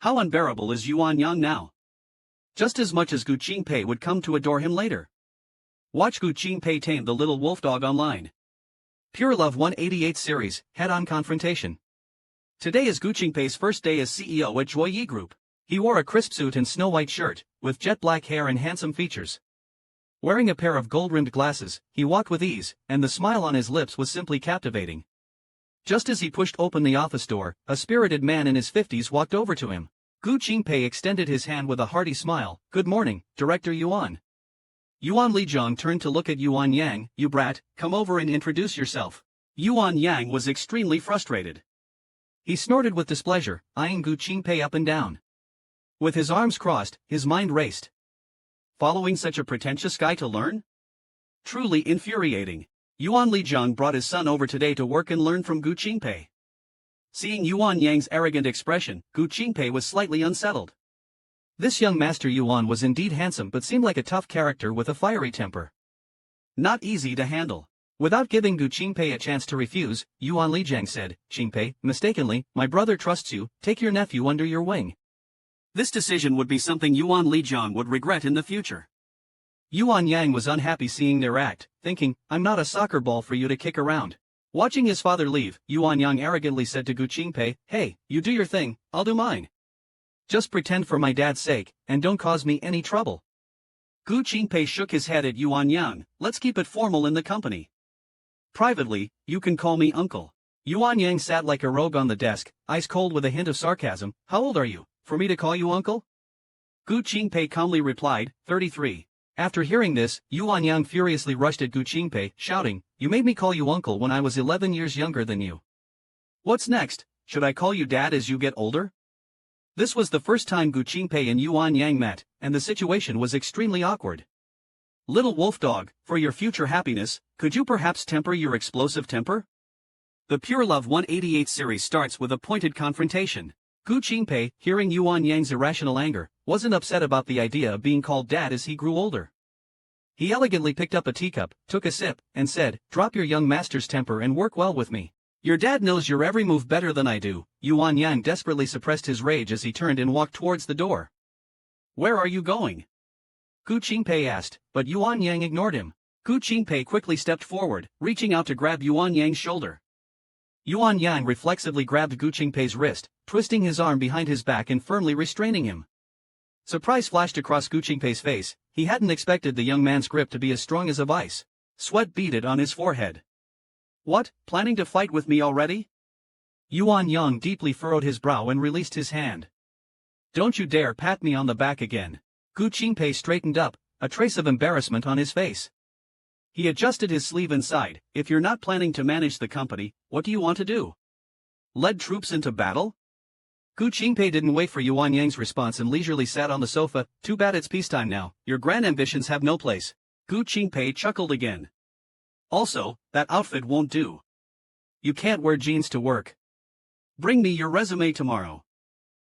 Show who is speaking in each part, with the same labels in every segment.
Speaker 1: How unbearable is Yuan Yang now? Just as much as Gu Qingpei would come to adore him later. Watch Gu Qingpei tame the little wolf dog online. Pure Love 188 series, head-on confrontation. Today is Gu Qingpei's first day as CEO at Joyi Group. He wore a crisp suit and snow-white shirt, with jet black hair and handsome features. Wearing a pair of gold-rimmed glasses, he walked with ease, and the smile on his lips was simply captivating. Just as he pushed open the office door, a spirited man in his 50s walked over to him. Gu Qingpei extended his hand with a hearty smile. "Good morning, Director Yuan." Yuan Lijiang turned to look at Yuan Yang. "You brat, come over and introduce yourself." Yuan Yang was extremely frustrated. He snorted with displeasure, eyeing Gu Qingpei up and down. With his arms crossed, his mind raced. Following such a pretentious guy to learn? Truly infuriating. Yuan Lijiang brought his son over today to work and learn from Gu Qingpei. Seeing Yuan Yang's arrogant expression, Gu Qingpei was slightly unsettled. This young master Yuan was indeed handsome but seemed like a tough character with a fiery temper. Not easy to handle. Without giving Gu Qingpei a chance to refuse, Yuan Lijiang said, "Qingpei, mistakenly, my brother trusts you, take your nephew under your wing." This decision would be something Yuan Lijiang would regret in the future. Yuan Yang was unhappy seeing their act, thinking, "I'm not a soccer ball for you to kick around." Watching his father leave, Yuan Yang arrogantly said to Gu Qingpei, "Hey, you do your thing, I'll do mine. Just pretend for my dad's sake, and don't cause me any trouble." Gu Qingpei shook his head at Yuan Yang. "Let's keep it formal in the company. Privately, you can call me uncle." Yuan Yang sat like a rogue on the desk, ice cold with a hint of sarcasm. "How old are you, for me to call you uncle?" Gu Qingpei calmly replied, 33. After hearing this, Yuan Yang furiously rushed at Gu Qingpei, shouting, "You made me call you uncle when I was 11 years younger than you. What's next? Should I call you dad as you get older?" This was the first time Gu Qingpei and Yuan Yang met, and the situation was extremely awkward. "Little wolf dog, for your future happiness, could you perhaps temper your explosive temper?" The Pure Love 188 series starts with a pointed confrontation. Gu Qingpei, hearing Yuan Yang's irrational anger, wasn't upset about the idea of being called dad as he grew older. He elegantly picked up a teacup, took a sip, and said, "Drop your young master's temper and work well with me. Your dad knows your every move better than I do." Yuan Yang desperately suppressed his rage as he turned and walked towards the door. "Where are you going?" Gu Qingpei asked, but Yuan Yang ignored him. Gu Qingpei quickly stepped forward, reaching out to grab Yuan Yang's shoulder. Yuan Yang reflexively grabbed Gu Qingpei's wrist, twisting his arm behind his back and firmly restraining him. Surprise flashed across Gu Qingpei's face. He hadn't expected the young man's grip to be as strong as a vice. Sweat beaded on his forehead. "What, planning to fight with me already?" Yuan Yang deeply furrowed his brow and released his hand. "Don't you dare pat me on the back again." Gu Qingpei straightened up, a trace of embarrassment on his face. He adjusted his sleeve and sighed. "If you're not planning to manage the company, what do you want to do? Lead troops into battle?" Gu Qingpei didn't wait for Yuan Yang's response and leisurely sat on the sofa. "Too bad it's peacetime now. Your grand ambitions have no place." Gu Qingpei chuckled again. "Also, that outfit won't do. You can't wear jeans to work. Bring me your resume tomorrow."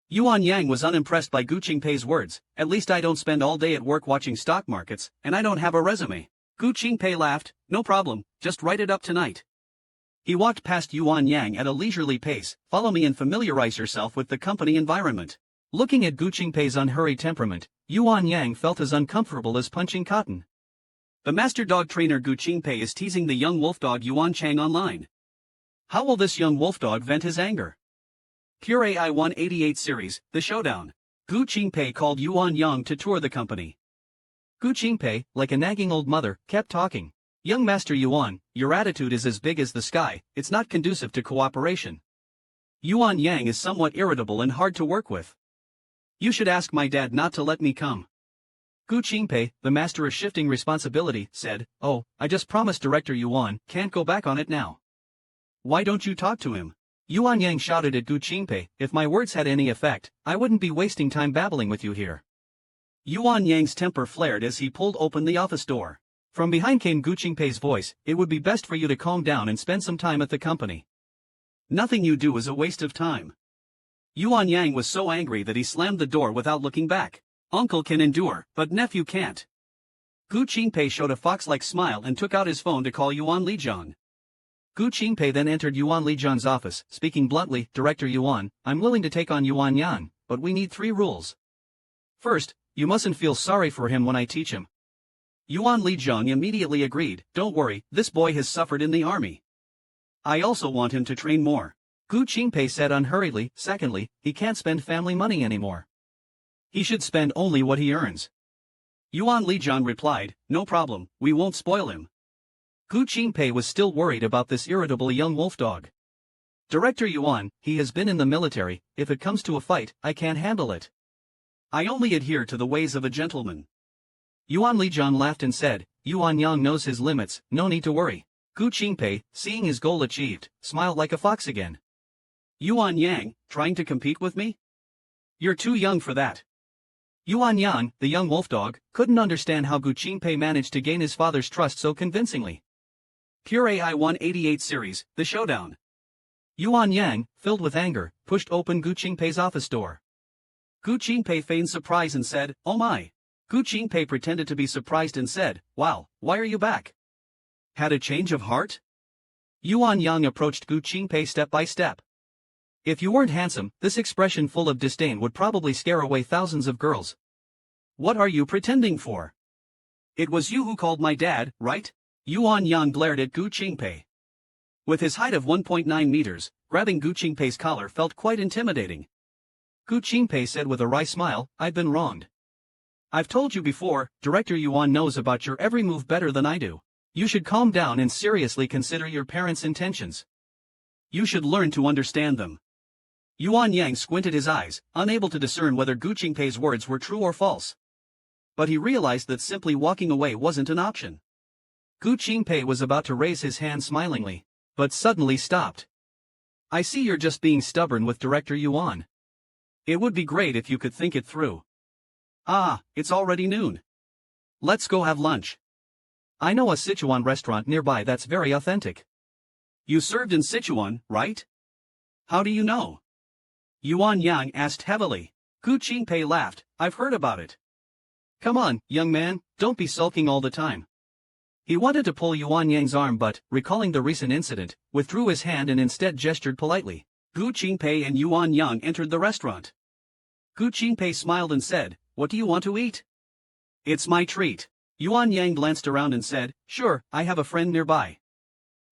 Speaker 1: Yuan Yang was unimpressed by Gu Qingpei's words. "At least I don't spend all day at work watching stock markets, and I don't have a resume." Gu Qingpei laughed. "No problem, just write it up tonight." He walked past Yuan Yang at a leisurely pace. "Follow me and familiarize yourself with the company environment." Looking at Gu Qingpei's unhurried temperament, Yuan Yang felt as uncomfortable as punching cotton. The master dog trainer Gu Qingpei is teasing the young wolf dog Yuan Chang online. How will this young wolf dog vent his anger? Pure AI 188 series, The Showdown. Gu Qingpei called Yuan Yang to tour the company. Gu Qingpei, like a nagging old mother, kept talking. "Young Master Yuan, your attitude is as big as the sky, it's not conducive to cooperation. Yuan Yang is somewhat irritable and hard to work with. You should ask my dad not to let me come." Gu Qingpei, the master of shifting responsibility, said, "Oh, I just promised Director Yuan, can't go back on it now." "Why don't you talk to him?" Yuan Yang shouted at Gu Qingpei. "If my words had any effect, I wouldn't be wasting time babbling with you here." Yuan Yang's temper flared as he pulled open the office door. From behind came Gu Qingpei's voice. "It would be best for you to calm down and spend some time at the company. Nothing you do is a waste of time." Yuan Yang was so angry that he slammed the door without looking back. "Uncle can endure, but nephew can't." Gu Qingpei showed a fox-like smile and took out his phone to call Yuan Lijiang. Gu Qingpei then entered Yuan Lijiang's office, speaking bluntly. "Director Yuan, I'm willing to take on Yuan Yang, but we need 3 rules. First, you mustn't feel sorry for him when I teach him. Yuan Lijiang immediately agreed, don't worry, this boy has suffered in the army. I also want him to train more. Gu Qingpei said unhurriedly, secondly, he can't spend family money anymore. He should spend only what he earns. Yuan Lijiang replied, no problem, we won't spoil him. Gu Qingpei was still worried about this irritable young wolf dog. Director Yuan, he has been in the military, if it comes to a fight, I can't handle it. I only adhere to the ways of a gentleman. Yuan Lijiang laughed and said, Yuan Yang knows his limits, no need to worry. Gu Qingpei, seeing his goal achieved, smiled like a fox again. Yuan Yang, trying to compete with me? You're too young for that. Yuan Yang, the young wolf dog, couldn't understand how Gu Qingpei managed to gain his father's trust so convincingly. Pure AI 188 series, The Showdown. Yuan Yang, filled with anger, pushed open Gu Qingpei's office door. Gu Qingpei feigned surprise and said, oh my. Gu Qingpei pretended to be surprised and said, wow, why are you back? Had a change of heart? Yuan Yang approached Gu Qingpei step by step. If you weren't handsome, this expression full of disdain would probably scare away thousands of girls. What are you pretending for? It was you who called my dad, right? Yuan Yang glared at Gu Qingpei. With his height of 1.9 meters, grabbing Gu Qingpei's collar felt quite intimidating. Gu Qingpei said with a wry smile, I've been wronged. I've told you before, Director Yuan knows about your every move better than I do. You should calm down and seriously consider your parents' intentions. You should learn to understand them. Yuan Yang squinted his eyes, unable to discern whether Gu Qingpei's words were true or false. But he realized that simply walking away wasn't an option. Gu Qingpei was about to raise his hand smilingly, but suddenly stopped. I see you're just being stubborn with Director Yuan. It would be great if you could think it through. Ah, it's already noon. Let's go have lunch. I know a Sichuan restaurant nearby that's very authentic. You served in Sichuan, right? How do you know? Yuan Yang asked heavily. Gu Qingpei laughed, I've heard about it. Come on, young man, don't be sulking all the time. He wanted to pull Yuan Yang's arm but, recalling the recent incident, withdrew his hand and instead gestured politely. Gu Qingpei and Yuan Yang entered the restaurant. Gu Qingpei smiled and said, what do you want to eat? It's my treat. Yuan Yang glanced around and said, sure, I have a friend nearby.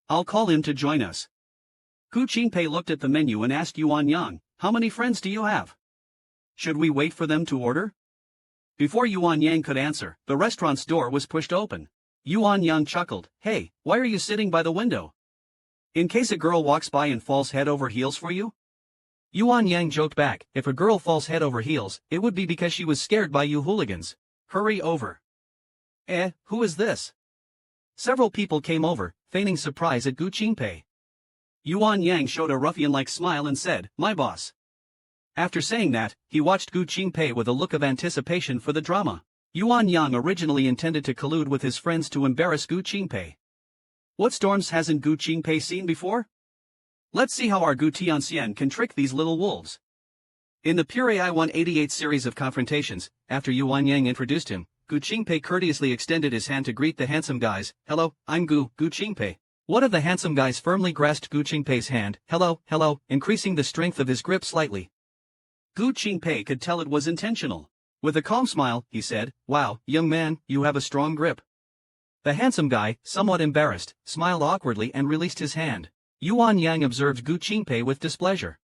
Speaker 1: I'll call him to join us. Gu Qingpei looked at the menu and asked Yuan Yang, how many friends do you have? Should we wait for them to order? Before Yuan Yang could answer, the restaurant's door was pushed open. Yuan Yang chuckled, hey, why are you sitting by the window? In case a girl walks by and falls head over heels for you? Yuan Yang joked back, if a girl falls head over heels, it would be because she was scared by you hooligans. Hurry over. Who is this? Several people came over, feigning surprise at Gu Qingpei. Yuan Yang showed a ruffian-like smile and said, my boss. After saying that, he watched Gu Qingpei with a look of anticipation for the drama. Yuan Yang originally intended to collude with his friends to embarrass Gu Qingpei. What storms hasn't Gu Qingpei seen before? Let's see how our Gu Tianxian can trick these little wolves. In the Pure AI 188 series of confrontations, after Yuan Yang introduced him, Gu Qingpei courteously extended his hand to greet the handsome guys. Hello, I'm Gu Qingpei. One of the handsome guys firmly grasped Gu Qingpei's hand. Hello, increasing the strength of his grip slightly. Gu Qingpei could tell it was intentional. With a calm smile, he said, wow, young man, you have a strong grip. The handsome guy, somewhat embarrassed, smiled awkwardly and released his hand. Yuan Yang observed Gu Qingpei with displeasure.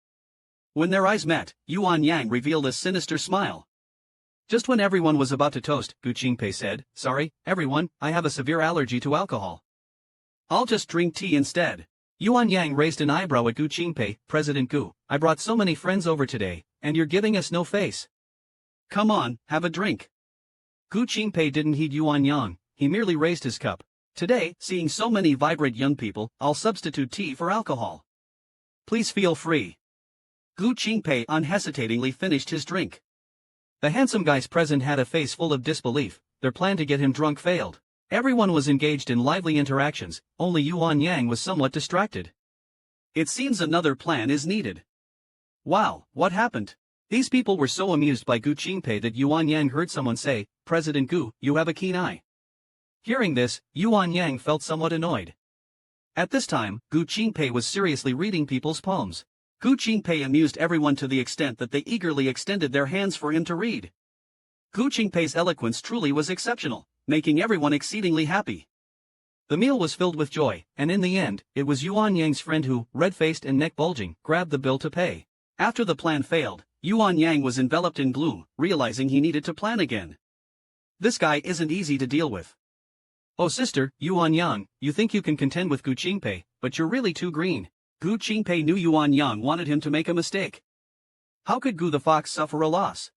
Speaker 1: When their eyes met, Yuan Yang revealed a sinister smile. Just when everyone was about to toast, Gu Qingpei said, sorry, everyone, I have a severe allergy to alcohol. I'll just drink tea instead. Yuan Yang raised an eyebrow at Gu Qingpei. President Gu, I brought so many friends over today, and you're giving us no face. Come on, have a drink. Gu Qingpei didn't heed Yuan Yang, he merely raised his cup. Today, seeing so many vibrant young people, I'll substitute tea for alcohol. Please feel free. Gu Qingpei unhesitatingly finished his drink. The handsome guys present had a face full of disbelief. Their plan to get him drunk failed. Everyone was engaged in lively interactions, only Yuan Yang was somewhat distracted. It seems another plan is needed. Wow, what happened? These people were so amused by Gu Qingpei that Yuan Yang heard someone say, President Gu, you have a keen eye. Hearing this, Yuan Yang felt somewhat annoyed. At this time, Gu Qingpei was seriously reading people's palms. Gu Qingpei amused everyone to the extent that they eagerly extended their hands for him to read. Gu Qingpei's eloquence truly was exceptional, making everyone exceedingly happy. The meal was filled with joy, and in the end, it was Yuan Yang's friend who, red-faced and neck-bulging, grabbed the bill to pay. After the plan failed, Yuan Yang was enveloped in gloom, realizing he needed to plan again. This guy isn't easy to deal with. Oh sister, Yuan Yang, you think you can contend with Gu Qingpei, but you're really too green. Gu Qingpei knew Yuan Yang wanted him to make a mistake. How could Gu the Fox suffer a loss?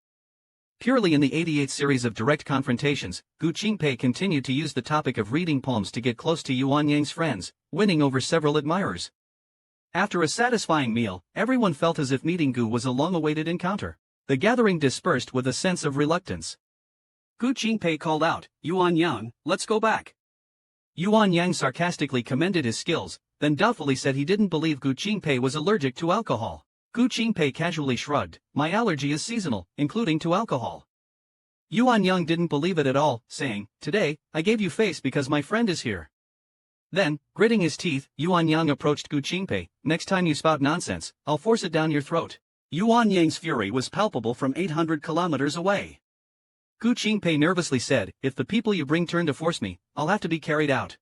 Speaker 1: Purely in the 88th series of direct confrontations, Gu Qingpei continued to use the topic of reading palms to get close to Yuan Yang's friends, winning over several admirers. After a satisfying meal, everyone felt as if meeting Gu was a long-awaited encounter. The gathering dispersed with a sense of reluctance. Gu Qingpei called out, "Yuan Yang, let's go back." Yuan Yang sarcastically commended his skills, then doubtfully said he didn't believe Gu Qingpei was allergic to alcohol. Gu Qingpei casually shrugged, "My allergy is seasonal, including to alcohol." Yuan Yang didn't believe it at all, saying, "Today, I gave you face because my friend is here." Then, gritting his teeth, Yuan Yang approached Gu Qingpei, "Next time you spout nonsense, I'll force it down your throat." Yuan Yang's fury was palpable from 800 kilometers away. Gu Qingpei nervously said, "If the people you bring turn to force me, I'll have to be carried out."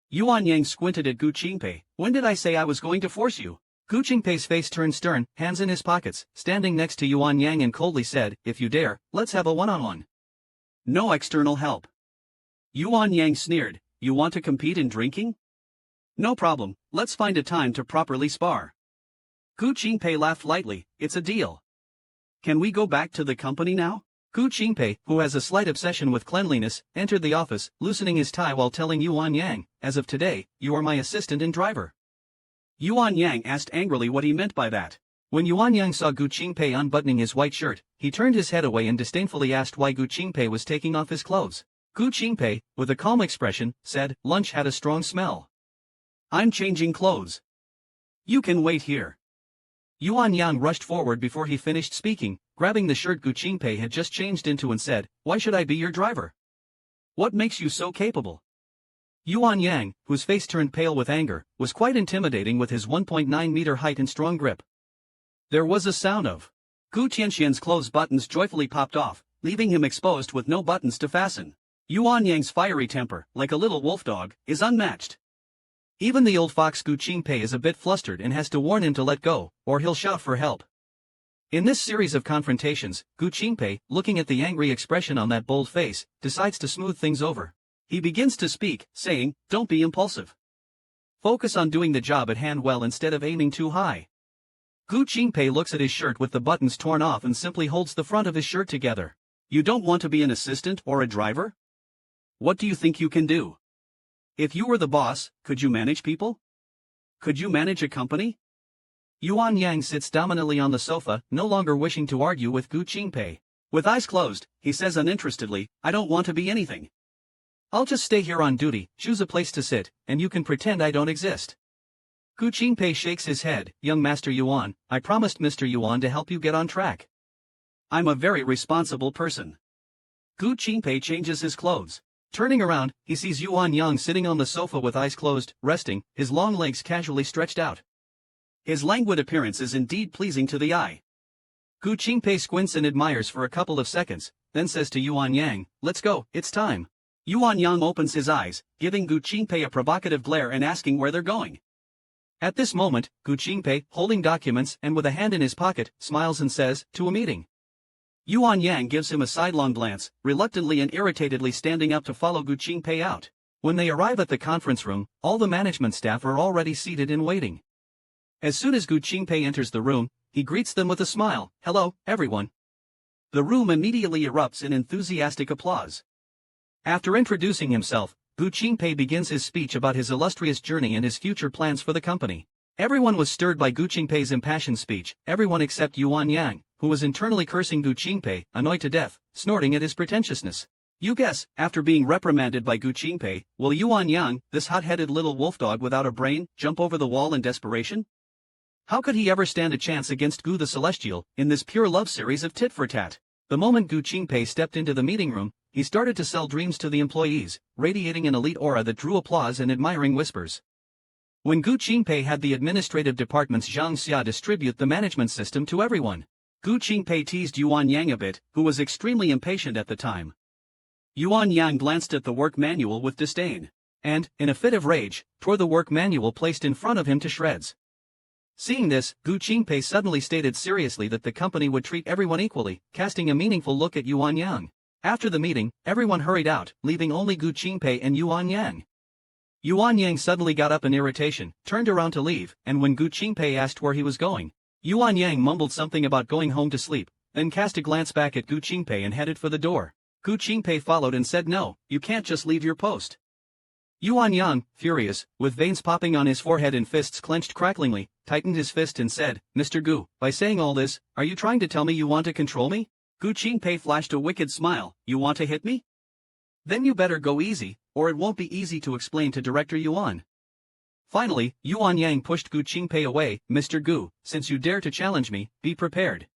Speaker 1: Yuan Yang squinted at Gu Qingpei, "When did I say I was going to force you?" Gu Qingpei's face turned stern, hands in his pockets, standing next to Yuan Yang and coldly said, "If you dare, let's have a one-on-one. No external help." Yuan Yang sneered, "You want to compete in drinking? No problem, let's find a time to properly spar." Gu Qingpei laughed lightly, "It's a deal. Can we go back to the company now?" Gu Qingpei, who has a slight obsession with cleanliness, entered the office, loosening his tie while telling Yuan Yang, "As of today, you are my assistant and driver." Yuan Yang asked angrily what he meant by that. When Yuan Yang saw Gu Qingpei unbuttoning his white shirt, he turned his head away and disdainfully asked why Gu Qingpei was taking off his clothes. Gu Qingpei, with a calm expression, said, "Lunch had a strong smell. I'm changing clothes. You can wait here." Yuan Yang rushed forward before he finished speaking, grabbing the shirt Gu Qingpei had just changed into and said, "Why should I be your driver? What makes you so capable?" Yuan Yang, whose face turned pale with anger, was quite intimidating with his 1.9-meter height and strong grip. There was a sound of Gu Tianxian's clothes buttons joyfully popped off, leaving him exposed with no buttons to fasten. Yuan Yang's fiery temper, like a little wolf dog, is unmatched. Even the old fox Gu Qingpei is a bit flustered and has to warn him to let go, or he'll shout for help. In this series of confrontations, Gu Qingpei, looking at the angry expression on that bold face, decides to smooth things over. He begins to speak, saying, "Don't be impulsive. Focus on doing the job at hand well instead of aiming too high." Gu Qingpei looks at his shirt with the buttons torn off and simply holds the front of his shirt together. "You don't want to be an assistant or a driver? What do you think you can do? If you were the boss, could you manage people? Could you manage a company?" Yuan Yang sits dominantly on the sofa, no longer wishing to argue with Gu Qingpei. With eyes closed, he says uninterestedly, "I don't want to be anything. I'll just stay here on duty, choose a place to sit, and you can pretend I don't exist." Gu Qingpei shakes his head, "Young Master Yuan, I promised Mr. Yuan to help you get on track. I'm a very responsible person." Gu Qingpei changes his clothes. Turning around, he sees Yuan Yang sitting on the sofa with eyes closed, resting, his long legs casually stretched out. His languid appearance is indeed pleasing to the eye. Gu Qingpei squints and admires for a couple of seconds, then says to Yuan Yang, "Let's go, it's time." Yuan Yang opens his eyes, giving Gu Qingpei a provocative glare and asking where they're going. At this moment, Gu Qingpei, holding documents and with a hand in his pocket, smiles and says, "To a meeting." Yuan Yang gives him a sidelong glance, reluctantly and irritatedly standing up to follow Gu Qingpei out. When they arrive at the conference room, all the management staff are already seated and waiting. As soon as Gu Qingpei enters the room, he greets them with a smile, "Hello, everyone." The room immediately erupts in enthusiastic applause. After introducing himself, Gu Qingpei begins his speech about his illustrious journey and his future plans for the company. Everyone was stirred by Gu Qingpei's impassioned speech, everyone except Yuan Yang, who was internally cursing Gu Qingpei, annoyed to death, snorting at his pretentiousness. You guess, after being reprimanded by Gu Qingpei, will Yuan Yang, this hot-headed little wolfdog without a brain, jump over the wall in desperation? How could he ever stand a chance against Gu the Celestial, in this pure love series of tit-for-tat? The moment Gu Qingpei stepped into the meeting room, he started to sell dreams to the employees, radiating an elite aura that drew applause and admiring whispers. When Gu Qingpei had the administrative department's Zhang Xia distribute the management system to everyone, Gu Qingpei teased Yuan Yang a bit, who was extremely impatient at the time. Yuan Yang glanced at the work manual with disdain, and, in a fit of rage, tore the work manual placed in front of him to shreds. Seeing this, Gu Qingpei suddenly stated seriously that the company would treat everyone equally, casting a meaningful look at Yuan Yang. After the meeting, everyone hurried out, leaving only Gu Qingpei and Yuan Yang. Yuan Yang suddenly got up in irritation, turned around to leave, and when Gu Qingpei asked where he was going, Yuan Yang mumbled something about going home to sleep, then cast a glance back at Gu Qingpei and headed for the door. Gu Qingpei followed and said, "No, you can't just leave your post." Yuan Yang, furious, with veins popping on his forehead and fists clenched cracklingly, tightened his fist and said, "Mr. Gu, by saying all this, are you trying to tell me you want to control me?" Gu Qingpei flashed a wicked smile. "You want to hit me? Then you better go easy, or it won't be easy to explain to Director Yuan." Finally, Yuan Yang pushed Gu Qingpei away. "Mr. Gu, since you dare to challenge me, be prepared.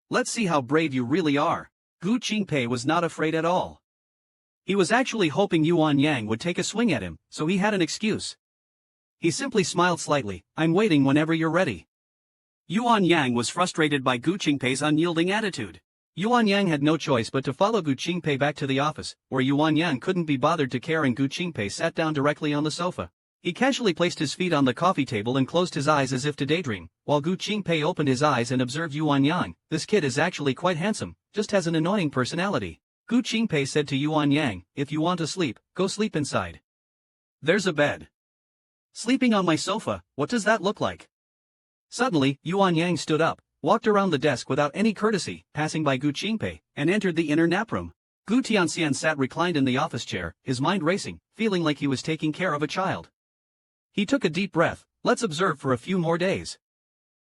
Speaker 1: Let's see how brave you really are." Gu Qingpei was not afraid at all. He was actually hoping Yuan Yang would take a swing at him, so he had an excuse. He simply smiled slightly. "I'm waiting whenever you're ready." Yuan Yang was frustrated by Gu Qingpei's unyielding attitude. Yuan Yang had no choice but to follow Gu Qingpei back to the office, where Yuan Yang couldn't be bothered to care and Gu Qingpei sat down directly on the sofa. He casually placed his feet on the coffee table and closed his eyes as if to daydream, while Gu Qingpei opened his eyes and observed Yuan Yang. "This kid is actually quite handsome, just has an annoying personality." Gu Qingpei said to Yuan Yang, "If you want to sleep, go sleep inside. There's a bed." "Sleeping on my sofa, what does that look like?" Suddenly, Yuan Yang stood up, walked around the desk without any courtesy, passing by Gu Qingpei, and entered the inner nap room. Gu Tianxian sat reclined in the office chair, his mind racing, feeling like he was taking care of a child. He took a deep breath. "Let's observe for a few more days."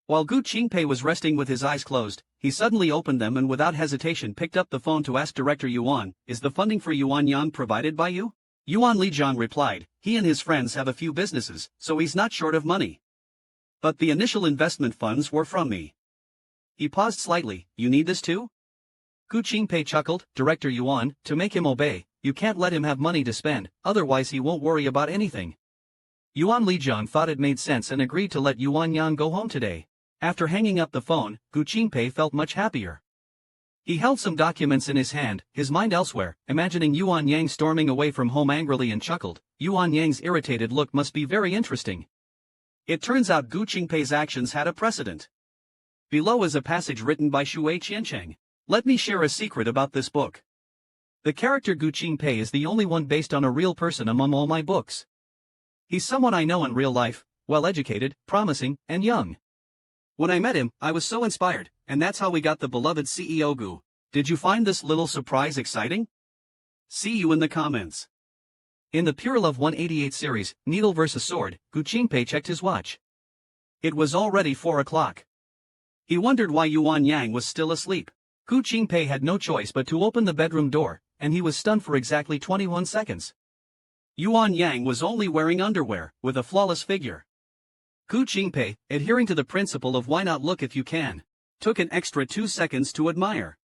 Speaker 1: While Gu Qingpei was resting with his eyes closed, he suddenly opened them and without hesitation picked up the phone to ask Director Yuan, "Is the funding for Yuan Yang provided by you?" Yuan Lijiang replied, "He and his friends have a few businesses, so he's not short of money. But the initial investment funds were from me." He paused slightly. "You need this too?" Gu Qingpei chuckled. "Director Yuan, to make him obey, you can't let him have money to spend, otherwise he won't worry about anything." Yuan Lijiang thought it made sense and agreed to let Yuan Yang go home today. After hanging up the phone, Gu Qingpei felt much happier. He held some documents in his hand, his mind elsewhere, imagining Yuan Yang storming away from home angrily and chuckled. Yuan Yang's irritated look must be very interesting. It turns out Gu Qingpei's actions had a precedent. Below is a passage written by Shui Qiancheng. Let me share a secret about this book. The character Gu Qingpei is the only one based on a real person among all my books. He's someone I know in real life, well-educated, promising, and young. When I met him, I was so inspired, and that's how we got the beloved CEO Gu. Did you find this little surprise exciting? See you in the comments. In the Pure Love 188 series, Needle vs. Sword, Gu Qingpei checked his watch. It was already 4 o'clock. He wondered why Yuan Yang was still asleep. Gu Qingpei had no choice but to open the bedroom door, and he was stunned for exactly 21 seconds. Yuan Yang was only wearing underwear, with a flawless figure. Gu Qingpei, adhering to the principle of why not look if you can, took an extra 2 seconds to admire.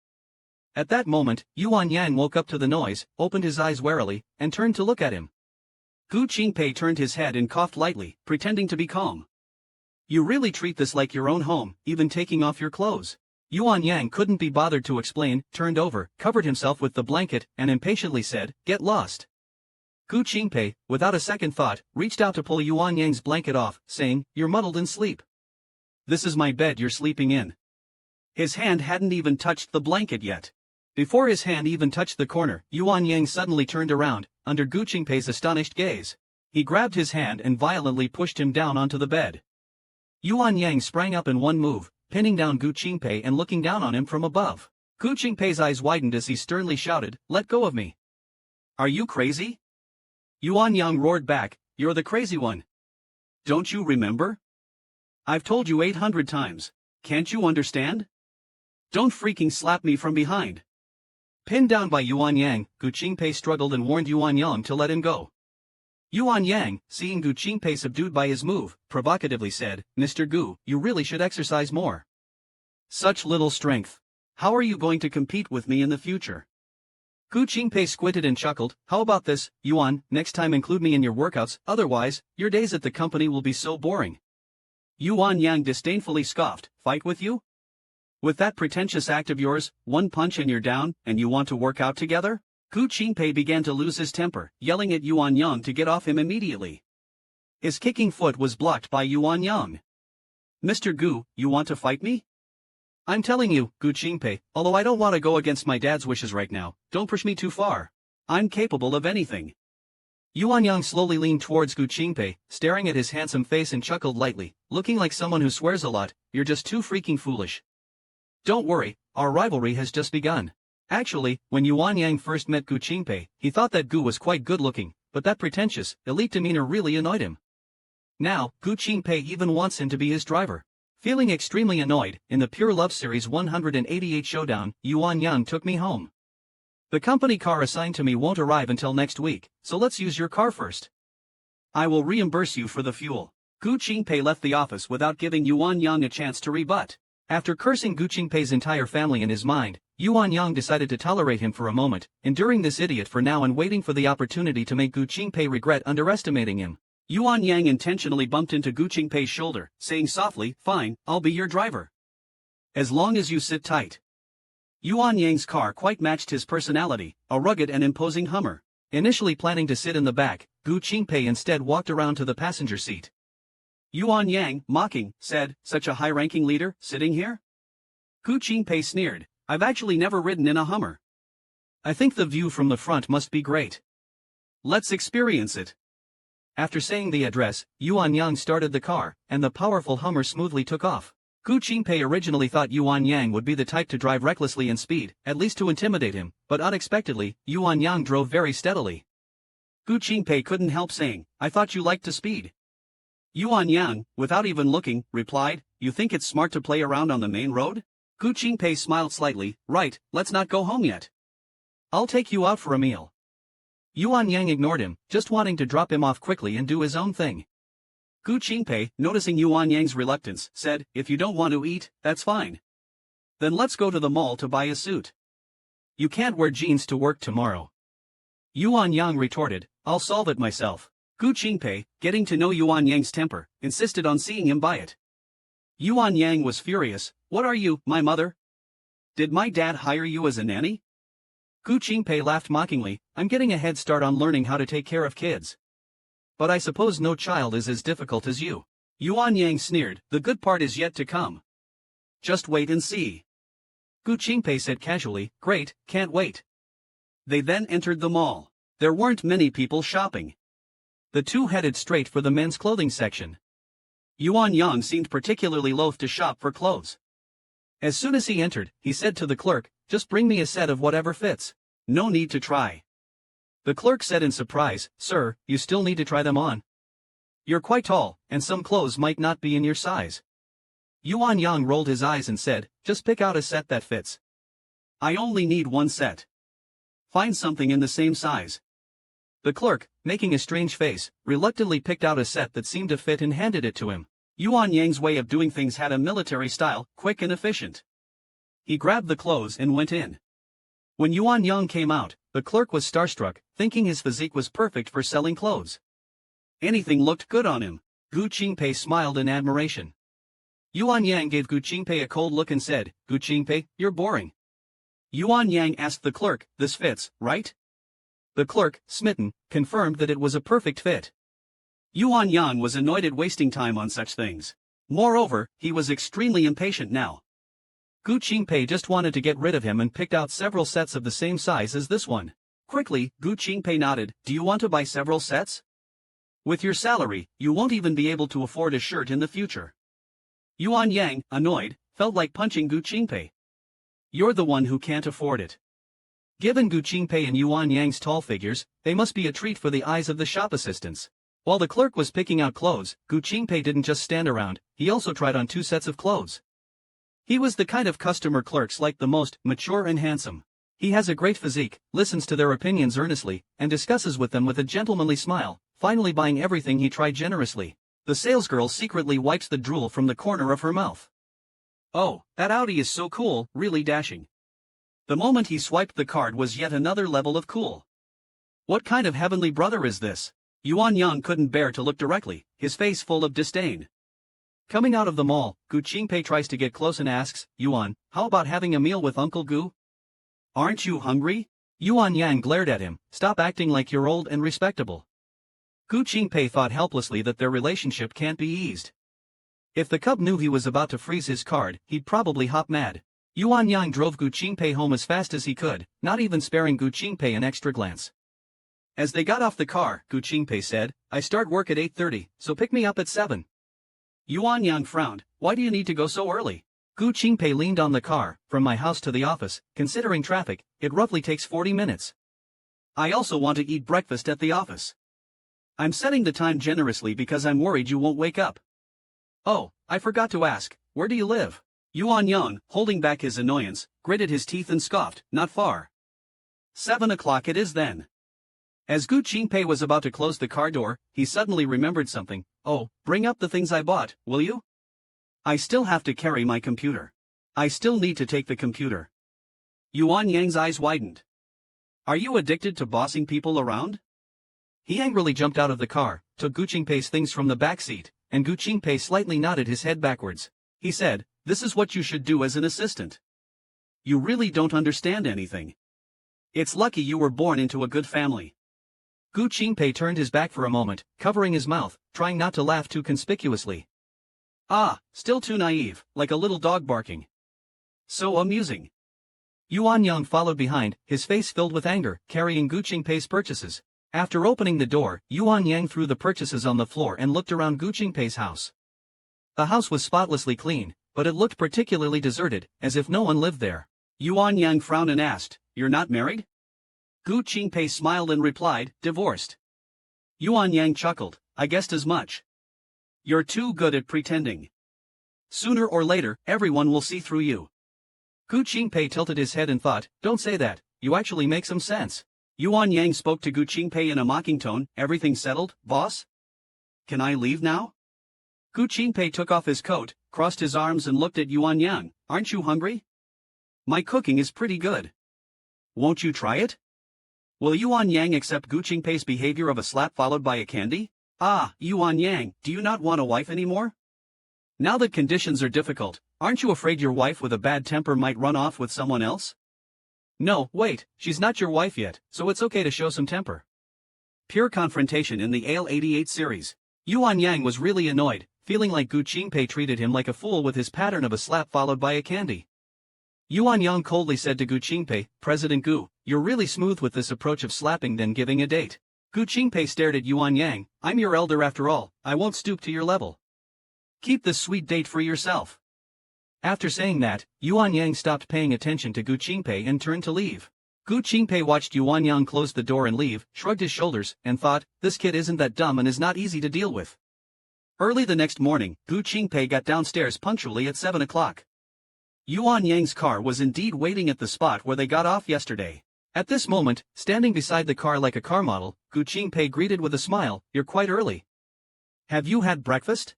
Speaker 1: At that moment, Yuan Yang woke up to the noise, opened his eyes warily, and turned to look at him. Gu Qingpei turned his head and coughed lightly, pretending to be calm. "You really treat this like your own home, even taking off your clothes." Yuan Yang couldn't be bothered to explain, turned over, covered himself with the blanket, and impatiently said, "Get lost." Gu Qingpei, without a second thought, reached out to pull Yuan Yang's blanket off, saying, "You're muddled in sleep. This is my bed you're sleeping in." His hand hadn't even touched the blanket yet. Before his hand even touched the corner, Yuan Yang suddenly turned around, under Gu Qingpei's astonished gaze. He grabbed his hand and violently pushed him down onto the bed. Yuan Yang sprang up in one move, pinning down Gu Qingpei and looking down on him from above. Gu Qingpei's eyes widened as he sternly shouted, "Let go of me. Are you crazy?" Yuan Yang roared back, "You're the crazy one. Don't you remember? I've told you 800 times. Can't you understand? Don't freaking slap me from behind." Pinned down by Yuan Yang, Gu Qingpei struggled and warned Yuan Yang to let him go. Yuan Yang, seeing Gu Qingpei subdued by his move, provocatively said, "Mr. Gu, you really should exercise more. Such little strength. How are you going to compete with me in the future?" Gu Qingpei squinted and chuckled. How about this, Yuan, next time include me in your workouts, otherwise, your days at the company will be so boring. Yuan Yang disdainfully scoffed, fight with you? With that pretentious act of yours, one punch and you're down, and you want to work out together? Gu Qingpei began to lose his temper, yelling at Yuan Yang to get off him immediately. His kicking foot was blocked by Yuan Yang. Mr. Gu, you want to fight me? I'm telling you, Gu Qingpei, although I don't want to go against my dad's wishes right now, don't push me too far. I'm capable of anything. Yuan Yang slowly leaned towards Gu Qingpei, staring at his handsome face and chuckled lightly, looking like someone who swears a lot. You're just too freaking foolish. Don't worry, our rivalry has just begun. Actually, when Yuan Yang first met Gu Qingpei, he thought that Gu was quite good-looking, but that pretentious, elite demeanor really annoyed him. Now, Gu Qingpei even wants him to be his driver. Feeling extremely annoyed, in the Pure Love Series 188 showdown, Yuan Yang took me home. The company car assigned to me won't arrive until next week, so let's use your car first. I will reimburse you for the fuel. Gu Qingpei left the office without giving Yuan Yang a chance to rebut. After cursing Gu Qingpei's entire family in his mind, Yuan Yang decided to tolerate him for a moment, enduring this idiot for now and waiting for the opportunity to make Gu Qingpei regret underestimating him. Yuan Yang intentionally bumped into Gu Qingpei's shoulder, saying softly, fine, I'll be your driver. As long as you sit tight. Yuan Yang's car quite matched his personality, a rugged and imposing Hummer. Initially planning to sit in the back, Gu Qingpei instead walked around to the passenger seat. Yuan Yang, mocking, said, such a high-ranking leader, sitting here? Gu Qingpei sneered, I've actually never ridden in a Hummer. I think the view from the front must be great. Let's experience it. After saying the address, Yuan Yang started the car, and the powerful Hummer smoothly took off. Gu Qingpei originally thought Yuan Yang would be the type to drive recklessly in speed, at least to intimidate him, but unexpectedly, Yuan Yang drove very steadily. Gu Qingpei couldn't help saying, I thought you liked to speed. Yuan Yang, without even looking, replied, you think it's smart to play around on the main road? Gu Qingpei smiled slightly, right, let's not go home yet. I'll take you out for a meal. Yuan Yang ignored him, just wanting to drop him off quickly and do his own thing. Gu Qingpei, noticing Yuan Yang's reluctance, said, if you don't want to eat, that's fine. Then let's go to the mall to buy a suit. You can't wear jeans to work tomorrow. Yuan Yang retorted, I'll solve it myself. Gu Qingpei, getting to know Yuan Yang's temper, insisted on seeing him buy it. Yuan Yang was furious, what are you, my mother? Did my dad hire you as a nanny? Gu Qingpei laughed mockingly, I'm getting a head start on learning how to take care of kids. But I suppose no child is as difficult as you. Yuan Yang sneered, the good part is yet to come. Just wait and see. Gu Qingpei said casually, great, can't wait. They then entered the mall. There weren't many people shopping. The two headed straight for the men's clothing section. Yuan Yang seemed particularly loath to shop for clothes. As soon as he entered, he said to the clerk, just bring me a set of whatever fits. No need to try. The clerk said in surprise, sir, you still need to try them on. You're quite tall, and some clothes might not be in your size. Yuan Yang rolled his eyes and said, just pick out a set that fits. I only need one set. Find something in the same size. The clerk, making a strange face, reluctantly picked out a set that seemed to fit and handed it to him. Yuan Yang's way of doing things had a military style, quick and efficient. He grabbed the clothes and went in. When Yuan Yang came out, the clerk was starstruck, thinking his physique was perfect for selling clothes. Anything looked good on him. Gu Qingpei smiled in admiration. Yuan Yang gave Gu Qingpei a cold look and said, Gu Qingpei, you're boring. Yuan Yang asked the clerk, this fits, right? The clerk, smitten, confirmed that it was a perfect fit. Yuan Yang was annoyed at wasting time on such things. Moreover, he was extremely impatient now. Gu Qingpei just wanted to get rid of him and picked out several sets of the same size as this one. Quickly, Gu Qingpei nodded, do you want to buy several sets? With your salary, you won't even be able to afford a shirt in the future. Yuan Yang, annoyed, felt like punching Gu Qingpei. You're the one who can't afford it. Given Gu Qingpei and Yuan Yang's tall figures, they must be a treat for the eyes of the shop assistants. While the clerk was picking out clothes, Gu Qingpei didn't just stand around, he also tried on 2 sets of clothes. He was the kind of customer clerks like the most, mature and handsome. He has a great physique, listens to their opinions earnestly, and discusses with them with a gentlemanly smile, finally buying everything he tried generously. The salesgirl secretly wipes the drool from the corner of her mouth. Oh, that Audi is so cool, really dashing. The moment he swiped the card was yet another level of cool. What kind of heavenly brother is this? Yuan Yang couldn't bear to look directly, his face full of disdain. Coming out of the mall, Gu Qingpei tries to get close and asks, Yuan, how about having a meal with Uncle Gu? Aren't you hungry? Yuan Yang glared at him, stop acting like you're old and respectable. Gu Qingpei thought helplessly that their relationship can't be eased. If the cub knew he was about to freeze his card, he'd probably hop mad. Yuan Yang drove Gu Qingpei home as fast as he could, not even sparing Gu Qingpei an extra glance. As they got off the car, Gu Qingpei said, I start work at 8:30, so pick me up at 7. Yuan Yang frowned, why do you need to go so early? Gu Qingpei leaned on the car, from my house to the office, considering traffic, it roughly takes 40 minutes. I also want to eat breakfast at the office. I'm setting the time generously because I'm worried you won't wake up. Oh, I forgot to ask, where do you live? Yuan Yang, holding back his annoyance, gritted his teeth and scoffed, not far. 7 o'clock it is then. As Gu Qingpei was about to close the car door, he suddenly remembered something. Oh, bring up the things I bought, will you? I still have to carry my computer. I still need to take the computer. Yuan Yang's eyes widened. Are you addicted to bossing people around? He angrily jumped out of the car, took Gu Qingpei's things from the back seat, and Gu Qingpei slightly nodded his head backwards. He said, this is what you should do as an assistant. You really don't understand anything. It's lucky you were born into a good family. Gu Qingpei turned his back for a moment, covering his mouth, trying not to laugh too conspicuously. Ah, still too naive, like a little dog barking. So amusing. Yuan Yang followed behind, his face filled with anger, carrying Gu Qingpei's purchases. After opening the door, Yuan Yang threw the purchases on the floor and looked around Gu Qingpei's house. The house was spotlessly clean, but it looked particularly deserted, as if no one lived there. Yuan Yang frowned and asked, you're not married? Gu Qingpei smiled and replied, divorced. Yuan Yang chuckled, I guessed as much. You're too good at pretending. Sooner or later, everyone will see through you. Gu Qingpei tilted his head and thought, don't say that, you actually make some sense. Yuan Yang spoke to Gu Qingpei in a mocking tone, everything settled, boss? Can I leave now? Gu Qingpei took off his coat, crossed his arms and looked at Yuan Yang, aren't you hungry? My cooking is pretty good. Won't you try it? Will Yuan Yang accept Gu Qingpei's behavior of a slap followed by a candy? Ah, Yuan Yang, do you not want a wife anymore? Now that conditions are difficult, aren't you afraid your wife with a bad temper might run off with someone else? No, wait, she's not your wife yet, so it's okay to show some temper. Pure confrontation in the AL-88 series. Yuan Yang was really annoyed, feeling like Gu Qingpei treated him like a fool with his pattern of a slap followed by a candy. Yuan Yang coldly said to Gu Qingpei, President Gu, you're really smooth with this approach of slapping then giving a date. Gu Qingpei stared at Yuan Yang, I'm your elder after all, I won't stoop to your level. Keep this sweet date for yourself. After saying that, Yuan Yang stopped paying attention to Gu Qingpei and turned to leave. Gu Qingpei watched Yuan Yang close the door and leave, shrugged his shoulders, and thought, this kid isn't that dumb and is not easy to deal with. Early the next morning, Gu Qingpei got downstairs punctually at 7 o'clock. Yuan Yang's car was indeed waiting at the spot where they got off yesterday. At this moment, standing beside the car like a car model, Gu Qingpei greeted with a smile, you're quite early. Have you had breakfast?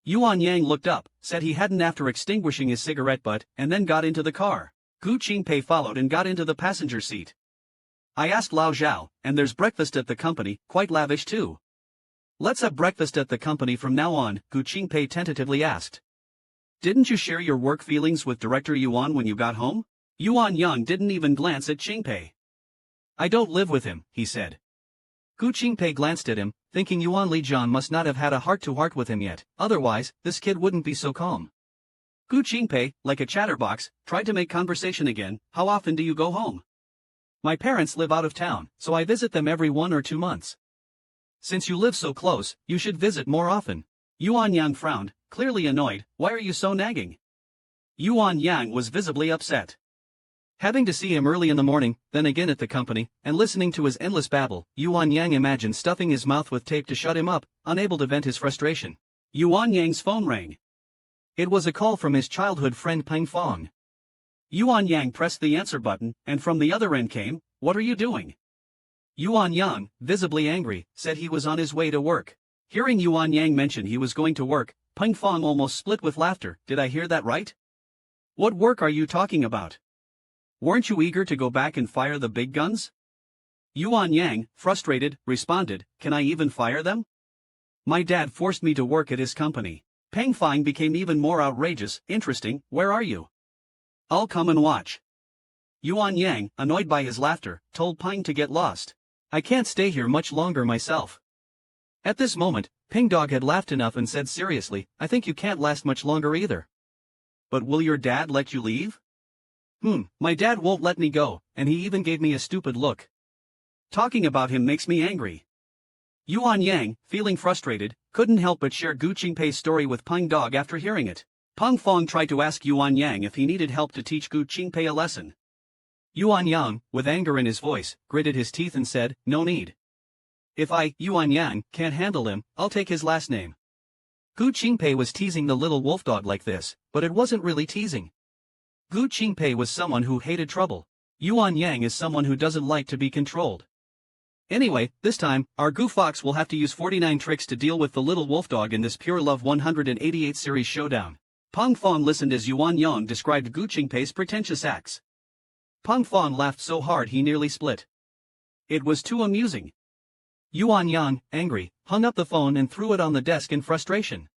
Speaker 1: Yuan Yang looked up, said he hadn't after extinguishing his cigarette butt, and then got into the car. Gu Qingpei followed and got into the passenger seat. I asked Lao Zhao, and there's breakfast at the company, quite lavish too. Let's have breakfast at the company from now on, Gu Qingpei tentatively asked. Didn't you share your work feelings with Director Yuan when you got home? Yuan Yang didn't even glance at Qingpei. I don't live with him, he said. Gu Qingpei glanced at him, thinking Yuan Lijian must not have had a heart-to-heart with him yet, otherwise, this kid wouldn't be so calm. Gu Qingpei, like a chatterbox, tried to make conversation again, how often do you go home? My parents live out of town, so I visit them every 1 or 2 months. Since you live so close, you should visit more often. Yuan Yang frowned, clearly annoyed, why are you so nagging? Yuan Yang was visibly upset. Having to see him early in the morning, then again at the company, and listening to his endless babble, Yuan Yang imagined stuffing his mouth with tape to shut him up, unable to vent his frustration. Yuan Yang's phone rang. It was a call from his childhood friend Peng Fong. Yuan Yang pressed the answer button, and from the other end came, what are you doing? Yuan Yang, visibly angry, said he was on his way to work. Hearing Yuan Yang mention he was going to work, Peng Fong almost split with laughter, did I hear that right? What work are you talking about? Weren't you eager to go back and fire the big guns? Yuan Yang, frustrated, responded, can I even fire them? My dad forced me to work at his company. Peng Fang became even more outrageous. Interesting, where are you? I'll come and watch. Yuan Yang, annoyed by his laughter, told Peng to get lost. I can't stay here much longer myself. At this moment, Ping Dog had laughed enough and said seriously, I think you can't last much longer either. But will your dad let you leave? My dad won't let me go, and he even gave me a stupid look. Talking about him makes me angry. Yuan Yang, feeling frustrated, couldn't help but share Gu Qingpei's story with Peng Dog after hearing it. Peng Fong tried to ask Yuan Yang if he needed help to teach Gu Qingpei a lesson. Yuan Yang, with anger in his voice, gritted his teeth and said, no need. If I, Yuan Yang, can't handle him, I'll take his last name. Gu Qingpei was teasing the little wolf dog like this, but it wasn't really teasing. Gu Qingpei was someone who hated trouble. Yuan Yang is someone who doesn't like to be controlled. Anyway, this time, our Gu Fox will have to use 49 tricks to deal with the little wolf dog in this Pure Love 188 series showdown. Peng Fong listened as Yuan Yang described Gu Qingpei's pretentious acts. Peng Fong laughed so hard he nearly split. It was too amusing. Yuan Yang, angry, hung up the phone and threw it on the desk in frustration.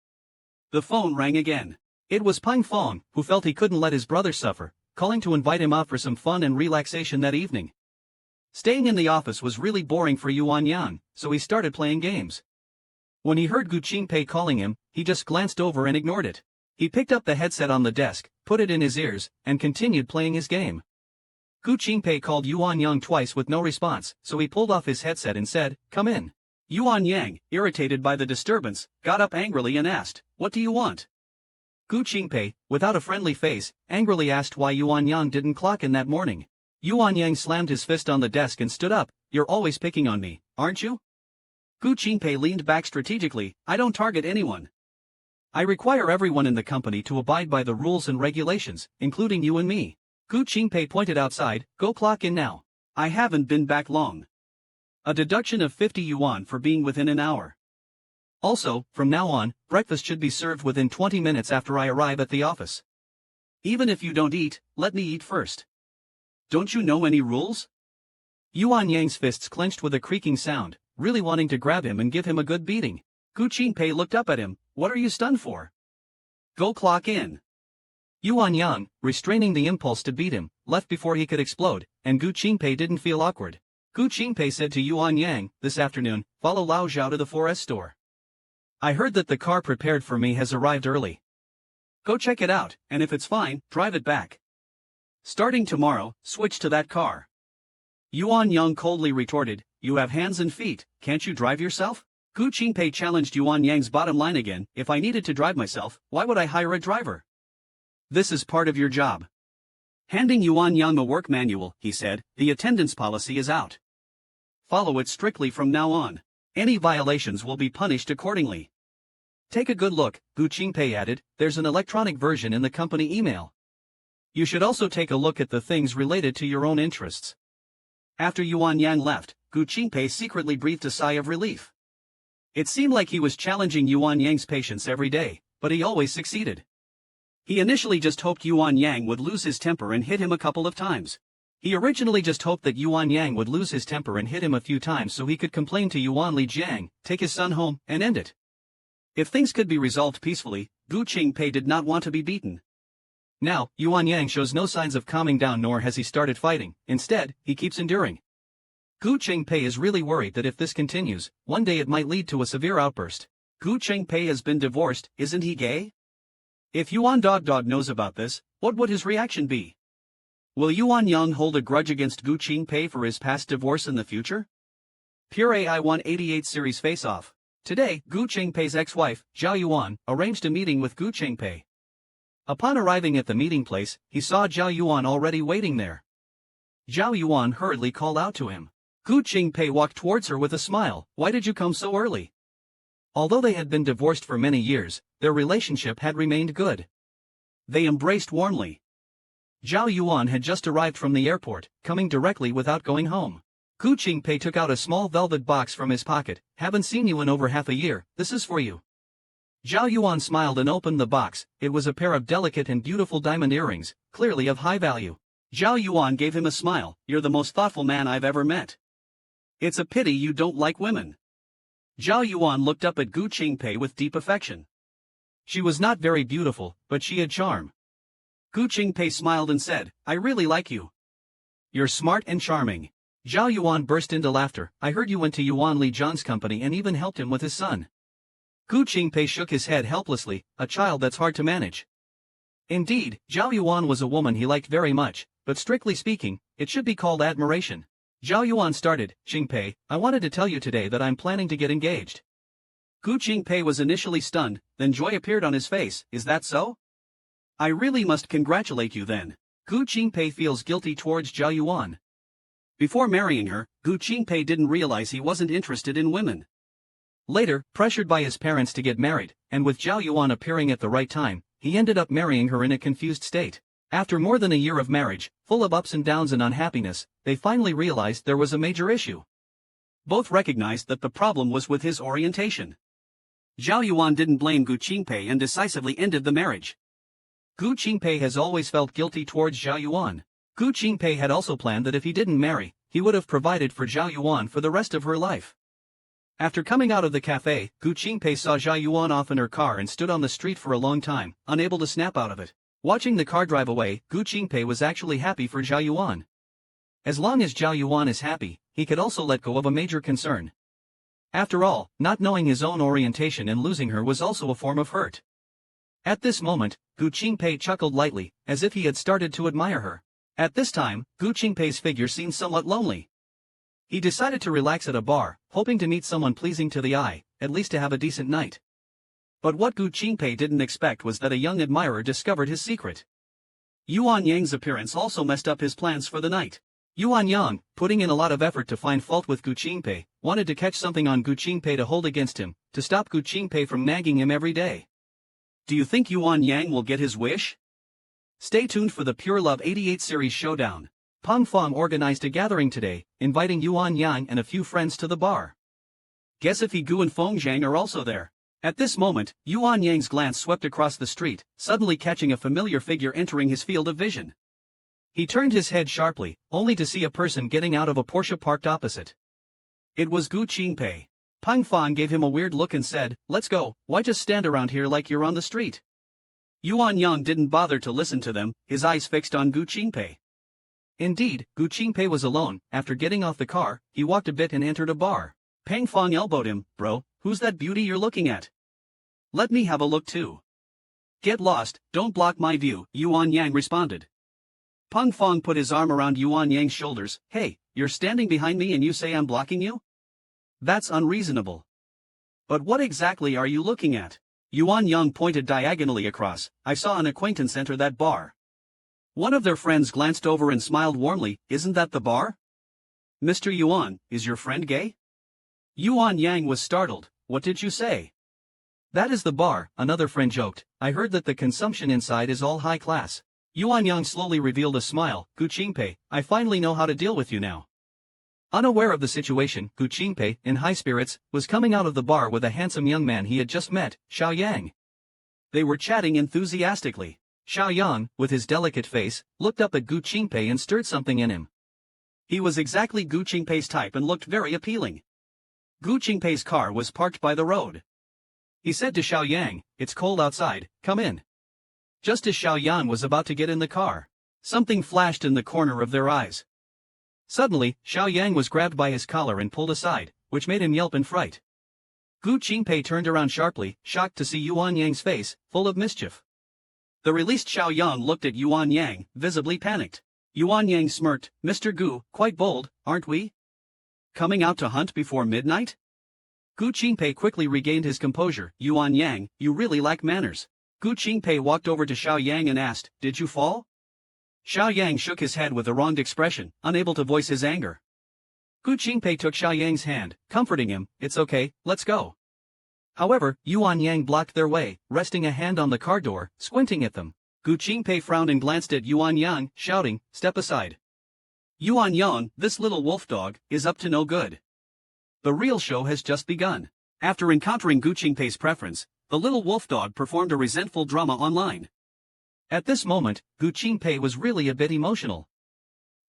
Speaker 1: The phone rang again. It was Peng Fong, who felt he couldn't let his brother suffer, calling to invite him out for some fun and relaxation that evening. Staying in the office was really boring for Yuan Yang, so he started playing games. When he heard Gu Qingpei calling him, he just glanced over and ignored it. He picked up the headset on the desk, put it in his ears, and continued playing his game. Gu Qingpei called Yuan Yang twice with no response, so he pulled off his headset and said, come in. Yuan Yang, irritated by the disturbance, got up angrily and asked, what do you want? Gu Qingpei, without a friendly face, angrily asked why Yuan Yang didn't clock in that morning. Yuan Yang slammed his fist on the desk and stood up, you're always picking on me, aren't you? Gu Qingpei leaned back strategically, I don't target anyone. I require everyone in the company to abide by the rules and regulations, including you and me. Gu Qingpei pointed outside, go clock in now. I haven't been back long. A deduction of 50 yuan for being within an hour. Also, from now on, breakfast should be served within 20 minutes after I arrive at the office. Even if you don't eat, let me eat first. Don't you know any rules? Yuan Yang's fists clenched with a creaking sound, really wanting to grab him and give him a good beating. Gu Qingpei looked up at him, what are you stunned for? Go clock in. Yuan Yang, restraining the impulse to beat him, left before he could explode, and Gu Qingpei didn't feel awkward. Gu Qingpei said to Yuan Yang, this afternoon, follow Lao Zhao to the forest store. I heard that the car prepared for me has arrived early. Go check it out, and if it's fine, drive it back. Starting tomorrow, switch to that car. Yuan Yang coldly retorted, you have hands and feet, can't you drive yourself? Gu Qingpei challenged Yuan Yang's bottom line again, if I needed to drive myself, why would I hire a driver? This is part of your job. Handing Yuan Yang a work manual, he said, the attendance policy is out. Follow it strictly from now on. Any violations will be punished accordingly. Take a good look, Gu Qingpei added, there's an electronic version in the company email. You should also take a look at the things related to your own interests. After Yuan Yang left, Gu Qingpei secretly breathed a sigh of relief. It seemed like he was challenging Yuan Yang's patience every day, but he always succeeded. He initially just hoped Yuan Yang would lose his temper and hit him a couple of times. He originally just hoped that Yuan Yang would lose his temper and hit him a few times so he could complain to Yuan Li Jiang, take his son home, and end it. If things could be resolved peacefully, Gu Qingpei did not want to be beaten. Now, Yuan Yang shows no signs of calming down nor has he started fighting, instead, he keeps enduring. Gu Qingpei is really worried that if this continues, one day it might lead to a severe outburst. Gu Qingpei has been divorced, isn't he gay? If Yuan Dog knows about this, what would his reaction be? Will Yuan Yang hold a grudge against Gu Qingpei for his past divorce in the future? Pure AI 188 Series Face-Off. Today, Gu Qingpei's ex-wife, Zhao Yuan, arranged a meeting with Gu Qingpei. Upon arriving at the meeting place, he saw Zhao Yuan already waiting there. Zhao Yuan hurriedly called out to him. Gu Qingpei walked towards her with a smile, why did you come so early? Although they had been divorced for many years, their relationship had remained good. They embraced warmly. Zhao Yuan had just arrived from the airport, coming directly without going home. Gu Qingpei took out a small velvet box from his pocket, haven't seen you in over half a year, this is for you. Zhao Yuan smiled and opened the box, it was a pair of delicate and beautiful diamond earrings, clearly of high value. Zhao Yuan gave him a smile. You're the most thoughtful man I've ever met. It's a pity you don't like women. Zhao Yuan looked up at Gu Qingpei with deep affection. She was not very beautiful, but she had charm. Gu Qingpei smiled and said, I really like you. You're smart and charming. Zhao Yuan burst into laughter. I heard you went to Yuan Li Zhang's company and even helped him with his son. Gu Qingpei shook his head helplessly, a child that's hard to manage. Indeed, Zhao Yuan was a woman he liked very much, but strictly speaking, it should be called admiration. Zhao Yuan started, Qingpei, I wanted to tell you today that I'm planning to get engaged. Gu Qingpei was initially stunned, then joy appeared on his face. Is that so? I really must congratulate you then. Gu Qingpei feels guilty towards Zhao Yuan. Before marrying her, Gu Qingpei didn't realize he wasn't interested in women. Later, pressured by his parents to get married, and with Zhao Yuan appearing at the right time, he ended up marrying her in a confused state. After more than a year of marriage, full of ups and downs and unhappiness, they finally realized there was a major issue. Both recognized that the problem was with his orientation. Zhao Yuan didn't blame Gu Qingpei and decisively ended the marriage. Gu Qingpei has always felt guilty towards Zhao Yuan. Gu Qingpei had also planned that if he didn't marry, he would have provided for Zhao Yuan for the rest of her life. After coming out of the cafe, Gu Qingpei saw Zhao Yuan off in her car and stood on the street for a long time, unable to snap out of it. Watching the car drive away, Gu Qingpei was actually happy for Zhao Yuan. As long as Zhao Yuan is happy, he could also let go of a major concern. After all, not knowing his own orientation and losing her was also a form of hurt. At this moment, Gu Qingpei chuckled lightly, as if he had started to admire her. At this time, Gu Qingpei's figure seemed somewhat lonely. He decided to relax at a bar, hoping to meet someone pleasing to the eye, at least to have a decent night. But what Gu Qingpei didn't expect was that a young admirer discovered his secret. Yuan Yang's appearance also messed up his plans for the night. Yuan Yang, putting in a lot of effort to find fault with Gu Qingpei, wanted to catch something on Gu Qingpei to hold against him, to stop Gu Qingpei from nagging him every day. Do you think Yuan Yang will get his wish? Stay tuned for the Pure Love 88 series showdown. Peng Fong organized a gathering today, inviting Yuan Yang and a few friends to the bar. Guess if Gu and Feng Zhang are also there. At this moment, Yuan Yang's glance swept across the street, suddenly catching a familiar figure entering his field of vision. He turned his head sharply, only to see a person getting out of a Porsche parked opposite. It was Gu Qingpei. Peng Fong gave him a weird look and said, let's go, why just stand around here like you're on the street? Yuan Yang didn't bother to listen to them, his eyes fixed on Gu Qingpei. Indeed, Gu Qingpei was alone. After getting off the car, he walked a bit and entered a bar. Peng Fong elbowed him, bro, who's that beauty you're looking at? Let me have a look too. Get lost, don't block my view, Yuan Yang responded. Peng Fong put his arm around Yuan Yang's shoulders. Hey, you're standing behind me and you say I'm blocking you? That's unreasonable. But what exactly are you looking at? Yuan Yang pointed diagonally across. I saw an acquaintance enter that bar. One of their friends glanced over and smiled warmly. Isn't that the bar? Mr. Yuan, is your friend gay? Yuan Yang was startled. What did you say? That is the bar, another friend joked. I heard that the consumption inside is all high class. Yuan Yang slowly revealed a smile. Gu Qingpei, I finally know how to deal with you now. Unaware of the situation, Gu Qingpei, in high spirits, was coming out of the bar with a handsome young man he had just met, Xiao Yang. They were chatting enthusiastically. Xiao Yang, with his delicate face, looked up at Gu Qingpei and stirred something in him. He was exactly Gu Qingpei's type and looked very appealing. Gu Qingpei's car was parked by the road. He said to Xiao Yang, it's cold outside, come in. Just as Xiao Yang was about to get in the car, something flashed in the corner of their eyes. Suddenly, Xiao Yang was grabbed by his collar and pulled aside, which made him yelp in fright. Gu Qingpei turned around sharply, shocked to see Yuan Yang's face, full of mischief. The released Xiao Yang looked at Yuan Yang, visibly panicked. Yuan Yang smirked, Mr. Gu, quite bold, aren't we? Coming out to hunt before midnight? Gu Qingpei quickly regained his composure. Yuan Yang, you really lack manners. Gu Qingpei walked over to Xiao Yang and asked, did you fall? Xiao Yang shook his head with a wronged expression, unable to voice his anger. Gu Qingpei took Xiao Yang's hand, comforting him, it's okay, let's go. However, Yuan Yang blocked their way, resting a hand on the car door, squinting at them. Gu Qingpei frowned and glanced at Yuan Yang, shouting, step aside. Yuan Yang, this little wolf dog, is up to no good. The real show has just begun. After encountering Gu Qingpei's preference, the little wolf dog performed a resentful drama online. At this moment, Gu Qingpei was really a bit emotional.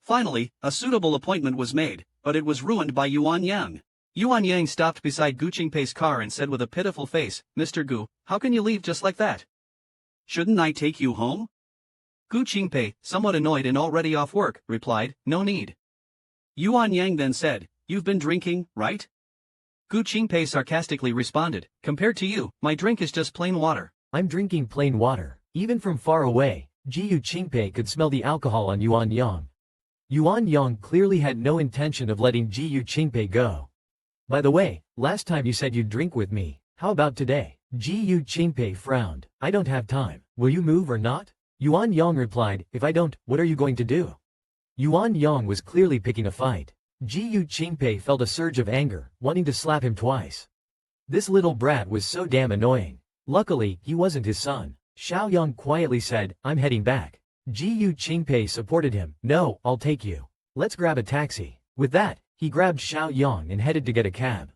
Speaker 1: Finally, a suitable appointment was made, but it was ruined by Yuan Yang. Yuan Yang stopped beside Gu Qingpei's car and said with a pitiful face, "Mr. Gu, how can you leave just like that? Shouldn't I take you home?" Gu Qingpei, somewhat annoyed and already off work, replied, "No need." Yuan Yang then said, "You've been drinking, right?" Gu Qingpei sarcastically responded, "Compared to you, my drink is just plain water."
Speaker 2: I'm drinking plain water. Even from far away, Gu Qingpei could smell the alcohol on Yuan Yang. Yuan Yang clearly had no intention of letting Gu Qingpei go. "By the way, last time you said you'd drink with me, how about today?" Gu Qingpei frowned. "I don't have time. Will you move or not?" Yuan Yang replied, "If I don't, what are you going to do?" Yuan Yang was clearly picking a fight. Gu Qingpei felt a surge of anger, wanting to slap him twice. This little brat was so damn annoying. Luckily, he wasn't his son. Xiao Yang quietly said, "I'm heading back." Gu Qingpei supported him. "No, I'll take you. Let's grab a taxi." With that, he grabbed Xiao Yang and headed to get a cab.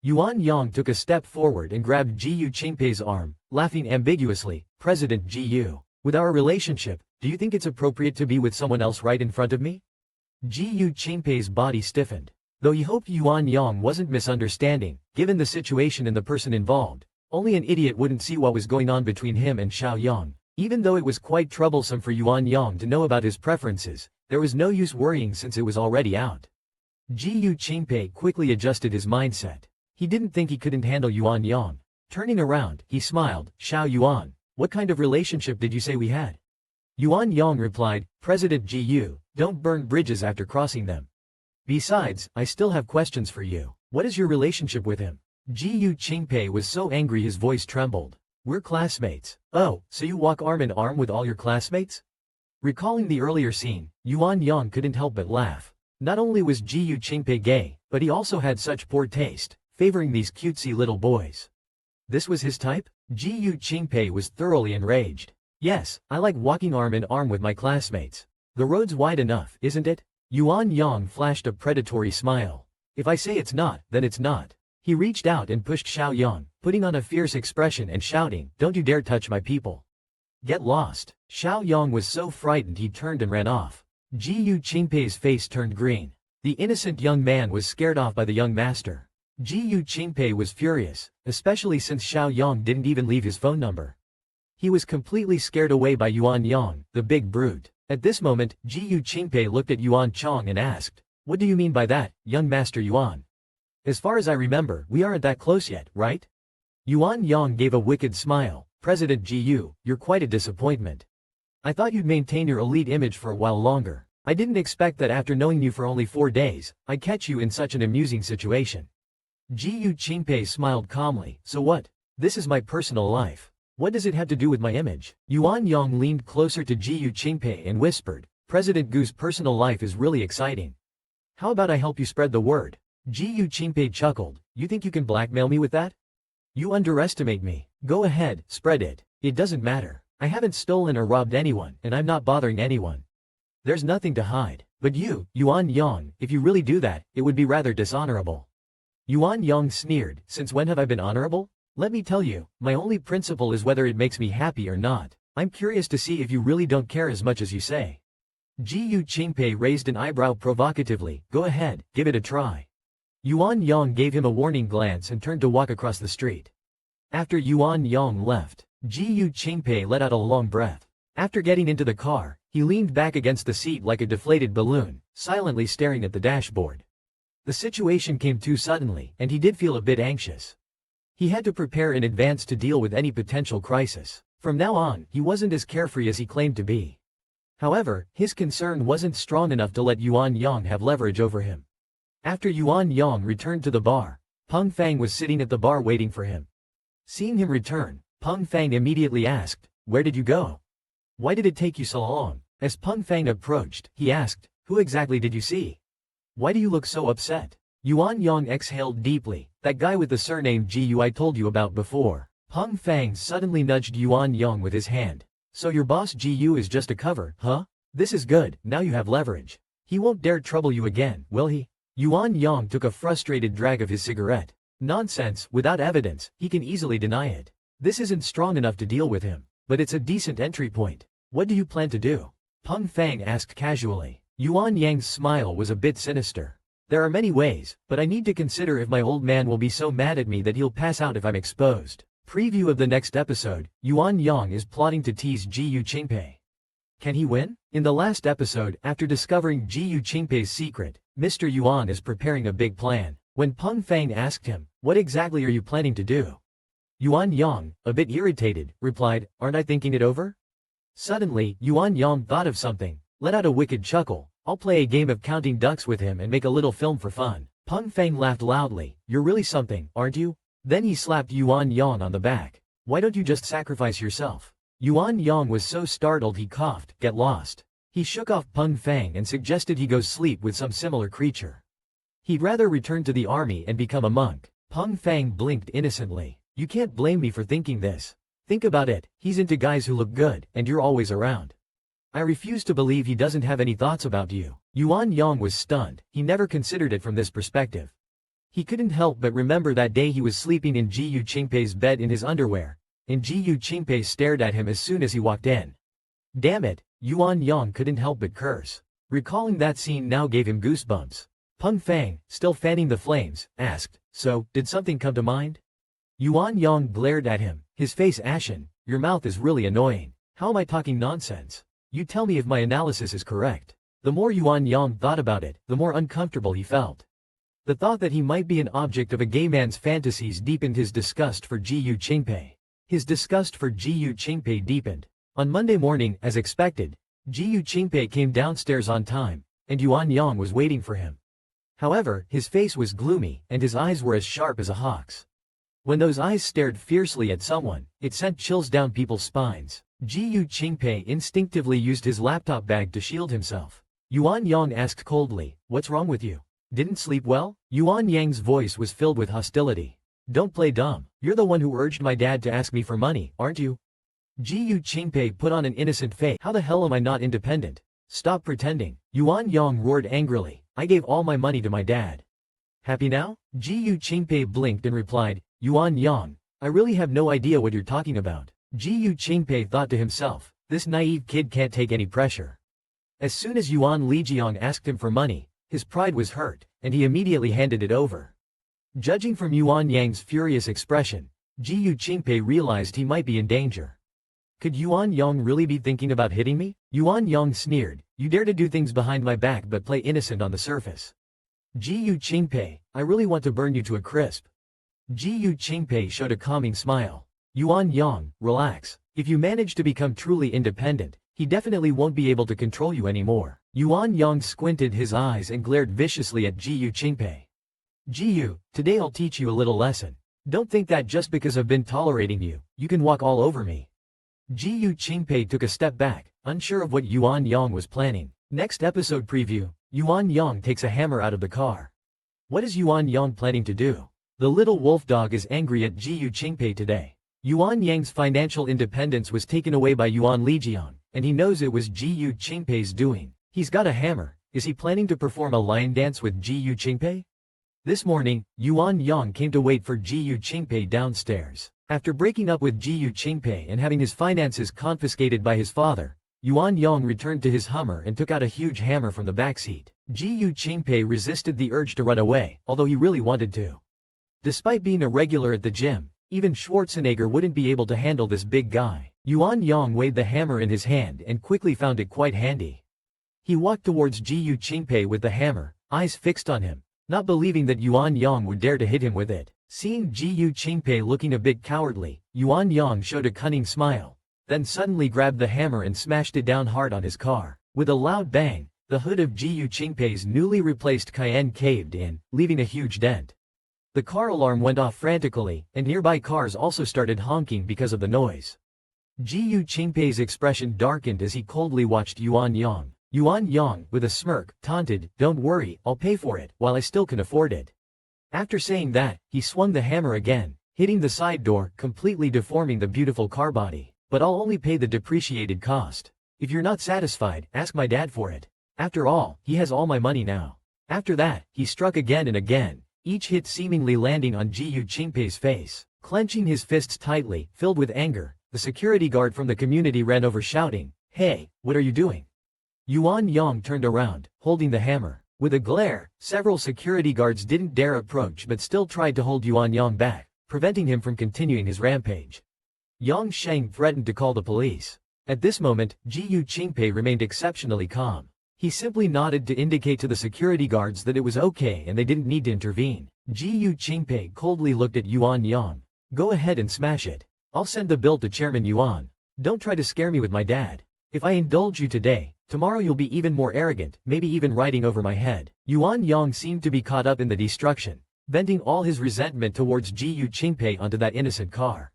Speaker 2: Yuan Yang took a step forward and grabbed Gu Qingpei's arm, laughing ambiguously. "President Gu, with our relationship, do you think it's appropriate to be with someone else right in front of me?" Gu Qingpei's body stiffened. Though he hoped Yuan Yang wasn't misunderstanding, given the situation and the person involved, only an idiot wouldn't see what was going on between him and Xiao Yang. Even though it was quite troublesome for Yuan Yang to know about his preferences, there was no use worrying since it was already out. Gu Qingpei quickly adjusted his mindset. He didn't think he couldn't handle Yuan Yang. Turning around, he smiled. "Xiao Yuan, what kind of relationship did you say we had?" Yuan Yang replied, "President Gu, don't burn bridges after crossing them. Besides, I still have questions for you. What is your relationship with him?" Gu Qingpei was so angry his voice trembled. "We're classmates." "Oh, so you walk arm in arm with all your classmates?" Recalling the earlier scene, Yuan Yang couldn't help but laugh. Not only was Gu Qingpei gay, but he also had such poor taste, favoring these cutesy little boys. This was his type? Gu Qingpei was thoroughly enraged. "Yes, I like walking arm in arm with my classmates. The road's wide enough, isn't it?" Yuan Yang flashed a predatory smile. "If I say it's not, then it's not." He reached out and pushed Xiao Yang, putting on a fierce expression and shouting, "Don't you dare touch my people. Get lost." Xiao Yang was so frightened he turned and ran off. Gu Qingpei's face turned green. The innocent young man was scared off by the young master. Gu Qingpei was furious, especially since Xiao Yang didn't even leave his phone number. He was completely scared away by Yuan Yang, the big brute. At this moment, Gu Qingpei looked at Yuan Chong and asked, "What do you mean by that, young Master Yuan? As far as I remember, we aren't that close yet, right?" Yuan Yang gave a wicked smile. "President Gu, you're quite a disappointment. I thought you'd maintain your elite image for a while longer. I didn't expect that after knowing you for only 4 days, I'd catch you in such an amusing situation." Gu Qingpei smiled calmly. "So what? This is my personal life. What does it have to do with my image?" Yuan Yang leaned closer to Gu Qingpei and whispered, "President Gu's personal life is really exciting. How about I help you spread the word?" Gu Qingpei chuckled. "You think you can blackmail me with that? You underestimate me. Go ahead, spread it. It doesn't matter. I haven't stolen or robbed anyone, and I'm not bothering anyone. There's nothing to hide. But you, Yuan Yang, if you really do that, it would be rather dishonorable." Yuan Yang sneered, "Since when have I been honorable? Let me tell you, my only principle is whether it makes me happy or not. I'm curious to see if you really don't care as much as you say." Gu Qingpei raised an eyebrow provocatively. "Go ahead, give it a try." Yuan Yang gave him a warning glance and turned to walk across the street. After Yuan Yang left, Gu Qingpei let out a long breath. After getting into the car, he leaned back against the seat like a deflated balloon, silently staring at the dashboard. The situation came too suddenly, and he did feel a bit anxious. He had to prepare in advance to deal with any potential crisis. From now on, he wasn't as carefree as he claimed to be. However, his concern wasn't strong enough to let Yuan Yang have leverage over him. After Yuan Yang returned to the bar, Peng Fang was sitting at the bar waiting for him. Seeing him return, Peng Fang immediately asked, "Where did you go? Why did it take you so long?" As Peng Fang approached, he asked, "Who exactly did you see? Why do you look so upset?" Yuan Yang exhaled deeply. "That guy with the surname Gu I told you about before." Peng Fang suddenly nudged Yuan Yang with his hand. "So your boss Gu is just a cover, huh? This is good, now you have leverage. He won't dare trouble you again, will he?" Yuan Yang took a frustrated drag of his cigarette. "Nonsense, without evidence, he can easily deny it. This isn't strong enough to deal with him, but it's a decent entry point. What do you plan to do?" Peng Fang asked casually. Yuan Yang's smile was a bit sinister. There are many ways, but I need to consider if my old man will be so mad at me that he'll pass out if I'm exposed. Preview of the next episode, Yuan Yang is plotting to tease Ji Qingpei. Can he win? In the last episode, after discovering Ji Qingpei's secret, Mr. Yuan is preparing a big plan. When Peng Fang asked him, "What exactly are you planning to do?" Yuan Yang, a bit irritated, replied, "Aren't I thinking it over?" Suddenly, Yuan Yang thought of something, let out a wicked chuckle. "I'll play a game of counting ducks with him and make a little film for fun." Peng Fang laughed loudly. "You're really something, aren't you?" Then he slapped Yuan Yang on the back. "Why don't you just sacrifice yourself?" Yuan Yang was so startled he coughed. "Get lost." He shook off Peng Fang and suggested he go sleep with some similar creature. He'd rather return to the army and become a monk. Peng Fang blinked innocently. "You can't blame me for thinking this. Think about it, he's into guys who look good, and you're always around. I refuse to believe he doesn't have any thoughts about you." Yuan Yang was stunned. He never considered it from this perspective. He couldn't help but remember that day he was sleeping in Ji Qingpei's bed in his underwear, and Ji Qingpei stared at him as soon as he walked in. Damn it, Yuan Yang couldn't help but curse. Recalling that scene now gave him goosebumps. Peng Fang, still fanning the flames, asked, "So, did something come to mind?" Yuan Yang glared at him, his face ashen. "Your mouth is really annoying. How am I talking nonsense? You tell me if my analysis is correct." The more Yuan Yang thought about it, the more uncomfortable he felt. The thought that he might be an object of a gay man's fantasies deepened his disgust for Ji Qingpei. His disgust for Ji Qingpei deepened. On Monday morning, as expected, Ji Qingpei came downstairs on time, and Yuan Yang was waiting for him. However, his face was gloomy, and his eyes were as sharp as a hawk's. When those eyes stared fiercely at someone, it sent chills down people's spines. Ji Qingpei instinctively used his laptop bag to shield himself. Yuan Yang asked coldly, "What's wrong with you? Didn't sleep well?" Yuan Yang's voice was filled with hostility. "Don't play dumb. You're the one who urged my dad to ask me for money, aren't you?" Ji Qingpei put on an innocent face. "How the hell am I not independent? Stop pretending." Yuan Yang roared angrily. "I gave all my money to my dad. Happy now?" Ji Qingpei blinked and replied, "Yuan Yang, I really have no idea what you're talking about." Ji Qingpei thought to himself, this naive kid can't take any pressure. As soon as Yuan Lijiang asked him for money, his pride was hurt, and he immediately handed it over. Judging from Yuan Yang's furious expression, Ji Qingpei realized he might be in danger. Could Yuan Yang really be thinking about hitting me? Yuan Yang sneered, "You dare to do things behind my back but play innocent on the surface. Ji Qingpei, I really want to burn you to a crisp." Ji Qingpei showed a calming smile. "Yuan Yang, relax. If you manage to become truly independent, he definitely won't be able to control you anymore." Yuan Yang squinted his eyes and glared viciously at Ji Qingpei. "Ji, today I'll teach you a little lesson. Don't think that just because I've been tolerating you, you can walk all over me." Ji Qingpei took a step back, unsure of what Yuan Yang was planning. Next episode preview, Yuan Yang takes a hammer out of the car. What is Yuan Yang planning to do? The little wolf dog is angry at Ji Qingpei today. Yuan Yang's financial independence was taken away by Yuan Lijiang, and he knows it was Ji Qingpei's doing. He's got a hammer. Is he planning to perform a lion dance with Ji Qingpei? This morning, Yuan Yang came to wait for Ji Qingpei downstairs. After breaking up with Ji Qingpei and having his finances confiscated by his father, Yuan Yang returned to his Hummer and took out a huge hammer from the backseat. Ji Qingpei resisted the urge to run away, although he really wanted to. Despite being a regular at the gym, even Schwarzenegger wouldn't be able to handle this big guy. Yuan Yang weighed the hammer in his hand and quickly found it quite handy. He walked towards Ji Qingpei with the hammer, eyes fixed on him, not believing that Yuan Yang would dare to hit him with it. Seeing Ji Qingpei looking a bit cowardly, Yuan Yang showed a cunning smile, then suddenly grabbed the hammer and smashed it down hard on his car. With a loud bang, the hood of Ji Qingpei's newly replaced Cayenne caved in, leaving a huge dent. The car alarm went off frantically, and nearby cars also started honking because of the noise. Ji Qingpei's expression darkened as he coldly watched Yuan Yang. Yuan Yang, with a smirk, taunted, "Don't worry, I'll pay for it, while I still can afford it." After saying that, he swung the hammer again, hitting the side door, completely deforming the beautiful car body. "But I'll only pay the depreciated cost. If you're not satisfied, ask my dad for it. After all, he has all my money now." After that, he struck again and again, each hit seemingly landing on Ji Qingpei's face. Clenching his fists tightly, filled with anger, the security guard from the community ran over shouting, "Hey, what are you doing? Yuan Yang turned around, holding the hammer. With a glare, several security guards didn't dare approach but still tried to hold Yuan Yang back, preventing him from continuing his rampage. Yang Sheng threatened to call the police. At this moment, Ji Qingpei remained exceptionally calm. He simply nodded to indicate to the security guards that it was okay and they didn't need to intervene. Ji Qingpei coldly looked at Yuan Yang. Go ahead and smash it. I'll send the bill to Chairman Yuan. Don't try to scare me with my dad. If I indulge you today, tomorrow you'll be even more arrogant, maybe even riding over my head. Yuan Yang seemed to be caught up in the destruction, venting all his resentment towards Ji Qingpei onto that innocent car.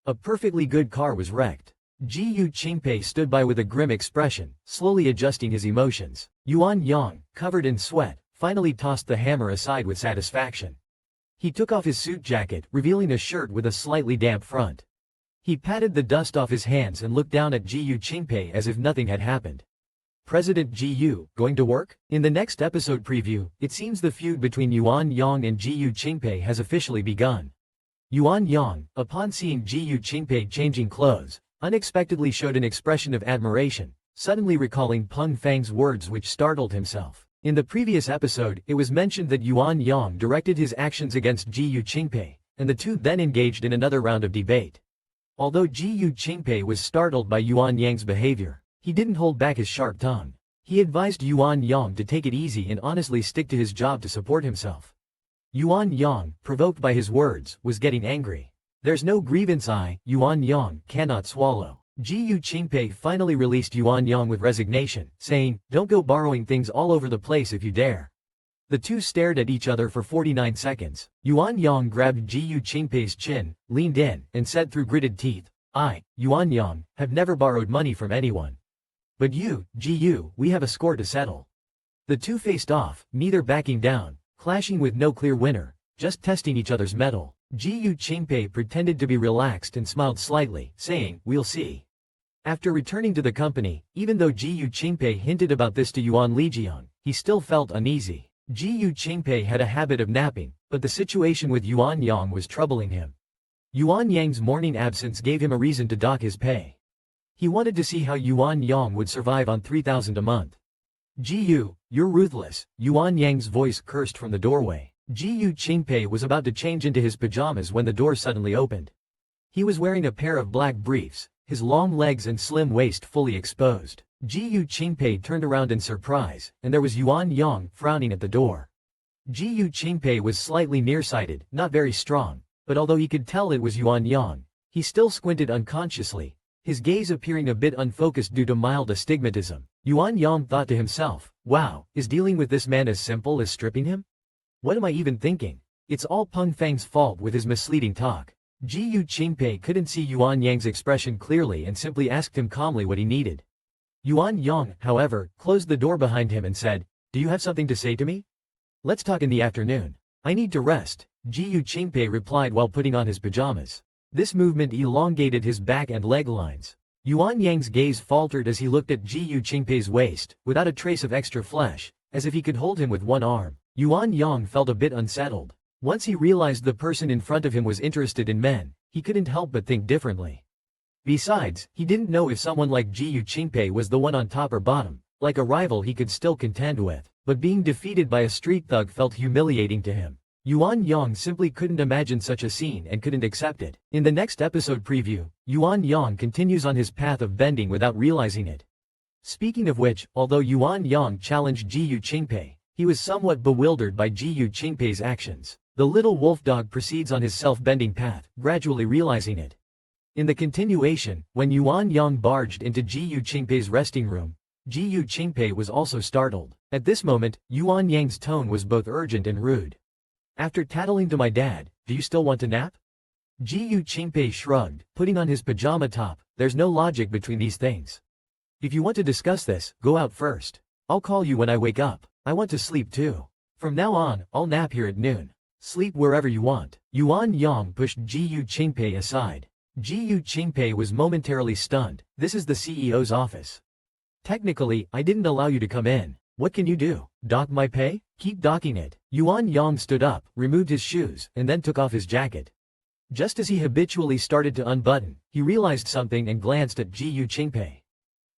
Speaker 2: A perfectly good car was wrecked. Ji Qingpei stood by with a grim expression, slowly adjusting his emotions. Yuan Yang, covered in sweat, finally tossed the hammer aside with satisfaction. He took off his suit jacket, revealing a shirt with a slightly damp front. He patted the dust off his hands and looked down at Ji Qingpei as if nothing had happened. President Ji, going to work? In the next episode preview, it seems the feud between Yuan Yang and Ji Qingpei has officially begun. Yuan Yang, upon seeing Ji Qingpei changing clothes, unexpectedly showed an expression of admiration, suddenly recalling Peng Fang's words which startled himself. In the previous episode, it was mentioned that Yuan Yang directed his actions against Ji Qingpei, and the two then engaged in another round of debate. Although Ji Qingpei was startled by Yuan Yang's behavior, he didn't hold back his sharp tongue. He advised Yuan Yang to take it easy and honestly stick to his job to support himself. Yuan Yang, provoked by his words, was getting angry. There's no grievance Yuan Yang cannot swallow. Ji Qingpei finally released Yuan Yang with resignation, saying, don't go borrowing things all over the place if you dare. The two stared at each other for 49 seconds. Yuan Yang grabbed Ji Qingpei's chin, leaned in, and said through gritted teeth, I, Yuan Yang, have never borrowed money from anyone. But you, Ji, we have a score to settle. The two faced off, neither backing down, clashing with no clear winner, just testing each other's mettle. Ji Qingpei pretended to be relaxed and smiled slightly, saying, we'll see. After returning to the company, even though Ji Qingpei hinted about this to Yuan Lijiang, he still felt uneasy. Ji Qingpei had a habit of napping, but the situation with Yuan Yang was troubling him. Yuan Yang's morning absence gave him a reason to dock his pay. He wanted to see how Yuan Yang would survive on 3,000 a month. Ji, you're ruthless, Yuan Yang's voice cursed from the doorway. Ji Qingpei was about to change into his pajamas when the door suddenly opened. He was wearing a pair of black briefs, his long legs and slim waist fully exposed. Ji Qingpei turned around in surprise, and there was Yuan Yang frowning at the door. Ji Qingpei was slightly nearsighted, not very strong, but although he could tell it was Yuan Yang, he still squinted unconsciously, his gaze appearing a bit unfocused due to mild astigmatism. Yuan Yang thought to himself, wow, is dealing with this man as simple as stripping him? What am I even thinking? It's all Peng Fang's fault with his misleading talk. Ji Qingpei couldn't see Yuan Yang's expression clearly and simply asked him calmly what he needed. Yuan Yang, however, closed the door behind him and said, do you have something to say to me? Let's talk in the afternoon. I need to rest, Ji Qingpei replied while putting on his pajamas. This movement elongated his back and leg lines. Yuan Yang's gaze faltered as he looked at Ji Qingpei's waist, without a trace of extra flesh, as if he could hold him with one arm. Yuan Yang felt a bit unsettled. Once he realized the person in front of him was interested in men, he couldn't help but think differently. Besides, he didn't know if someone like Ji Qingpei was the one on top or bottom, like a rival he could still contend with, but being defeated by a street thug felt humiliating to him. Yuan Yang simply couldn't imagine such a scene and couldn't accept it. In the next episode preview, Yuan Yang continues on his path of bending without realizing it. Speaking of which, although Yuan Yang challenged Ji Qingpei, he was somewhat bewildered by Ji Qingpei's actions. The little wolf dog proceeds on his self-bending path, gradually realizing it. In the continuation, when Yuan Yang barged into Ji Qingpei's resting room, Ji Qingpei was also startled. At this moment, Yuan Yang's tone was both urgent and rude. After tattling to my dad, do you still want to nap? Ji Qingpei shrugged, putting on his pajama top. There's no logic between these things. If you want to discuss this, go out first. I'll call you when I wake up. I want to sleep too. From now on, I'll nap here at noon. Sleep wherever you want. Yuan Yang pushed Ji Qingpei aside. Ji Qingpei was momentarily stunned. This is the CEO's office. Technically, I didn't allow you to come in. What can you do? Dock my pay? Keep docking it. Yuan Yang stood up, removed his shoes, and then took off his jacket. Just as he habitually started to unbutton, he realized something and glanced at Ji Qingpei.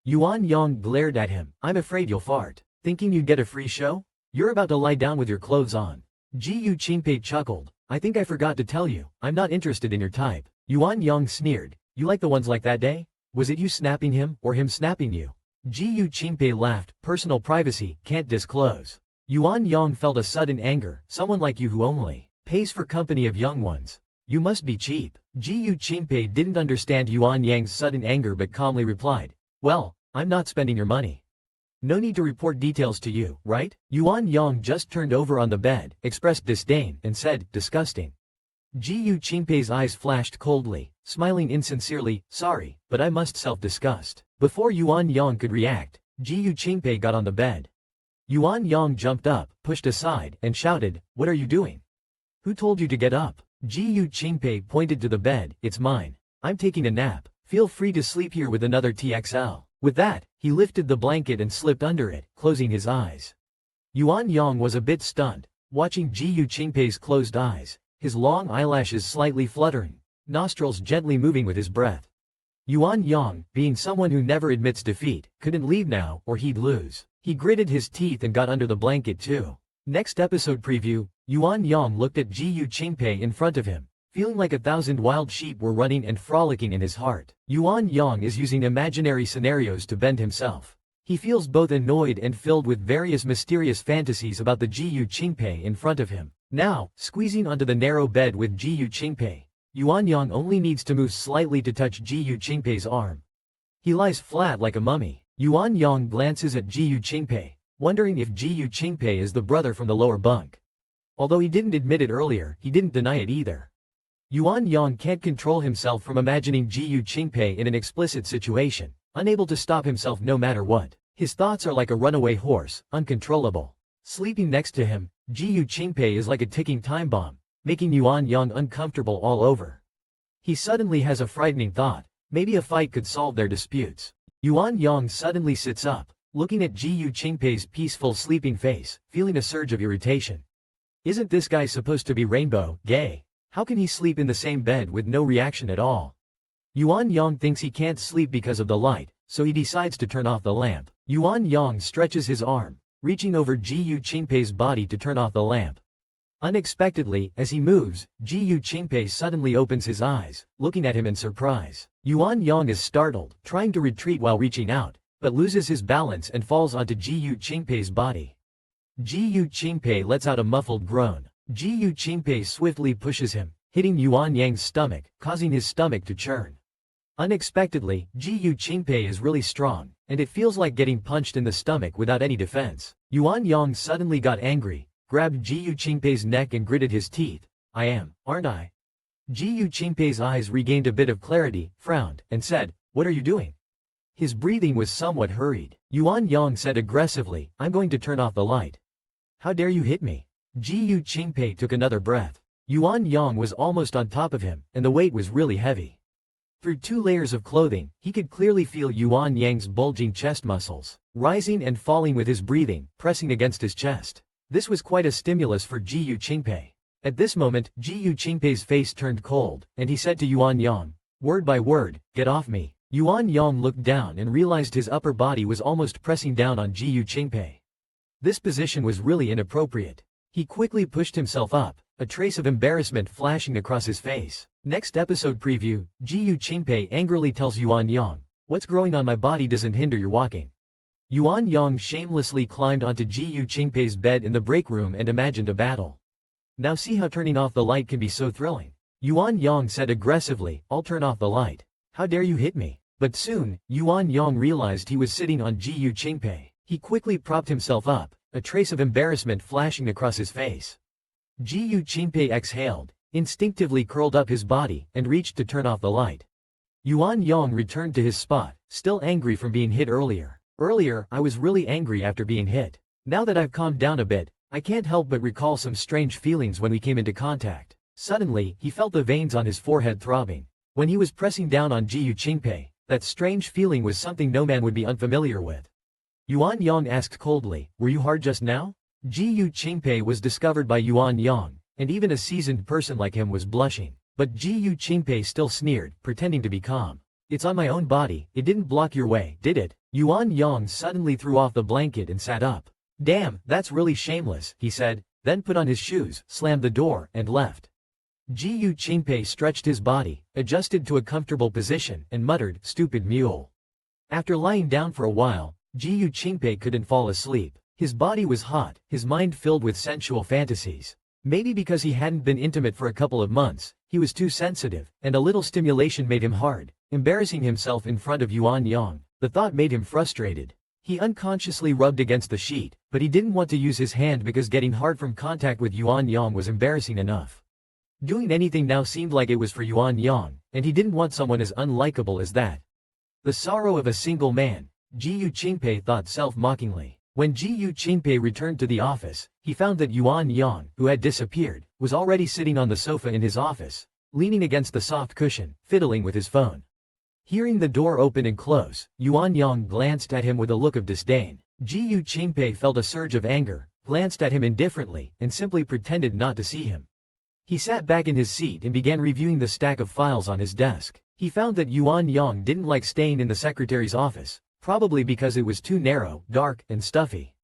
Speaker 2: Yuan Yang glared at him. I'm afraid you'll fart. Thinking you'd get a free show? You're about to lie down with your clothes on. Ji Yu Qingpei chuckled. I think I forgot to tell you, I'm not interested in your type. Yuan Yang sneered. You like the ones like that day? Was it you snapping him, or him snapping you? Ji Yu Qingpei laughed. Personal privacy, can't disclose. Yuan Yang felt a sudden anger. Someone like you who only pays for company of young ones. You must be cheap. Ji Yu Qingpei didn't understand Yuan Yang's sudden anger but calmly replied. Well, I'm not spending your money. No need to report details to you, right? Yuan Yang just turned over on the bed, expressed disdain, and said, disgusting. Ji Yu Qingpei's eyes flashed coldly, smiling insincerely, sorry, but I must self-disgust. Before Yuan Yang could react, Ji Yu Qingpei got on the bed. Yuan Yang jumped up, pushed aside, and shouted, what are you doing? Who told you to get up? Ji Yu Qingpei pointed to the bed, it's mine. I'm taking a nap. Feel free to sleep here with another TXL. With that, he lifted the blanket and slipped under it, closing his eyes. Yuan Yang was a bit stunned, watching Ji Yu Qingpei's closed eyes, his long eyelashes slightly fluttering, nostrils gently moving with his breath. Yuan Yang, being someone who never admits defeat, couldn't leave now or he'd lose. He gritted his teeth and got under the blanket too. Next episode preview, Yuan Yang looked at Ji Yu Qingpei in front of him, feeling like 1,000 wild sheep were running and frolicking in his heart. Yuan Yang is using imaginary scenarios to bend himself. He feels both annoyed and filled with various mysterious fantasies about the Ji Yu Qingpei in front of him. Now, squeezing onto the narrow bed with Ji Yu Qingpei, Yuan Yang only needs to move slightly to touch Ji Yu Qingpei's arm. He lies flat like a mummy. Yuan Yang glances at Ji Yu Qingpei, wondering if Ji Yu Qingpei is the brother from the lower bunk. Although he didn't admit it earlier, he didn't deny it either. Yuan Yang can't control himself from imagining Ji Yu Qingpei in an explicit situation, unable to stop himself no matter what. His thoughts are like a runaway horse, uncontrollable. Sleeping next to him, Ji Yu Qingpei is like a ticking time bomb, making Yuan Yang uncomfortable all over. He suddenly has a frightening thought, maybe a fight could solve their disputes. Yuan Yang suddenly sits up, looking at Ji Yu Qingpei's peaceful sleeping face, feeling a surge of irritation. Isn't this guy supposed to be rainbow, gay? How can he sleep in the same bed with no reaction at all? Yuan Yang thinks he can't sleep because of the light, so he decides to turn off the lamp. Yuan Yang stretches his arm, reaching over Ji Yu Qingpei's body to turn off the lamp. Unexpectedly, as he moves, Ji Yu Qingpei suddenly opens his eyes, looking at him in surprise. Yuan Yang is startled, trying to retreat while reaching out, but loses his balance and falls onto Ji Yu Qingpei's body. Ji Yu Qingpei lets out a muffled groan. Ji Yu Qingpei swiftly pushes him, hitting Yuan Yang's stomach, causing his stomach to churn. Unexpectedly, Ji Yu Qingpei is really strong, and it feels like getting punched in the stomach without any defense. Yuan Yang suddenly got angry, grabbed Ji Yu Qingpei's neck and gritted his teeth. I am, aren't I? Ji Yu Qingpei's eyes regained a bit of clarity, frowned, and said, what are you doing? His breathing was somewhat hurried. Yuan Yang said aggressively, I'm going to turn off the light. How dare you hit me? Ji Yu Qingpei took another breath. Yuan Yang was almost on top of him, and the weight was really heavy. Through 2 layers of clothing, he could clearly feel Yuan Yang's bulging chest muscles, rising and falling with his breathing, pressing against his chest. This was quite a stimulus for Ji Yu Qingpei. At this moment, Ji Yu Qingpei's face turned cold, and he said to Yuan Yang, word by word, get off me. Yuan Yang looked down and realized his upper body was almost pressing down on Ji Yu Qingpei. This position was really inappropriate. He quickly pushed himself up, a trace of embarrassment flashing across his face. Next episode preview, Ji Yu Qingpei angrily tells Yuan Yang, what's growing on my body doesn't hinder your walking. Yuan Yang shamelessly climbed onto Ji Yu Qingpei's bed in the break room and imagined a battle. Now see how turning off the light can be so thrilling. Yuan Yang said aggressively, I'll turn off the light. How dare you hit me? But soon, Yuan Yang realized he was sitting on Ji Yu Qingpei. He quickly propped himself up, a trace of embarrassment flashing across his face. Ji Yu Qingpei exhaled, instinctively curled up his body, and reached to turn off the light. Yuan Yang returned to his spot, still angry from being hit earlier. Earlier, I was really angry after being hit. Now that I've calmed down a bit, I can't help but recall some strange feelings when we came into contact. Suddenly, he felt the veins on his forehead throbbing. When he was pressing down on Ji Yu Qingpei, that strange feeling was something no man would be unfamiliar with. Yuan Yang asked coldly, were you hard just now? Ji Yu Qingpei was discovered by Yuan Yang, and even a seasoned person like him was blushing. But Ji Yu Qingpei still sneered, pretending to be calm. It's on my own body, it didn't block your way, did it? Yuan Yang suddenly threw off the blanket and sat up. Damn, that's really shameless, he said, then put on his shoes, slammed the door, and left. Ji Qingpei stretched his body, adjusted to a comfortable position, and muttered, stupid mule. After lying down for a while, Ji Qingpei couldn't fall asleep. His body was hot, his mind filled with sensual fantasies. Maybe because he hadn't been intimate for a couple of months, he was too sensitive, and a little stimulation made him hard, embarrassing himself in front of Yuan Yang. The thought made him frustrated. He unconsciously rubbed against the sheet, but he didn't want to use his hand because getting hard from contact with Yuan Yang was embarrassing enough. Doing anything now seemed like it was for Yuan Yang, and he didn't want someone as unlikable as that. The sorrow of a single man, Ji Qingpei thought self-mockingly. When Ji Qingpei returned to the office, he found that Yuan Yang, who had disappeared, was already sitting on the sofa in his office, leaning against the soft cushion, fiddling with his phone. Hearing the door open and close, Yuan Yang glanced at him with a look of disdain. Ji Qingpei felt a surge of anger, glanced at him indifferently, and simply pretended not to see him. He sat back in his seat and began reviewing the stack of files on his desk. He found that Yuan Yang didn't like staying in the secretary's office, probably because it was too narrow, dark, and stuffy.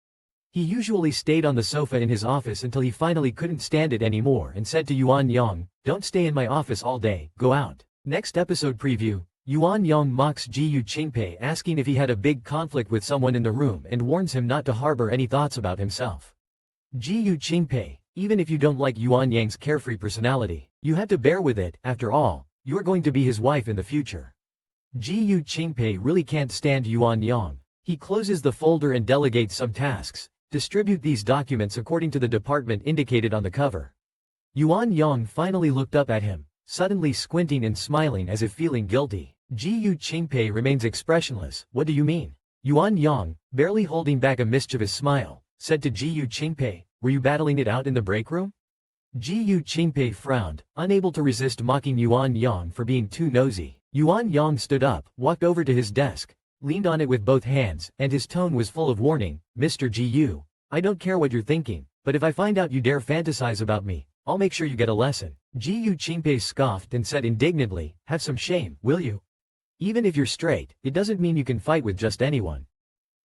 Speaker 2: He usually stayed on the sofa in his office until he finally couldn't stand it anymore and said to Yuan Yang, "Don't stay in my office all day, go out." Next episode preview. Yuan Yang mocks Ji Qingpei, asking if he had a big conflict with someone in the room and warns him not to harbor any thoughts about himself. Ji Qingpei, even if you don't like Yuan Yang's carefree personality, you have to bear with it. After all, you're going to be his wife in the future. Ji Qingpei really can't stand Yuan Yang. He closes the folder and delegates some tasks. Distribute these documents according to the department indicated on the cover. Yuan Yang finally looked up at him, suddenly squinting and smiling as if feeling guilty. Ji Qingpei remains expressionless. What do you mean? Yuan Yang, barely holding back a mischievous smile, said to Ji Qingpei, were you battling it out in the break room? Ji Qingpei frowned, unable to resist mocking Yuan Yang for being too nosy. Yuan Yang stood up, walked over to his desk, leaned on it with both hands, and his tone was full of warning. Mr. Ji, I don't care what you're thinking, but if I find out you dare fantasize about me, I'll make sure you get a lesson. Ji Qingpei scoffed and said indignantly, have some shame, will you? Even if you're straight, it doesn't mean you can fight with just anyone.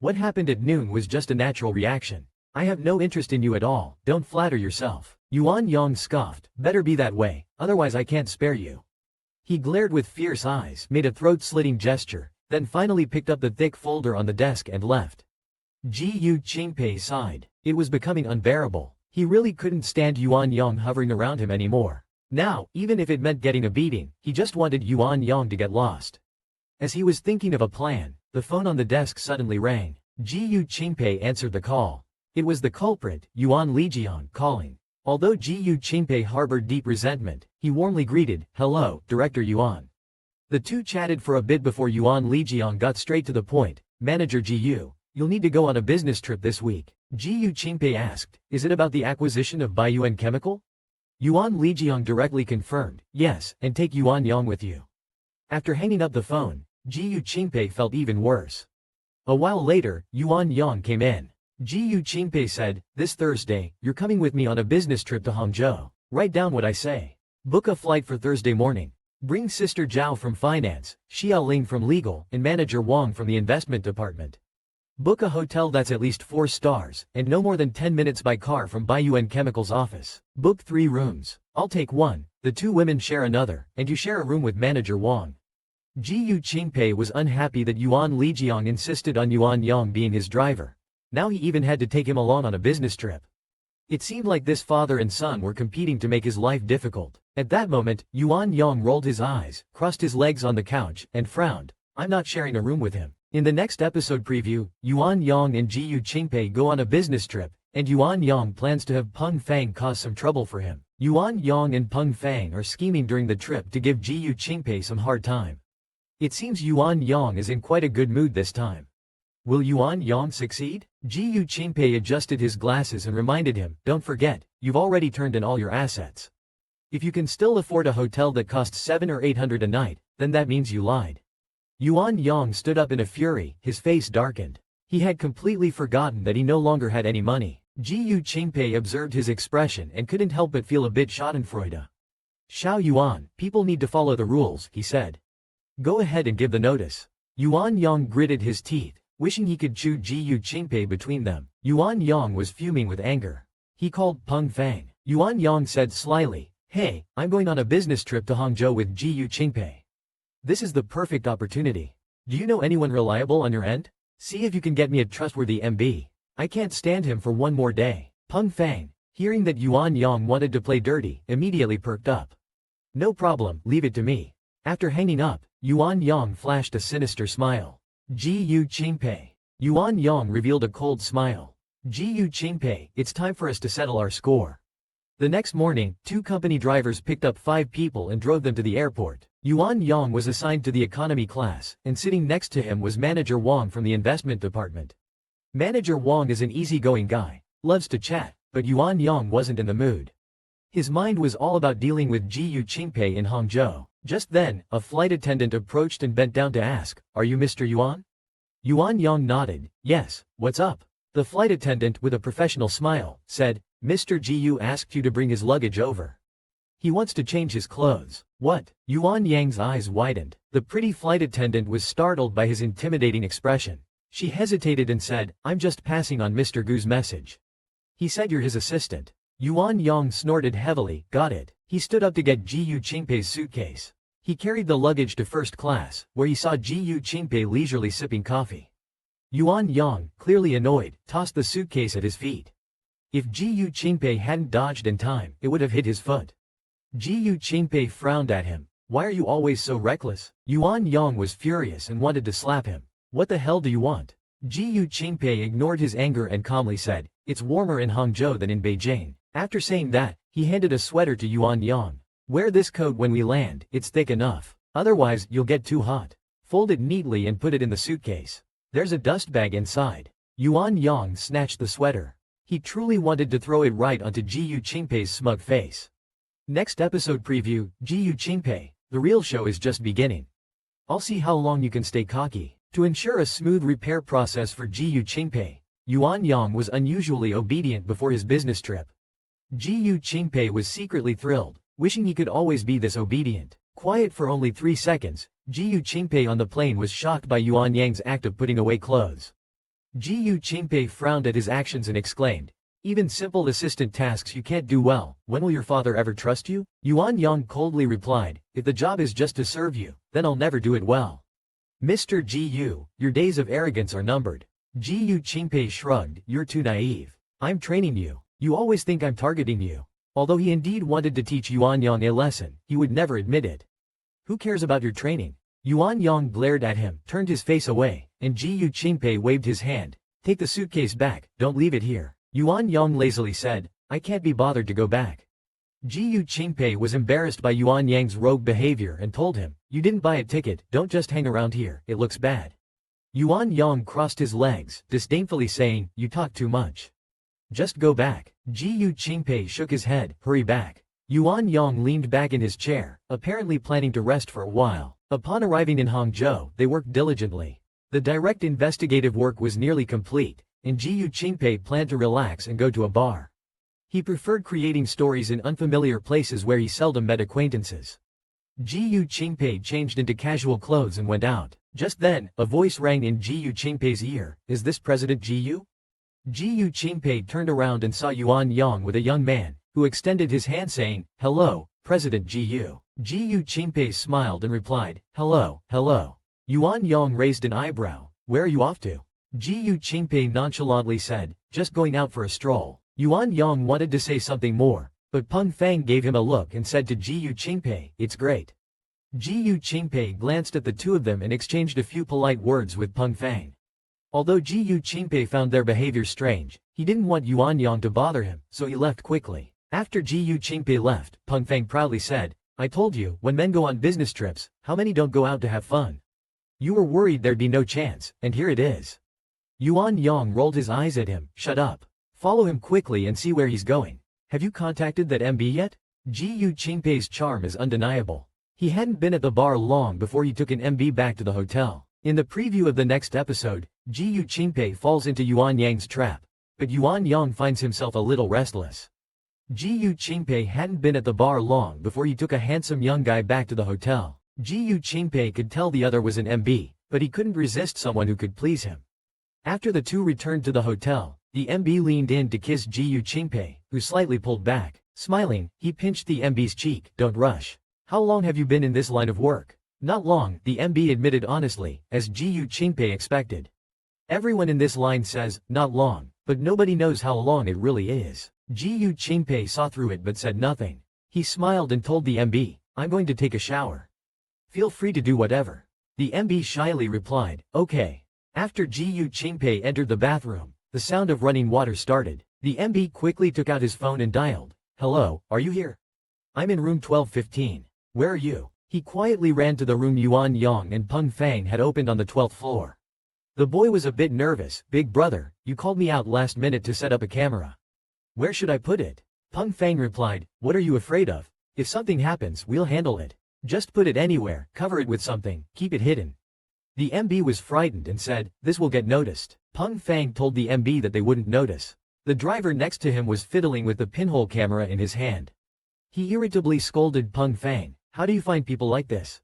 Speaker 2: What happened at noon was just a natural reaction. I have no interest in you at all, don't flatter yourself. Yuan Yang scoffed, better be that way, otherwise I can't spare you. He glared with fierce eyes, made a throat-slitting gesture, then finally picked up the thick folder on the desk and left. Ji Qingpei sighed. It was becoming unbearable. He really couldn't stand Yuan Yang hovering around him anymore. Now, even if it meant getting a beating, he just wanted Yuan Yang to get lost. As he was thinking of a plan, the phone on the desk suddenly rang. Ji Qingpei answered the call. It was the culprit, Yuan Lijiang, calling. Although Ji Qingpei harbored deep resentment, he warmly greeted, hello, Director Yuan. The two chatted for a bit before Yuan Lijiang got straight to the point. Manager Ji, you'll need to go on a business trip this week. Ji Qingpei asked, is it about the acquisition of Baiyuan Chemical? Yuan Lijiang directly confirmed, yes, and take Yuan Yang with you. After hanging up the phone, Ji Qingpei felt even worse. A while later, Yuan Yang came in. Ji Qingpei said, this Thursday, you're coming with me on a business trip to Hangzhou. Write down what I say. Book a flight for Thursday morning. Bring Sister Zhao from finance, Xiaoling from legal, and Manager Wang from the investment department. Book a hotel that's at least 4 stars, and no more than 10 minutes by car from Baiyuan Chemical's office. Book 3 rooms. I'll take one, the 2 women share another, and you share a room with Manager Wang. Ji Qingpei was unhappy that Yuan Lijiang insisted on Yuan Yang being his driver. Now he even had to take him along on a business trip. It seemed like this father and son were competing to make his life difficult. At that moment, Yuan Yang rolled his eyes, crossed his legs on the couch, and frowned. I'm not sharing a room with him. In the next episode preview, Yuan Yang and Ji Qingpei go on a business trip, and Yuan Yang plans to have Peng Fang cause some trouble for him. Yuan Yang and Peng Fang are scheming during the trip to give Ji Qingpei some hard time. It seems Yuan Yang is in quite a good mood this time. Will Yuan Yang succeed? Ji Qingpei adjusted his glasses and reminded him, don't forget, you've already turned in all your assets. If you can still afford a hotel that costs 700 or 800 a night, then that means you lied. Yuan Yang stood up in a fury, his face darkened. He had completely forgotten that he no longer had any money. Ji Qingpei observed his expression and couldn't help but feel a bit schadenfreude. Xiao Yuan, people need to follow the rules, he said. Go ahead and give the notice. Yuan Yang gritted his teeth, wishing he could chew Ji Qingpei between them. Yuan Yang was fuming with anger. He called Peng Fang. Yuan Yang said slyly, "Hey, I'm going on a business trip to Hangzhou with Ji Qingpei. This is the perfect opportunity. Do you know anyone reliable on your end? See if you can get me a trustworthy MB. I can't stand him for one more day." Peng Fang, hearing that Yuan Yang wanted to play dirty, immediately perked up. "No problem, leave it to me." After hanging up, Yuan Yang flashed a sinister smile. Ji Qingpei. Yuan Yang revealed a cold smile. Ji Qingpei, it's time for us to settle our score. The next morning, 2 company drivers picked up 5 people and drove them to the airport. Yuan Yang was assigned to the economy class, and sitting next to him was Manager Wang from the investment department. Manager Wang is an easygoing guy, loves to chat, but Yuan Yang wasn't in the mood. His mind was all about dealing with Ji Qingpei in Hangzhou. Just then, a flight attendant approached and bent down to ask, "Are you Mr. Yuan?" Yuan Yang nodded. "Yes, what's up?" The flight attendant, with a professional smile, said, "Mr. Ji asked you to bring his luggage over. He wants to change his clothes." "What?" Yuan Yang's eyes widened. The pretty flight attendant was startled by his intimidating expression. She hesitated and said, "I'm just passing on Mr. Gu's message. He said you're his assistant." Yuan Yang snorted heavily. "Got it." He stood up to get Ji Qingpei's suitcase. He carried the luggage to first class, where he saw Ji Qingpei leisurely sipping coffee. Yuan Yang, clearly annoyed, tossed the suitcase at his feet. If Ji Qingpei hadn't dodged in time, it would have hit his foot. Ji Qingpei frowned at him. "Why are you always so reckless?" Yuan Yang was furious and wanted to slap him. "What the hell do you want?" Ji Qingpei ignored his anger and calmly said, "It's warmer in Hangzhou than in Beijing." After saying that, he handed a sweater to Yuan Yang. "Wear this coat when we land, it's thick enough. Otherwise, you'll get too hot. Fold it neatly and put it in the suitcase. There's a dust bag inside." Yuan Yang snatched the sweater. He truly wanted to throw it right onto Ji Qingpei's smug face. Next episode preview, Ji Qingpei, the real show is just beginning. I'll see how long you can stay cocky. To ensure a smooth repair process for Ji Qingpei, Yuan Yang was unusually obedient before his business trip. Ji Qingpei was secretly thrilled, wishing he could always be this obedient. Quiet for only 3 seconds, Ji Qingpei on the plane was shocked by Yuan Yang's act of putting away clothes. Ji Qingpei frowned at his actions and exclaimed, "Even simple assistant tasks you can't do well, when will your father ever trust you?" Yuan Yang coldly replied, "If the job is just to serve you, then I'll never do it well. Mr. Ji, your days of arrogance are numbered." Ji Qingpei shrugged, "You're too naive. I'm training you. You always think I'm targeting you." Although he indeed wanted to teach Yuan Yang a lesson, he would never admit it. "Who cares about your training?" Yuan Yang glared at him, turned his face away, and Ji Qingpei waved his hand. "Take the suitcase back, don't leave it here." Yuan Yang lazily said, "I can't be bothered to go back." Ji Qingpei was embarrassed by Yuan Yang's rogue behavior and told him, "You didn't buy a ticket, don't just hang around here, it looks bad." Yuan Yang crossed his legs, disdainfully saying, "You talk too much. Just go back." Ji Qingpei shook his head, "Hurry back." Yuan Yang leaned back in his chair, apparently planning to rest for a while. Upon arriving in Hangzhou, they worked diligently. The direct investigative work was nearly complete, and Ji Qingpei planned to relax and go to a bar. He preferred creating stories in unfamiliar places where he seldom met acquaintances. Ji Qingpei changed into casual clothes and went out. Just then, a voice rang in Ji Qingpei's ear, "Is this President Ji?" Ji Qingpei turned around and saw Yuan Yang with a young man, who extended his hand saying, "Hello, President Ji." Ji Qingpei smiled and replied, "Hello, hello." Yuan Yang raised an eyebrow. "Where are you off to?" Ji Qingpei nonchalantly said, "Just going out for a stroll." Yuan Yang wanted to say something more, but Peng Fang gave him a look and said to Ji Qingpei, "It's great." Ji Qingpei glanced at the two of them and exchanged a few polite words with Peng Fang. Although Ji Qingpei found their behavior strange, he didn't want Yuan Yang to bother him, so he left quickly. After Ji Qingpei left, Peng Fang proudly said, "I told you, when men go on business trips, how many don't go out to have fun? You were worried there'd be no chance, and here it is." Yuan Yang rolled his eyes at him. "Shut up. Follow him quickly and see where he's going. Have you contacted that MB yet?" Ji Qingpei's charm is undeniable. He hadn't been at the bar long before he took an MB back to the hotel. In the preview of the next episode, Ji Qingpei falls into Yuan Yang's trap, but Yuan Yang finds himself a little restless. Ji Qingpei hadn't been at the bar long before he took a handsome young guy back to the hotel. Ji Qingpei could tell the other was an MB, but he couldn't resist someone who could please him. After the two returned to the hotel, the MB leaned in to kiss Ji Qingpei, who slightly pulled back. Smiling, he pinched the MB's cheek. Don't rush. How long have you been in this line of work? Not long, the MB admitted honestly, as Ji Qingpei expected. Everyone in this line says, not long, but nobody knows how long it really is. Ji Qingpei saw through it but said nothing. He smiled and told the MB, I'm going to take a shower. Feel free to do whatever. The MB shyly replied, okay. After Ji Qingpei entered the bathroom, the sound of running water started. The MB quickly took out his phone and dialed. Hello, are you here? I'm in room 1215. Where are you? He quietly ran to the room Yuan Yang and Peng Fang had opened on the 12th floor. The boy was a bit nervous. Big brother, you called me out last minute to set up a camera. Where should I put it? Peng Fang replied, what are you afraid of? If something happens, we'll handle it. Just put it anywhere, cover it with something, keep it hidden. The MB was frightened and said, this will get noticed. Peng Fang told the MB that they wouldn't notice. The driver next to him was fiddling with the pinhole camera in his hand. He irritably scolded Peng Fang, how do you find people like this?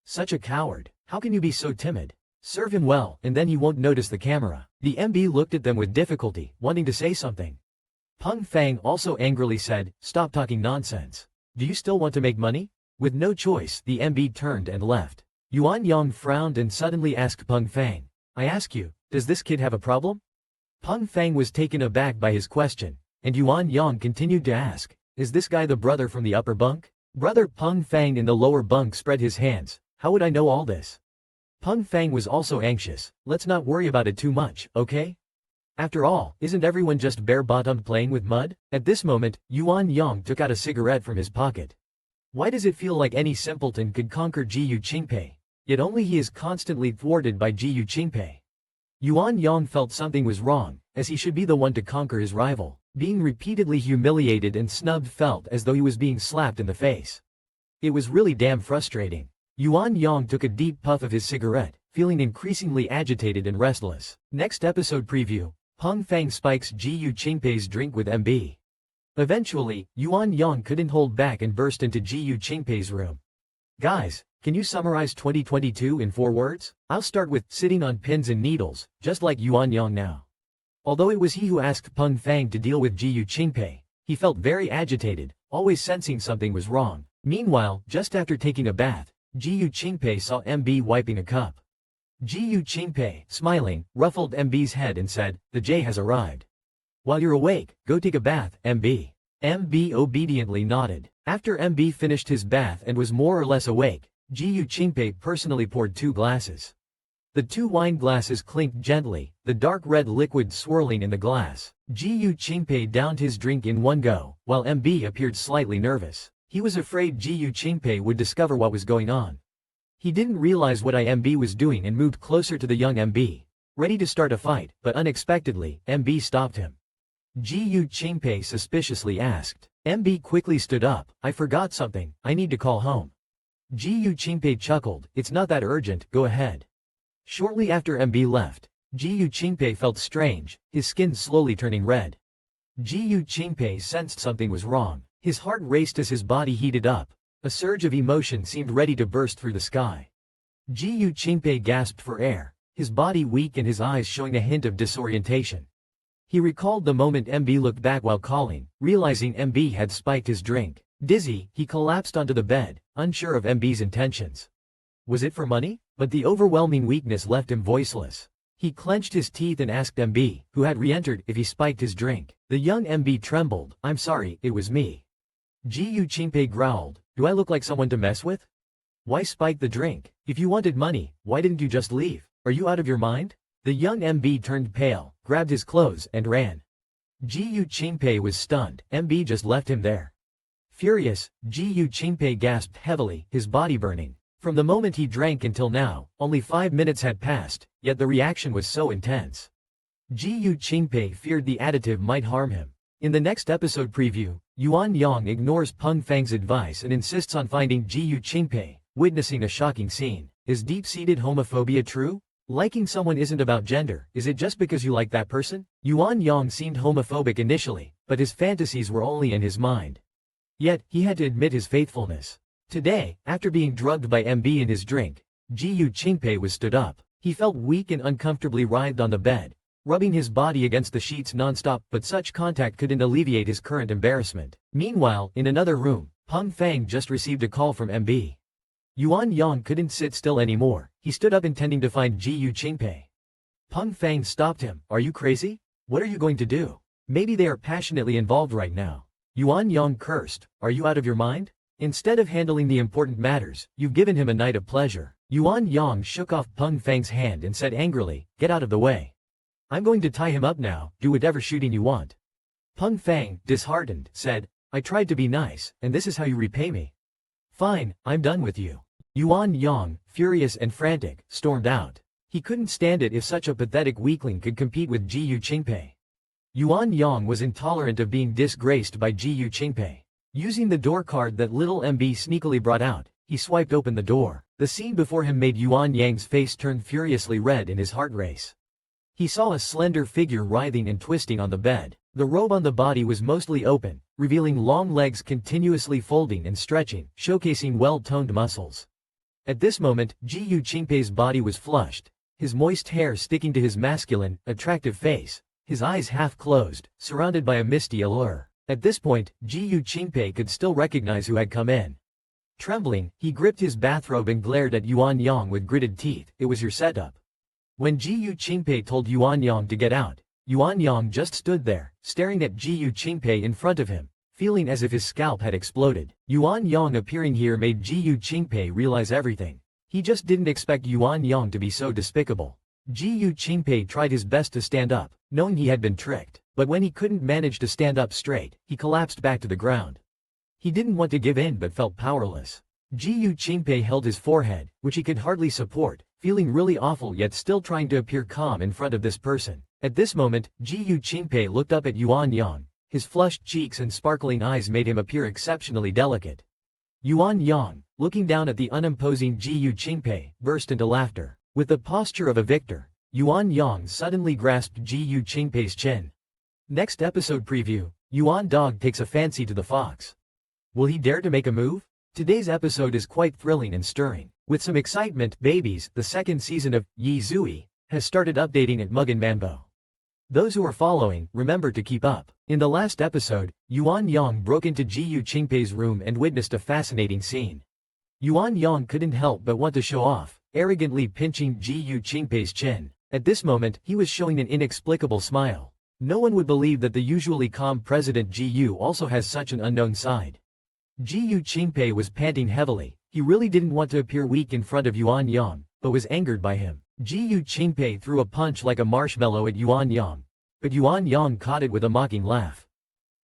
Speaker 2: Such a coward, how can you be so timid? Serve him well, and then he won't notice the camera. The MB looked at them with difficulty, wanting to say something. Peng Fang also angrily said, stop talking nonsense. Do you still want to make money? With no choice, the MB turned and left. Yuan Yang frowned and suddenly asked Peng Fang, I ask you, does this kid have a problem? Peng Fang was taken aback by his question, and Yuan Yang continued to ask, is this guy the brother from the upper bunk? Brother Peng Fang in the lower bunk spread his hands, how would I know all this? Peng Fang was also anxious, let's not worry about it too much, okay? After all, isn't everyone just bare-bottomed playing with mud? At this moment, Yuan Yang took out a cigarette from his pocket. Why does it feel like any simpleton could conquer Ji Qingpei? Yet only he is constantly thwarted by Ji Qingpei. Yuan Yang felt something was wrong, as he should be the one to conquer his rival. Being repeatedly humiliated and snubbed felt as though he was being slapped in the face. It was really damn frustrating. Yuan Yang took a deep puff of his cigarette, feeling increasingly agitated and restless. Next episode preview, Peng Fang spikes Ji Qingpei's drink with MB. Eventually, Yuan Yang couldn't hold back and burst into Ji Qingpei's room. Guys, can you summarize 2022 in 4 words? I'll start with sitting on pins and needles, just like Yuan Yang now. Although it was he who asked Peng Fang to deal with Ji Qingpei, he felt very agitated, always sensing something was wrong. Meanwhile, just after taking a bath, Ji Qingpei saw MB wiping a cup. Ji Qingpei, smiling, ruffled MB's head and said, the J has arrived. While you're awake, go take a bath, MB. MB obediently nodded. After MB finished his bath and was more or less awake, Ji Qingpei personally poured 2 glasses. The 2 wine glasses clinked gently, the dark red liquid swirling in the glass. Ji Qingpei downed his drink in one go, while MB appeared slightly nervous. He was afraid Ji Qingpei would discover what was going on. He didn't realize what MB was doing and moved closer to the young MB, ready to start a fight, but unexpectedly, MB stopped him. Ji Qingpei suspiciously asked. MB quickly stood up, I forgot something, I need to call home. Ji Qingpei chuckled, it's not that urgent, go ahead. Shortly after MB left, Ji Qingpei felt strange, his skin slowly turning red. Ji Qingpei sensed something was wrong. His heart raced as his body heated up. A surge of emotion seemed ready to burst through the sky. Ji Qingpei gasped for air, his body weak and his eyes showing a hint of disorientation. He recalled the moment MB looked back while calling, realizing MB had spiked his drink. Dizzy, he collapsed onto the bed, unsure of MB's intentions. Was it for money? But the overwhelming weakness left him voiceless. He clenched his teeth and asked MB, who had re-entered, if he spiked his drink. The young MB trembled, I'm sorry, it was me. Ji Qingpei growled, do I look like someone to mess with? Why spike the drink? If you wanted money, why didn't you just leave? Are you out of your mind? The young MB turned pale, grabbed his clothes, and ran. Ji Qingpei was stunned, MB just left him there. Furious, Ji Qingpei gasped heavily, his body burning. From the moment he drank until now, only 5 minutes had passed, yet the reaction was so intense. Ji Qingpei feared the additive might harm him. In the next episode preview, Yuan Yang ignores Peng Fang's advice and insists on finding Ji Qingpei, witnessing a shocking scene. Is deep-seated homophobia true? Liking someone isn't about gender, is it just because you like that person? Yuan Yang seemed homophobic initially, but his fantasies were only in his mind. Yet, he had to admit his faithfulness. Today, after being drugged by MB in his drink, Ji Qingpei was stood up. He felt weak and uncomfortably writhed on the bed, rubbing his body against the sheets non-stop, but such contact couldn't alleviate his current embarrassment. Meanwhile, in another room, Peng Fang just received a call from MB. Yuan Yang couldn't sit still anymore. He stood up intending to find Ji Qingpei. Peng Fang stopped him. Are you crazy? What are you going to do? Maybe they are passionately involved right now. Yuan Yang cursed. Are you out of your mind? Instead of handling the important matters, you've given him a night of pleasure. Yuan Yang shook off Peng Fang's hand and said angrily, get out of the way. I'm going to tie him up now, do whatever shooting you want. Peng Fang, disheartened, said, I tried to be nice, and this is how you repay me. Fine, I'm done with you. Yuan Yang, furious and frantic, stormed out. He couldn't stand it if such a pathetic weakling could compete with Ji Qingpei. Yuan Yang was intolerant of being disgraced by Ji Qingpei. Using the door card that little MB sneakily brought out, he swiped open the door. The scene before him made Yuan Yang's face turn furiously red and his heart race. He saw a slender figure writhing and twisting on the bed. The robe on the body was mostly open, revealing long legs continuously folding and stretching, showcasing well-toned muscles. At this moment, Ji Qingpei's body was flushed, his moist hair sticking to his masculine, attractive face, his eyes half closed, surrounded by a misty allure. At this point, Ji Qingpei could still recognize who had come in. Trembling, he gripped his bathrobe and glared at Yuan Yang with gritted teeth. It was your setup. When Ji Qingpei told Yuan Yang to get out, Yuan Yang just stood there, staring at Ji Qingpei in front of him, feeling as if his scalp had exploded. Yuan Yang appearing here made Ji Qingpei realize everything. He just didn't expect Yuan Yang to be so despicable. Ji Qingpei tried his best to stand up, knowing he had been tricked. But when he couldn't manage to stand up straight, he collapsed back to the ground. He didn't want to give in but felt powerless. Ji Qingpei held his forehead, which he could hardly support, feeling really awful yet still trying to appear calm in front of this person. At this moment, Ji Qingpei looked up at Yuan Yang. His flushed cheeks and sparkling eyes made him appear exceptionally delicate. Yuan Yang, looking down at the unimposing Ji Qingpei, burst into laughter. With the posture of a victor, Yuan Yang suddenly grasped Ji Qingpei's chin. Next episode preview, Yuan Dog takes a fancy to the fox. Will he dare to make a move? Today's episode is quite thrilling and stirring. With some excitement, Babies, the second season of Yi Zui, has started updating at Mugen Manbo. Those who are following, remember to keep up. In the last episode, Yuan Yang broke into Ji Qingpei's room and witnessed a fascinating scene. Yuan Yang couldn't help but want to show off, arrogantly pinching Ji Qingpei's chin. At this moment, he was showing an inexplicable smile. No one would believe that the usually calm President Ji also has such an unknown side. Ji Qingpei was panting heavily. He really didn't want to appear weak in front of Yuan Yang, but was angered by him. Ji Qingpei threw a punch like a marshmallow at Yuan Yang, but Yuan Yang caught it with a mocking laugh.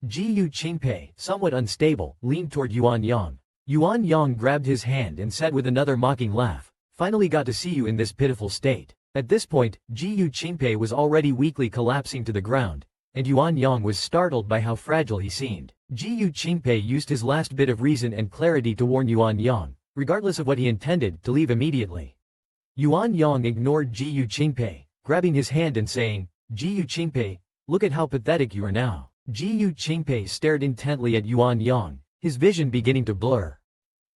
Speaker 2: Ji Qingpei, somewhat unstable, leaned toward Yuan Yang. Yuan Yang grabbed his hand and said with another mocking laugh, "Finally got to see you in this pitiful state." At this point, Ji Qingpei was already weakly collapsing to the ground, and Yuan Yang was startled by how fragile he seemed. Ji Qingpei used his last bit of reason and clarity to warn Yuan Yang, regardless of what he intended, to leave immediately. Yuan Yang ignored Ji Qingpei, grabbing his hand and saying, "Ji Qingpei, look at how pathetic you are now." Ji Qingpei stared intently at Yuan Yang, his vision beginning to blur.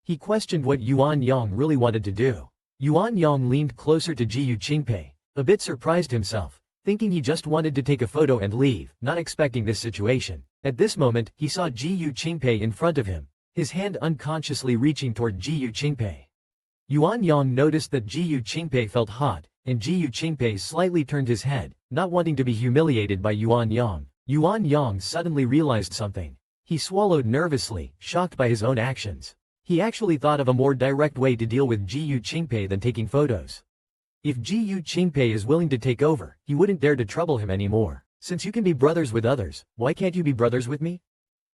Speaker 2: He questioned what Yuan Yang really wanted to do. Yuan Yang leaned closer to Ji Qingpei, a bit surprised himself, thinking he just wanted to take a photo and leave, not expecting this situation. At this moment, he saw Ji Qingpei in front of him, his hand unconsciously reaching toward Ji Qingpei. Yuan Yang noticed that Ji Qingpei felt hot, and Ji Qingpei slightly turned his head, not wanting to be humiliated by Yuan Yang. Yuan Yang suddenly realized something. He swallowed nervously, shocked by his own actions. He actually thought of a more direct way to deal with Ji Qingpei than taking photos. If Ji Qingpei is willing to take over, he wouldn't dare to trouble him anymore. Since you can be brothers with others, why can't you be brothers with me?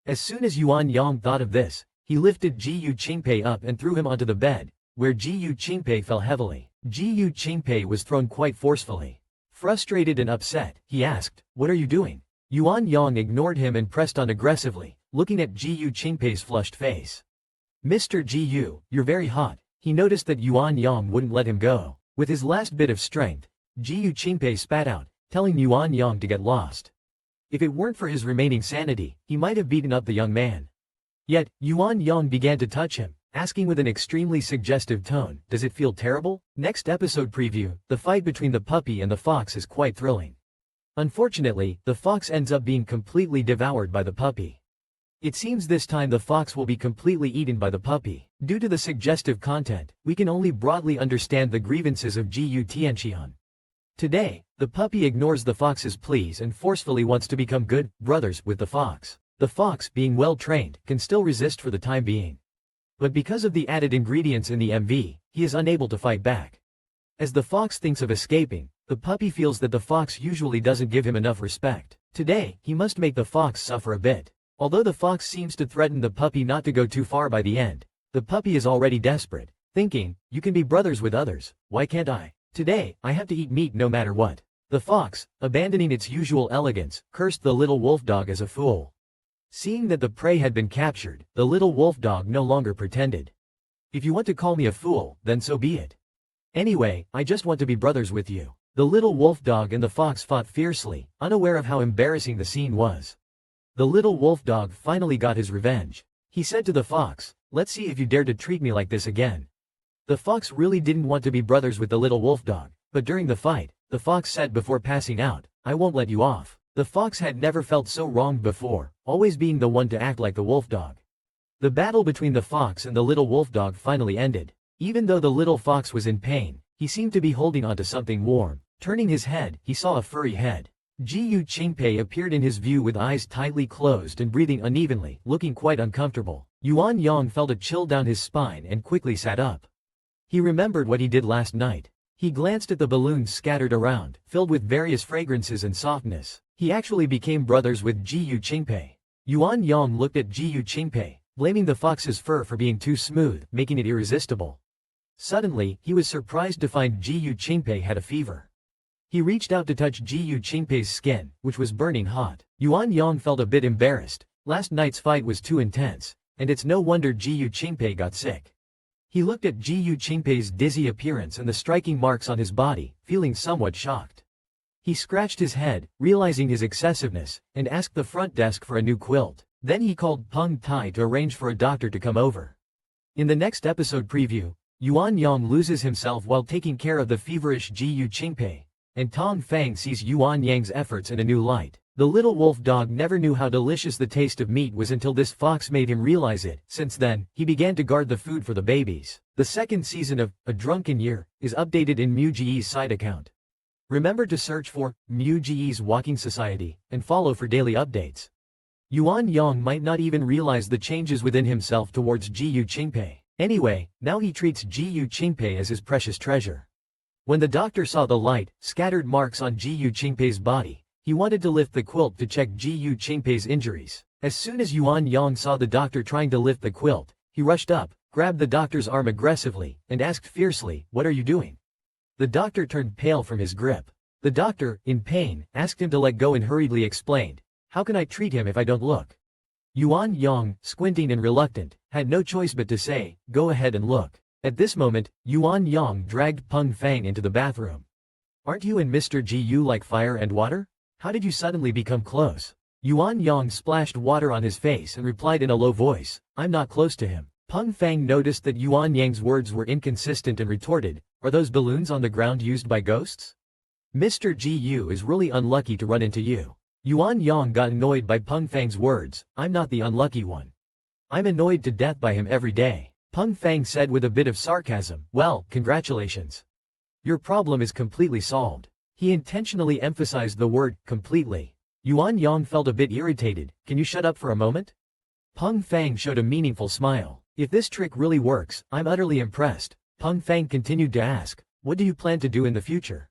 Speaker 2: As soon as Yuan Yang thought of this, he lifted Ji Qingpei up and threw him onto the bed, where Ji Qingpei fell heavily. Ji Qingpei was thrown quite forcefully. Frustrated and upset, he asked, "What are you doing?" Yuan Yang ignored him and pressed on aggressively, looking at Ji Qingpei's flushed face. "Mr. Ji, you're very hot." He noticed that Yuan Yang wouldn't let him go. With his last bit of strength, Ji Qingpei spat out, telling Yuan Yang to get lost. If it weren't for his remaining sanity, he might have beaten up the young man. Yet, Yuan Yang began to touch him, asking with an extremely suggestive tone, "Does it feel terrible?" Next episode preview, the fight between the puppy and the fox is quite thrilling. Unfortunately, the fox ends up being completely devoured by the puppy. It seems this time the fox will be completely eaten by the puppy. Due to the suggestive content, we can only broadly understand the grievances of Jiyu Tianxian. Today, the puppy ignores the fox's pleas and forcefully wants to become good brothers with the fox. The fox, being well trained, can still resist for the time being. But because of the added ingredients in the MV, he is unable to fight back. As the fox thinks of escaping, the puppy feels that the fox usually doesn't give him enough respect. Today, he must make the fox suffer a bit. Although the fox seems to threaten the puppy not to go too far by the end, the puppy is already desperate, thinking, "You can be brothers with others, why can't I? Today, I have to eat meat no matter what." The fox, abandoning its usual elegance, cursed the little wolf dog as a fool. Seeing that the prey had been captured, the little wolf dog no longer pretended. "If you want to call me a fool, then so be it. Anyway, I just want to be brothers with you." The little wolf dog and the fox fought fiercely, unaware of how embarrassing the scene was. The little wolf dog finally got his revenge. He said to the fox, "Let's see if you dare to treat me like this again." The fox really didn't want to be brothers with the little wolf dog, but during the fight, the fox said before passing out, "I won't let you off." The fox had never felt so wronged before, always being the one to act like the wolf dog. The battle between the fox and the little wolf dog finally ended. Even though the little fox was in pain, he seemed to be holding onto something warm. Turning his head, he saw a furry head. Jiyu Qingpei appeared in his view with eyes tightly closed and breathing unevenly, looking quite uncomfortable. Yuan Yang felt a chill down his spine and quickly sat up. He remembered what he did last night. He glanced at the balloons scattered around, filled with various fragrances and softness. He actually became brothers with Jiyu Qingpei. Yuan Yang looked at Jiyu Qingpei, blaming the fox's fur for being too smooth, making it irresistible. Suddenly, he was surprised to find Jiyu Qingpei had a fever. He reached out to touch Jiyu Qingpei's skin, which was burning hot. Yuan Yang felt a bit embarrassed. Last night's fight was too intense, and it's no wonder Jiyu Qingpei got sick. He looked at Jiyu Qingpei's dizzy appearance and the striking marks on his body, feeling somewhat shocked. He scratched his head, realizing his excessiveness, and asked the front desk for a new quilt. Then he called Peng Tai to arrange for a doctor to come over. In the next episode preview, Yuan Yang loses himself while taking care of the feverish Jiyu Qingpei, and Tong Fang sees Yuan Yang's efforts in a new light. The little wolf dog never knew how delicious the taste of meat was until this fox made him realize it. Since then, he began to guard the food for the babies. The second season of A Drunken Year is updated in MuGe's side account. Remember to search for MuGe's Walking Society and follow for daily updates. Yuan Yang might not even realize the changes within himself towards Jiyu Qingpei. Anyway, now he treats Jiyu Qingpei as his precious treasure. When the doctor saw the light, scattered marks on Jiyu Qingpei's body, he wanted to lift the quilt to check Jiyu Qingpei's injuries. As soon as Yuan Yang saw the doctor trying to lift the quilt, he rushed up, grabbed the doctor's arm aggressively, and asked fiercely, "What are you doing?" The doctor turned pale from his grip. The doctor, in pain, asked him to let go and hurriedly explained, "How can I treat him if I don't look?" Yuan Yang, squinting and reluctant, had no choice but to say, "Go ahead and look." At this moment, Yuan Yang dragged Peng Fang into the bathroom. "Aren't you and Mr. Jiyu like fire and water? How did you suddenly become close?" Yuan Yang splashed water on his face and replied in a low voice, "I'm not close to him." Peng Fang noticed that Yuan Yang's words were inconsistent and retorted, "Are those balloons on the ground used by ghosts? Mr. Jiyu is really unlucky to run into you." Yuan Yang got annoyed by Peng Fang's words, "I'm not the unlucky one. I'm annoyed to death by him every day." Peng Fang said with a bit of sarcasm, "Well, congratulations. Your problem is completely solved." He intentionally emphasized the word, completely. Yuan Yang felt a bit irritated. "Can you shut up for a moment?" Peng Fang showed a meaningful smile. "If this trick really works, I'm utterly impressed." Peng Fang continued to ask, "What do you plan to do in the future?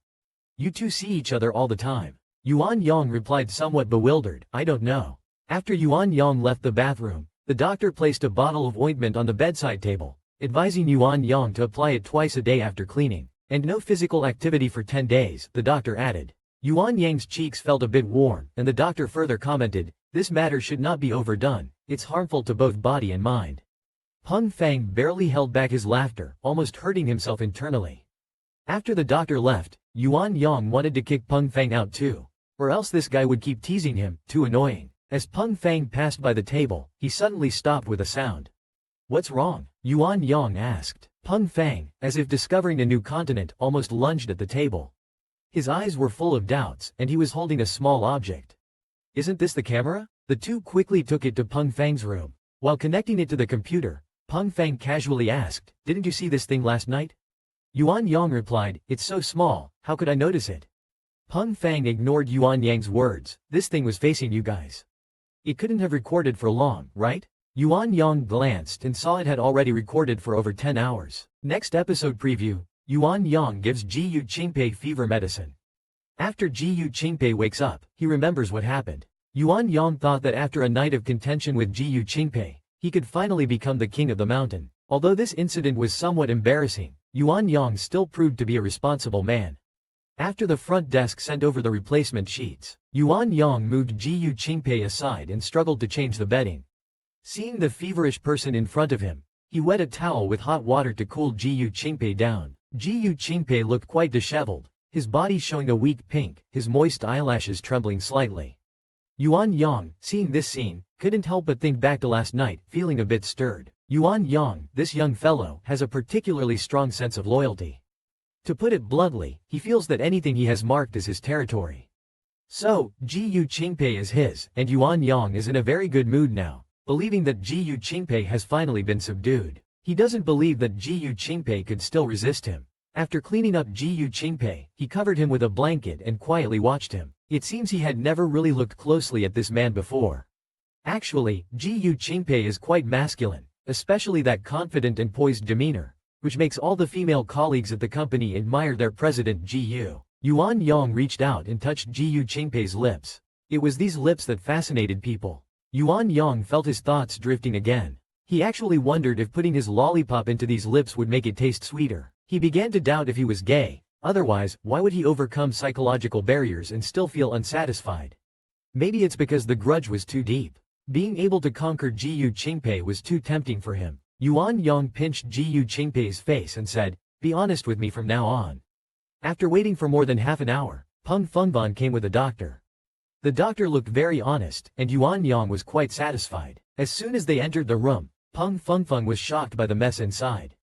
Speaker 2: You two see each other all the time." Yuan Yang replied somewhat bewildered, "I don't know." After Yuan Yang left the bathroom, the doctor placed a bottle of ointment on the bedside table, advising Yuan Yang to apply it twice a day after cleaning, and no physical activity for 10 days, the doctor added. Yuan Yang's cheeks felt a bit warm, and the doctor further commented, "This matter should not be overdone, it's harmful to both body and mind." Peng Fang barely held back his laughter, almost hurting himself internally. After the doctor left, Yuan Yang wanted to kick Peng Fang out too. Or else this guy would keep teasing him, too annoying. As Peng Fang passed by the table, he suddenly stopped with a sound. What's wrong? Yuan Yang asked. Peng Fang, as if discovering a new continent, almost lunged at the table. His eyes were full of doubts, and he was holding a small object. Isn't this the camera? The two quickly took it to Peng Fang's room. While connecting it to the computer, Peng Fang casually asked, "Didn't you see this thing last night?" Yuan Yang replied, "It's so small, how could I notice it?" Peng Fang ignored Yuan Yang's words. "This thing was facing you guys. It couldn't have recorded for long, right?" Yuan Yang glanced and saw it had already recorded for over 10 hours. Next episode preview, Yuan Yang gives Ji Qingpei fever medicine. After Ji Qingpei wakes up, he remembers what happened. Yuan Yang thought that after a night of contention with Ji Qingpei, he could finally become the king of the mountain. Although this incident was somewhat embarrassing, Yuan Yang still proved to be a responsible man. After the front desk sent over the replacement sheets, Yuan Yang moved Ji Qingpei aside and struggled to change the bedding. Seeing the feverish person in front of him, he wet a towel with hot water to cool Ji Qingpei down. Ji Qingpei looked quite disheveled, his body showing a weak pink, his moist eyelashes trembling slightly. Yuan Yang, seeing this scene, couldn't help but think back to last night, feeling a bit stirred. Yuan Yang, this young fellow, has a particularly strong sense of loyalty. To put it bluntly, he feels that anything he has marked is his territory. So, Ji Qingpei is his, and Yuan Yang is in a very good mood now, believing that Ji Qingpei has finally been subdued. He doesn't believe that Ji Qingpei could still resist him. After cleaning up Ji Qingpei, he covered him with a blanket and quietly watched him. It seems he had never really looked closely at this man before. Actually, Ji Qingpei is quite masculine, especially that confident and poised demeanor, which makes all the female colleagues at the company admire their president Ji Yu. Yuan Yang reached out and touched Ji Qingpei's lips. It was these lips that fascinated people. Yuan Yang felt his thoughts drifting again. He actually wondered if putting his lollipop into these lips would make it taste sweeter. He began to doubt if he was gay. Otherwise, why would he overcome psychological barriers and still feel unsatisfied? Maybe it's because the grudge was too deep. Being able to conquer Ji Qingpei was too tempting for him. Yuan Yang pinched Ji Qingpei's face and said, "Be honest with me from now on." After waiting for more than half an hour, Peng Fengban came with a doctor. The doctor looked very honest, and Yuan Yang was quite satisfied. As soon as they entered the room, Peng Fengfeng was shocked by the mess inside.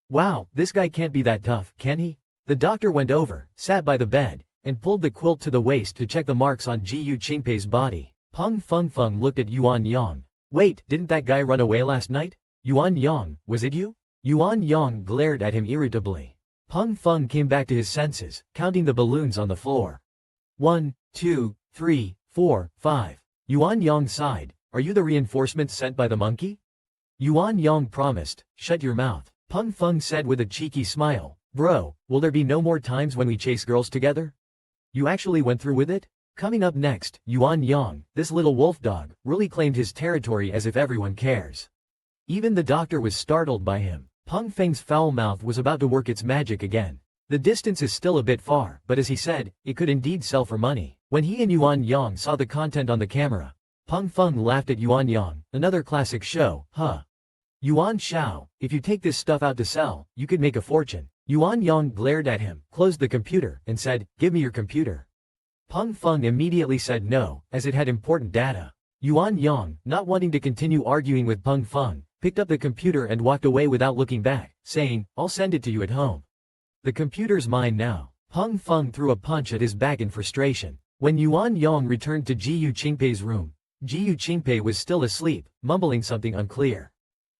Speaker 2: "Wow, this guy can't be that tough, can he?" The doctor went over, sat by the bed, and pulled the quilt to the waist to check the marks on Ji Qingpei's body. Peng Fengfeng looked at Yuan Yang. "Wait, didn't that guy run away last night? Yuan Yang, was it you?" Yuan Yang glared at him irritably. Peng Feng came back to his senses, counting the balloons on the floor. 1, 2, 3, 4, 5. Yuan Yang sighed. "Are you the reinforcements sent by the monkey?" Yuan Yang promised. "Shut your mouth." Peng Feng said with a cheeky smile. "Bro, will there be no more times when we chase girls together? You actually went through with it?" Coming up next, Yuan Yang, this little wolf dog, really claimed his territory as if everyone cares. Even the doctor was startled by him. Peng Feng's foul mouth was about to work its magic again. The distance is still a bit far, but as he said, it could indeed sell for money. When he and Yuan Yang saw the content on the camera, Peng Feng laughed at Yuan Yang. "Another classic show, huh? Yuan Xiao, if you take this stuff out to sell, you could make a fortune." Yuan Yang glared at him, closed the computer, and said, "Give me your computer." Peng Feng immediately said no, as it had important data. Yuan Yang, not wanting to continue arguing with Peng Feng, picked up the computer and walked away without looking back, saying, "I'll send it to you at home. The computer's mine now." Peng Feng threw a punch at his back in frustration. When Yuan Yang returned to Ji Qingpei's room, Ji Qingpei was still asleep, mumbling something unclear.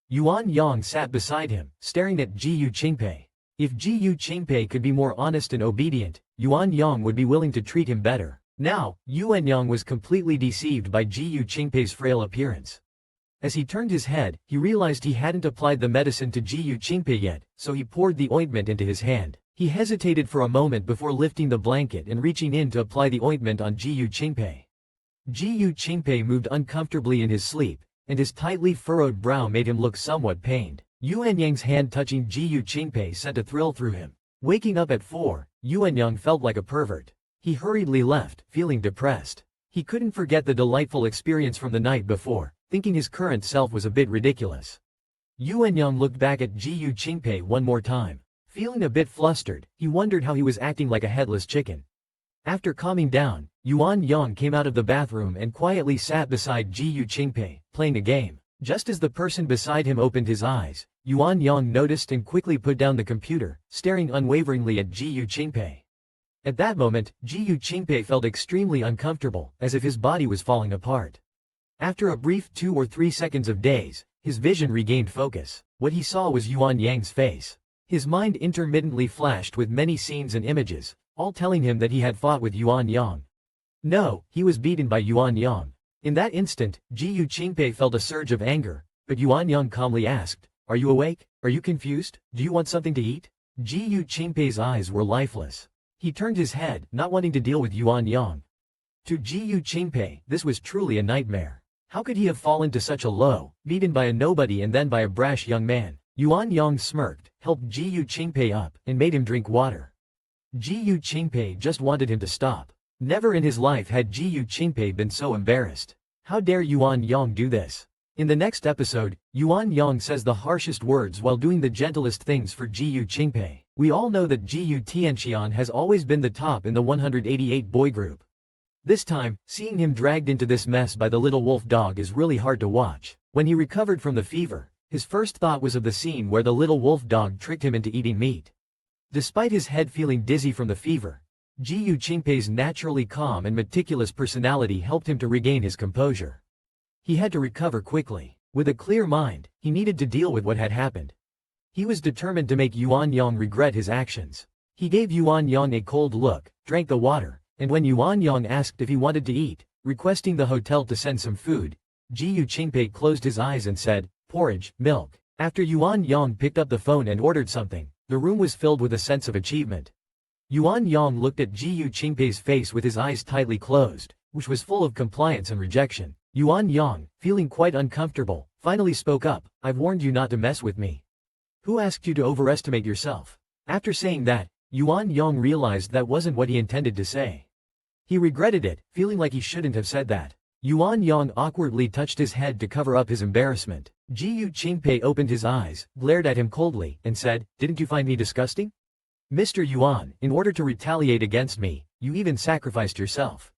Speaker 2: Yuan Yang sat beside him, staring at Ji Qingpei. If Ji Qingpei could be more honest and obedient, Yuan Yang would be willing to treat him better. Now, Yuan Yang was completely deceived by Ji Qingpei's frail appearance. As he turned his head, he realized he hadn't applied the medicine to Ji Qingpei yet, so he poured the ointment into his hand. He hesitated for a moment before lifting the blanket and reaching in to apply the ointment on Ji Qingpei. Ji Qingpei moved uncomfortably in his sleep, and his tightly furrowed brow made him look somewhat pained. Yuan Yang's hand touching Ji Qingpei sent a thrill through him. Waking up at 4, Yuan Yang felt like a pervert. He hurriedly left, feeling depressed. He couldn't forget the delightful experience from the night before, thinking his current self was a bit ridiculous. Yuan Yang looked back at Ji Qingpei one more time. Feeling a bit flustered, he wondered how he was acting like a headless chicken. After calming down, Yuan Yang came out of the bathroom and quietly sat beside Ji Qingpei, playing a game. Just as the person beside him opened his eyes, Yuan Yang noticed and quickly put down the computer, staring unwaveringly at Ji Qingpei. At that moment, Ji Qingpei felt extremely uncomfortable, as if his body was falling apart. After a brief 2 or 3 seconds of daze, his vision regained focus. What he saw was Yuan Yang's face. His mind intermittently flashed with many scenes and images, all telling him that he had fought with Yuan Yang. No, he was beaten by Yuan Yang. In that instant, Ji Qingpei felt a surge of anger, but Yuan Yang calmly asked, "Are you awake? Are you confused? Do you want something to eat?" Ji Qingpei's eyes were lifeless. He turned his head, not wanting to deal with Yuan Yang. To Ji Qingpei, this was truly a nightmare. How could he have fallen to such a low, beaten by a nobody and then by a brash young man? Yuan Yang smirked, helped Ji Qingpei up, and made him drink water. Ji Qingpei just wanted him to stop. Never in his life had Ji Qingpei been so embarrassed. How dare Yuan Yang do this? In the next episode, Yuan Yang says the harshest words while doing the gentlest things for Ji Qingpei. We all know that Ji Tianxian has always been the top in the 188 boy group. This time, seeing him dragged into this mess by the little wolf dog is really hard to watch. When he recovered from the fever, his first thought was of the scene where the little wolf dog tricked him into eating meat. Despite his head feeling dizzy from the fever, Ji Qingpei's naturally calm and meticulous personality helped him to regain his composure. He had to recover quickly. With a clear mind, he needed to deal with what had happened. He was determined to make Yuan Yang regret his actions. He gave Yuan Yang a cold look, drank the water, and when Yuan Yang asked if he wanted to eat, requesting the hotel to send some food, Ji Qingpei closed his eyes and said, "Porridge, milk." After Yuan Yang picked up the phone and ordered something, the room was filled with a sense of achievement. Yuan Yang looked at Ji Qingpei's face with his eyes tightly closed, which was full of compliance and rejection. Yuan Yang, feeling quite uncomfortable, finally spoke up, "I've warned you not to mess with me. Who asked you to overestimate yourself?" After saying that, Yuan Yang realized that wasn't what he intended to say. He regretted it, feeling like he shouldn't have said that. Yuan Yang awkwardly touched his head to cover up his embarrassment. Ji Qingpei opened his eyes, glared at him coldly, and said, "Didn't you find me disgusting? Mr. Yuan, in order to retaliate against me, you even sacrificed yourself.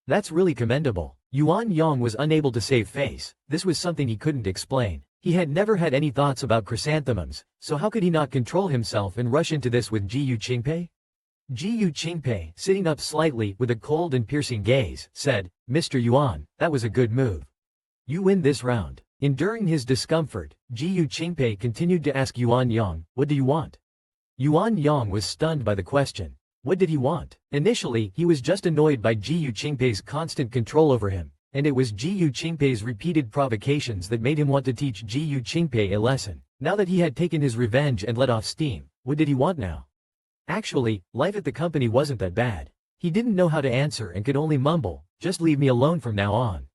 Speaker 2: That's really commendable." Yuan Yang was unable to save face. This was something he couldn't explain. He had never had any thoughts about chrysanthemums, so how could he not control himself and rush into this with Ji Qingpei? Ji Qingpei, sitting up slightly with a cold and piercing gaze, said, "Mr. Yuan, that was a good move. You win this round." Enduring his discomfort, Ji Qingpei continued to ask Yuan Yang, "What do you want?" Yuan Yang was stunned by the question. What did he want? Initially, he was just annoyed by Ji Qingpei's constant control over him, and it was Ji Qingpei's repeated provocations that made him want to teach Ji Qingpei a lesson. Now that he had taken his revenge and let off steam, what did he want now? Actually, life at the company wasn't that bad. He didn't know how to answer and could only mumble, "Just leave me alone from now on."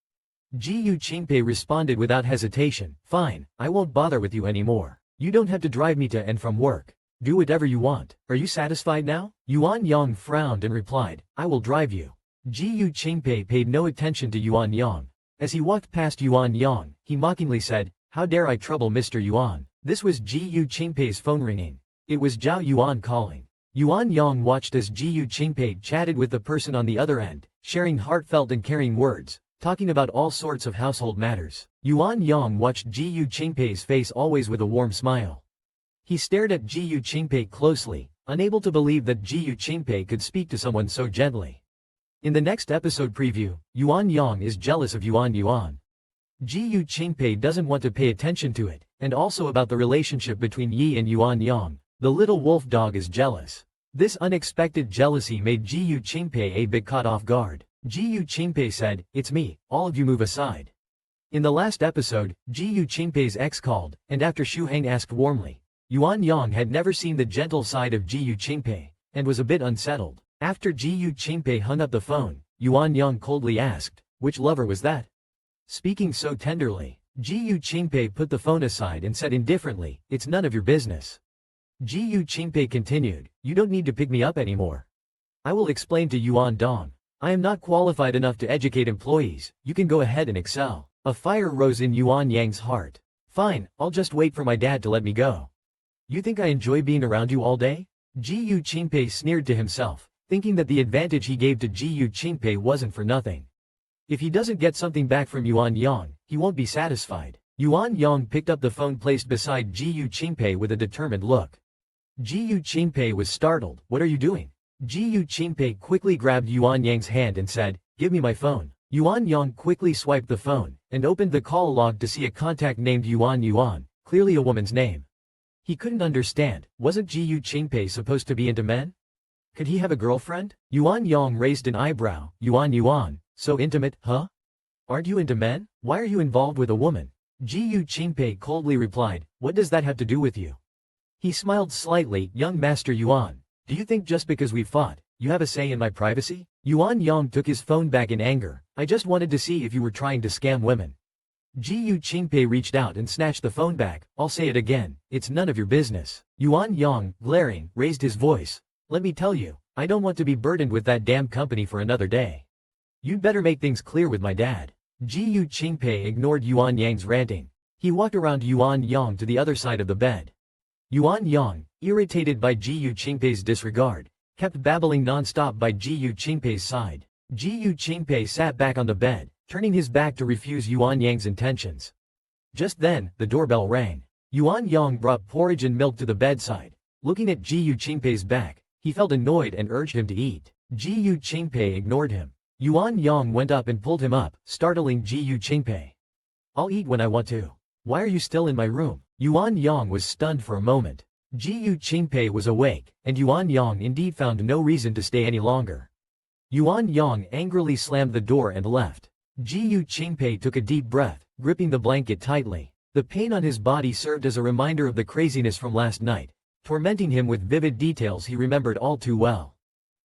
Speaker 2: Ji Qingpei responded without hesitation, "Fine, I won't bother with you anymore. You don't have to drive me to and from work. Do whatever you want. Are you satisfied now?" Yuan Yang frowned and replied, "I will drive you." Ji Qingpei paid no attention to Yuan Yang. As he walked past Yuan Yang, he mockingly said, "How dare I trouble Mr. Yuan?" This was Ji Qingpei's phone ringing. It was Zhao Yuan calling. Yuan Yang watched as Ji Qingpei chatted with the person on the other end, sharing heartfelt and caring words, talking about all sorts of household matters. Yuan Yang watched Ji Qingpei's face always with a warm smile. He stared at Ji Qingpei closely, unable to believe that Ji Qingpei could speak to someone so gently. In the next episode preview, Yuan Yang is jealous of Yuan Yuan. Ji Qingpei doesn't want to pay attention to it, and also about the relationship between Yi and Yuan Yang. The little wolf dog is jealous. This unexpected jealousy made Ji Qingpei a bit caught off guard. Ji Qingpei said, "It's me, all of you move aside." In the last episode, Ji Qingpei's ex called, and after Xu Heng asked warmly, Yuan Yang had never seen the gentle side of Ji Qingpei, and was a bit unsettled. After Ji Qingpei hung up the phone, Yuan Yang coldly asked, "Which lover was that?" Speaking so tenderly, Ji Qingpei put the phone aside and said indifferently, "It's none of your business." Ji Qingpei continued, "You don't need to pick me up anymore. I will explain to Yuan Dong. I am not qualified enough to educate employees, you can go ahead and excel." A fire rose in Yuan Yang's heart. "Fine, I'll just wait for my dad to let me go. You think I enjoy being around you all day?" Ji Qingpei sneered to himself, thinking that the advantage he gave to Ji Qingpei wasn't for nothing. If he doesn't get something back from Yuan Yang, he won't be satisfied. Yuan Yang picked up the phone placed beside Ji Qingpei with a determined look. Ji Qingpei was startled. What are you doing? Ji Qingpei quickly grabbed Yuan Yang's hand and said, give me my phone. Yuan Yang quickly swiped the phone and opened the call log to see a contact named Yuan, clearly a woman's name. He couldn't understand, wasn't Ji Qingpei supposed to be into men? Could he have a girlfriend? Yuan Yang raised an eyebrow. Yuan, so intimate, huh? Aren't you into men? Why are you involved with a woman? Ji Qingpei coldly replied, what does that have to do with you? He smiled slightly. Young Master Yuan, do you think just because we fought, you have a say in my privacy? Yuan Yang took his phone back in anger. I just wanted to see if you were trying to scam women. Ji Qingpei reached out and snatched the phone back. I'll say it again, it's none of your business. Yuan Yang, glaring, raised his voice. Let me tell you, I don't want to be burdened with that damn company for another day. You'd better make things clear with my dad. Ji Qingpei ignored Yuan Yang's ranting. He walked around Yuan Yang to the other side of the bed. Yuan Yang, irritated by Ji Qingpei's disregard, kept babbling non-stop by Ji Qingpei's side. Ji Qingpei sat back on the bed, turning his back to refuse Yuan Yang's intentions. Just then, the doorbell rang. Yuan Yang brought porridge and milk to the bedside. Looking at Ji Qingpei's back, he felt annoyed and urged him to eat. Ji Qingpei ignored him. Yuan Yang went up and pulled him up, startling Ji Qingpei. I'll eat when I want to. Why are you still in my room? Yuan Yang was stunned for a moment. Ji Qingpei was awake, and Yuan Yang indeed found no reason to stay any longer. Yuan Yang angrily slammed the door and left. Ji Qingpei took a deep breath, gripping the blanket tightly. The pain on his body served as a reminder of the craziness from last night, tormenting him with vivid details he remembered all too well.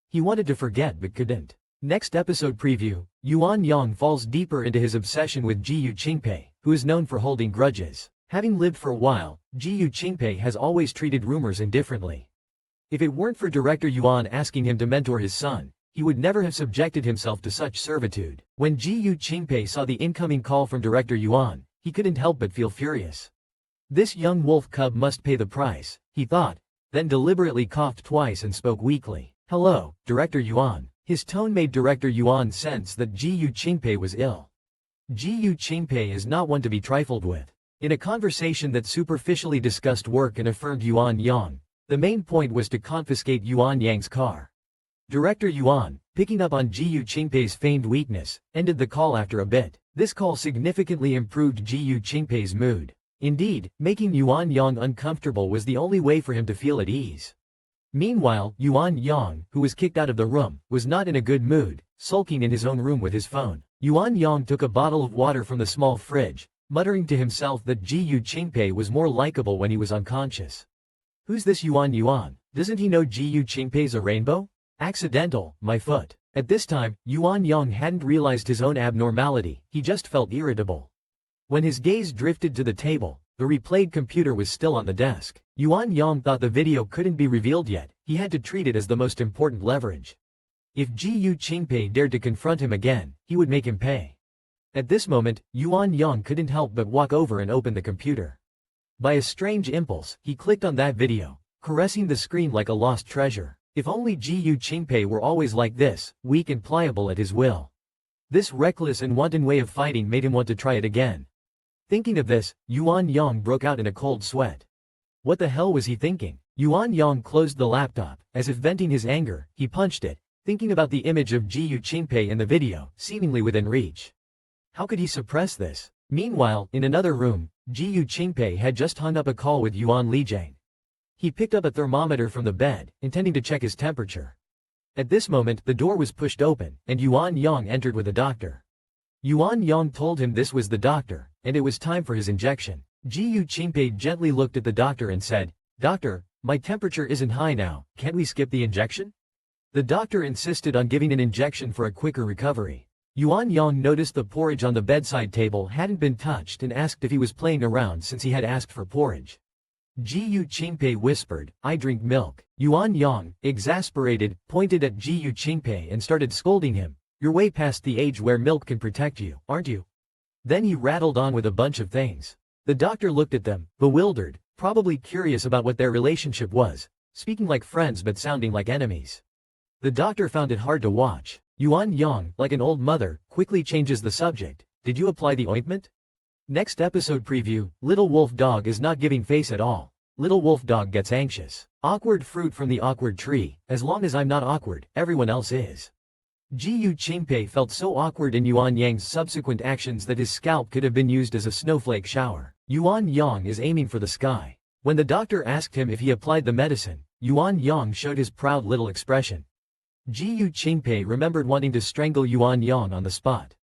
Speaker 2: He wanted to forget but couldn't. Next episode preview, Yuan Yang falls deeper into his obsession with Ji Qingpei, who is known for holding grudges. Having lived for a while, Ji Qingpei has always treated rumors indifferently. If it weren't for Director Yuan asking him to mentor his son, he would never have subjected himself to such servitude. When Ji Qingpei saw the incoming call from Director Yuan, he couldn't help but feel furious. This young wolf cub must pay the price, he thought, then deliberately coughed twice and spoke weakly. Hello, Director Yuan. His tone made Director Yuan sense that Ji Qingpei was ill. Ji Qingpei is not one to be trifled with. In a conversation that superficially discussed work and affirmed Yuan Yang, the main point was to confiscate Yuan Yang's car. Director Yuan, picking up on Ji Qingpei's feigned weakness, ended the call after a bit. This call significantly improved Ji Qingpei's mood. Indeed, making Yuan Yang uncomfortable was the only way for him to feel at ease. Meanwhile, Yuan Yang, who was kicked out of the room, was not in a good mood, sulking in his own room with his phone. Yuan Yang took a bottle of water from the small fridge, muttering to himself that Ji Qingpei was more likable when he was unconscious. Who's this Yuan? Doesn't he know Ji Qingpei's a rainbow? Accidental, my foot. At this time, Yuan Yang hadn't realized his own abnormality, he just felt irritable. When his gaze drifted to the table, the replayed computer was still on the desk. Yuan Yang thought the video couldn't be revealed yet, he had to treat it as the most important leverage. If Ji Qingpei dared to confront him again, he would make him pay. At this moment, Yuan Yang couldn't help but walk over and open the computer. By a strange impulse, he clicked on that video, caressing the screen like a lost treasure. If only Ji Qingpei were always like this, weak and pliable at his will. This reckless and wanton way of fighting made him want to try it again. Thinking of this, Yuan Yang broke out in a cold sweat. What the hell was he thinking? Yuan Yang closed the laptop, as if venting his anger, he punched it, thinking about the image of Ji Qingpei in the video, seemingly within reach. How could he suppress this? Meanwhile, in another room, Ji Qingpei had just hung up a call with Yuan Lijiang. He picked up a thermometer from the bed, intending to check his temperature. At this moment, the door was pushed open, and Yuan Yang entered with a doctor. Yuan Yang told him this was the doctor, and it was time for his injection. Ji Qingpei gently looked at the doctor and said, "Doctor, my temperature isn't high now, can't we skip the injection?" The doctor insisted on giving an injection for a quicker recovery. Yuan Yang noticed the porridge on the bedside table hadn't been touched and asked if he was playing around since he had asked for porridge. Ji Qingpei whispered, "I drink milk." Yuan Yang, exasperated, pointed at Ji Qingpei and started scolding him. "You're way past the age where milk can protect you, aren't you?" Then he rattled on with a bunch of things. The doctor looked at them, bewildered, probably curious about what their relationship was, speaking like friends but sounding like enemies. The doctor found it hard to watch. Yuan Yang, like an old mother, quickly changes the subject. "Did you apply the ointment?" Next episode preview, Little Wolf Dog is not giving face at all. Little Wolf Dog gets anxious. Awkward fruit from the awkward tree, as long as I'm not awkward, everyone else is. Ji Qingpei felt so awkward in Yuan Yang's subsequent actions that his scalp could have been used as a snowflake shower. Yuan Yang is aiming for the sky. When the doctor asked him if he applied the medicine, Yuan Yang showed his proud little expression. Ji Qingpei remembered wanting to strangle Yuan Yang on the spot.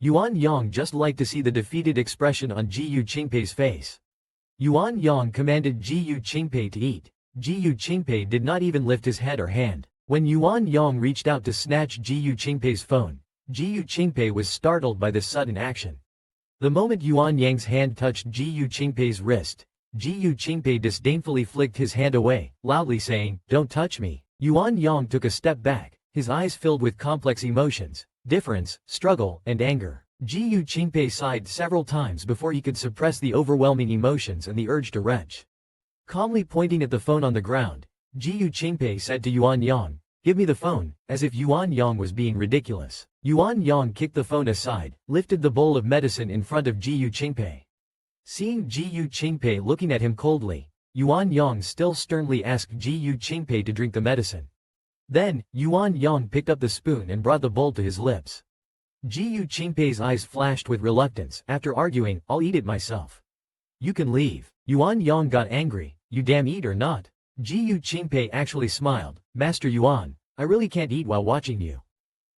Speaker 2: Yuan Yang just liked to see the defeated expression on Ji Qingpei's face. Yuan Yang commanded Ji Qingpei to eat. Ji Qingpei did not even lift his head or hand. When Yuan Yang reached out to snatch Ji Qingpei's phone, Ji Qingpei was startled by this sudden action. The moment Yuan Yang's hand touched Ji Qingpei's wrist, Ji Qingpei disdainfully flicked his hand away, loudly saying, "Don't touch me." Yuan Yang took a step back, his eyes filled with complex emotions, difference, struggle, and anger. Ji Qingpei sighed several times before he could suppress the overwhelming emotions and the urge to retch. Calmly pointing at the phone on the ground, Ji Qingpei said to Yuan Yang, "Give me the phone," as if Yuan Yang was being ridiculous. Yuan Yang kicked the phone aside, lifted the bowl of medicine in front of Ji Qingpei. Seeing Ji Qingpei looking at him coldly, Yuan Yang still sternly asked Ji Qingpei to drink the medicine. Then, Yuan Yang picked up the spoon and brought the bowl to his lips. Ji Qingpei's eyes flashed with reluctance. After arguing, "I'll eat it myself." "You can leave." Yuan Yang got angry. "You damn eat or not." Ji Qingpei actually smiled. "Master Yuan, I really can't eat while watching you.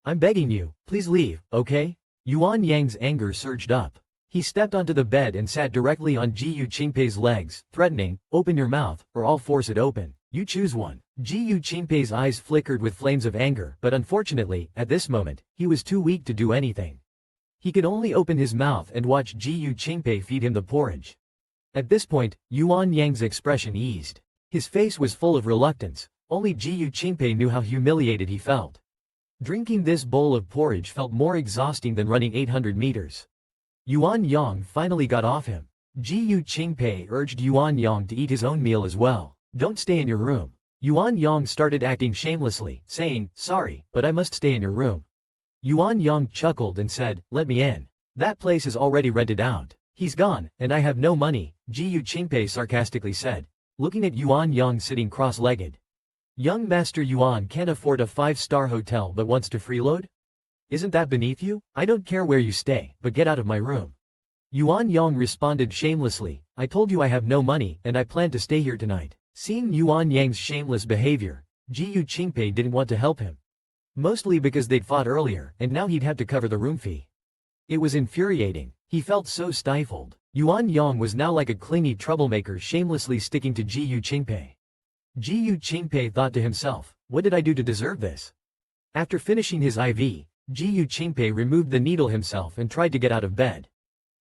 Speaker 2: I'm begging you, please leave, okay?" Yuan Yang's anger surged up. He stepped onto the bed and sat directly on Ji Qingpei's legs, threatening, "Open your mouth, or I'll force it open. You choose one." Ji Qingpei's eyes flickered with flames of anger, but unfortunately, at this moment, he was too weak to do anything. He could only open his mouth and watch Ji Qingpei feed him the porridge. At this point, Yuan Yang's expression eased. His face was full of reluctance. Only Ji Qingpei knew how humiliated he felt. Drinking this bowl of porridge felt more exhausting than running 800 meters. Yuan Yang finally got off him. Ji Qingpei urged Yuan Yang to eat his own meal as well. "Don't stay in your room." Yuan Yang started acting shamelessly, saying, "Sorry, but I must stay in your room." Yuan Yang chuckled and said, "Let me in. That place is already rented out." "He's gone, and I have no money," Ji Qingpei sarcastically said, looking at Yuan Yang sitting cross-legged. "Young Master Yuan can't afford a 5-star hotel but wants to freeload? Isn't that beneath you? I don't care where you stay, but get out of my room." Yuan Yang responded shamelessly, "I told you I have no money and I plan to stay here tonight." Seeing Yuan Yang's shameless behavior, Ji Qingpei didn't want to help him. Mostly because they'd fought earlier and now he'd have to cover the room fee. It was infuriating. He felt so stifled. Yuan Yang was now like a clingy troublemaker shamelessly sticking to Ji Qingpei. Ji Qingpei thought to himself, "What did I do to deserve this?" After finishing his IV, Ji Qingpei removed the needle himself and tried to get out of bed.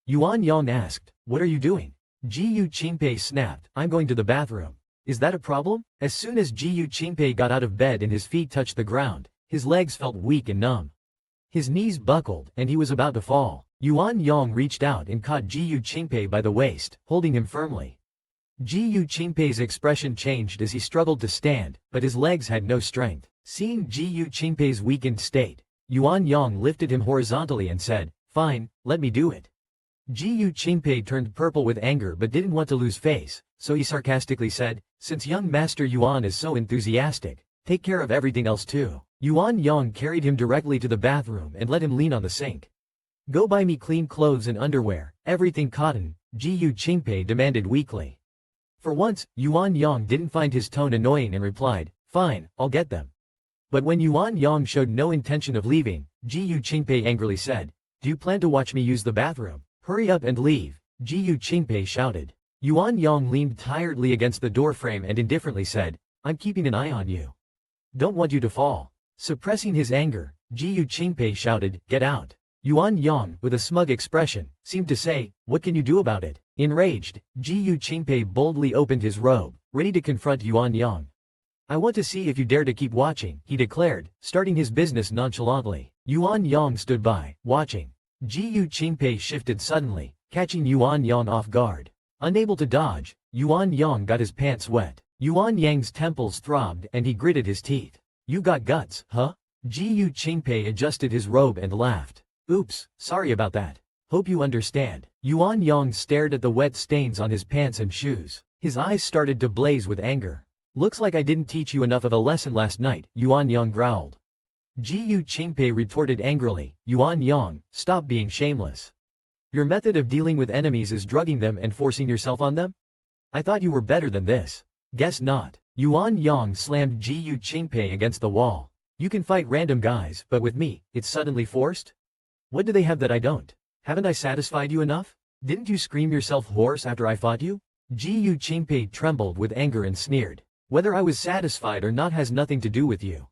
Speaker 2: Yuan Yang asked, "What are you doing?" Ji Qingpei snapped, "I'm going to the bathroom." "Is that a problem?" As soon as Ji Qingpei got out of bed and his feet touched the ground, his legs felt weak and numb. His knees buckled and he was about to fall. Yuan Yang reached out and caught Ji Qingpei by the waist, holding him firmly. Ji Qingpei's expression changed as he struggled to stand, but his legs had no strength. Seeing Ji Qingpei's weakened state, Yuan Yang lifted him horizontally and said, "Fine, let me do it." Ji Qingpei turned purple with anger but didn't want to lose face, so he sarcastically said, "Since young Master Yuan is so enthusiastic, take care of everything else too." Yuan Yang carried him directly to the bathroom and let him lean on the sink. "Go buy me clean clothes and underwear, everything cotton," Ji Qingpei demanded weakly. For once, Yuan Yang didn't find his tone annoying and replied, "Fine, I'll get them." But when Yuan Yang showed no intention of leaving, Ji Qingpei angrily said, "Do you plan to watch me use the bathroom? Hurry up and leave," Ji Qingpei shouted. Yuan Yang leaned tiredly against the doorframe and indifferently said, "I'm keeping an eye on you. Don't want you to fall." Suppressing his anger, Ji Qingpei shouted, "Get out." Yuan Yang, with a smug expression, seemed to say, "What can you do about it?" Enraged, Ji Qingpei boldly opened his robe, ready to confront Yuan Yang. "I want to see if you dare to keep watching," he declared, starting his business nonchalantly. Yuan Yang stood by, watching. Ji Qingpei shifted suddenly, catching Yuan Yang off guard. Unable to dodge, Yuan Yang got his pants wet. Yuan Yang's temples throbbed and he gritted his teeth. "You got guts, huh?" Ji Qingpei adjusted his robe and laughed. "Oops, sorry about that." Hope you understand. Yuan Yang stared at the wet stains on his pants and shoes. His eyes started to blaze with anger. Looks like I didn't teach you enough of a lesson last night, Yuan Yang growled. Ji Qingpei retorted angrily, Yuan Yang, stop being shameless. Your method of dealing with enemies is drugging them and forcing yourself on them? I thought you were better than this. Guess not. Yuan Yang slammed Ji Qingpei against the wall. You can fight random guys, but with me, it's suddenly forced? What do they have that I don't? Haven't I satisfied you enough? Didn't you scream yourself hoarse after I fought you? Ji Qingpei trembled with anger and sneered. Whether I was satisfied or not has nothing to do with you.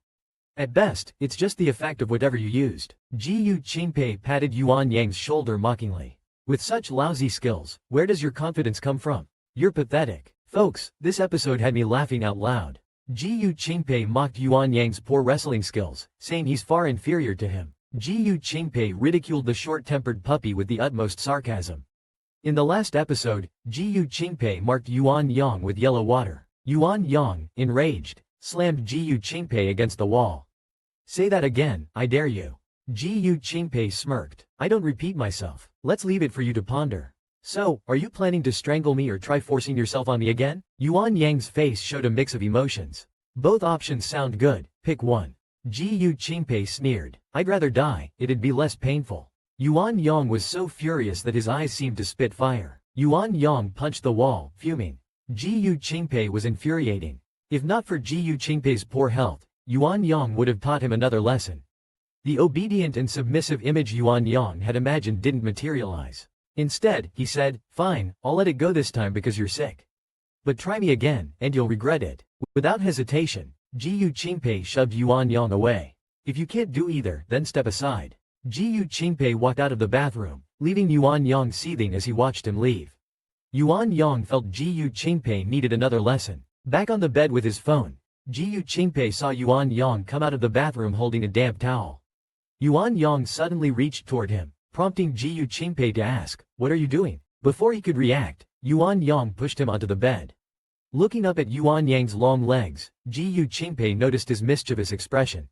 Speaker 2: At best, it's just the effect of whatever you used. Ji Qingpei patted Yuan Yang's shoulder mockingly. With such lousy skills, where does your confidence come from? You're pathetic. Folks, this episode had me laughing out loud. Ji Qingpei mocked Yuan Yang's poor wrestling skills, saying he's far inferior to him. Ji Qingpei ridiculed the short-tempered puppy with the utmost sarcasm. In the last episode, Ji Qingpei marked Yuan Yang with yellow water. Yuan Yang, enraged, slammed Ji Qingpei against the wall. Say that again, I dare you. Ji Qingpei smirked. I don't repeat myself. Let's leave it for you to ponder. So, are you planning to strangle me or try forcing yourself on me again? Yuan Yang's face showed a mix of emotions. Both options sound good, pick one. Ji Qingpei sneered. I'd rather die, it'd be less painful. Yuan Yang was so furious that his eyes seemed to spit fire. Yuan Yang punched the wall, fuming. Ji Qingpei was infuriating. If not for Ji Qingpei's poor health, Yuan Yang would have taught him another lesson. The obedient and submissive image Yuan Yang had imagined didn't materialize. Instead, he said, fine, I'll let it go this time because you're sick. But try me again, and you'll regret it. Without hesitation, Ji Qingpei shoved Yuan Yang away. If you can't do either, then step aside. Ji Qingpei walked out of the bathroom, leaving Yuan Yang seething as he watched him leave. Yuan Yang felt Ji Qingpei needed another lesson. Back on the bed with his phone, Ji Qingpei saw Yuan Yang come out of the bathroom holding a damp towel. Yuan Yang suddenly reached toward him, prompting Ji Qingpei to ask, what are you doing? Before he could react, Yuan Yang pushed him onto the bed. Looking up at Yuan Yang's long legs, Ji Qingpei noticed his mischievous expression.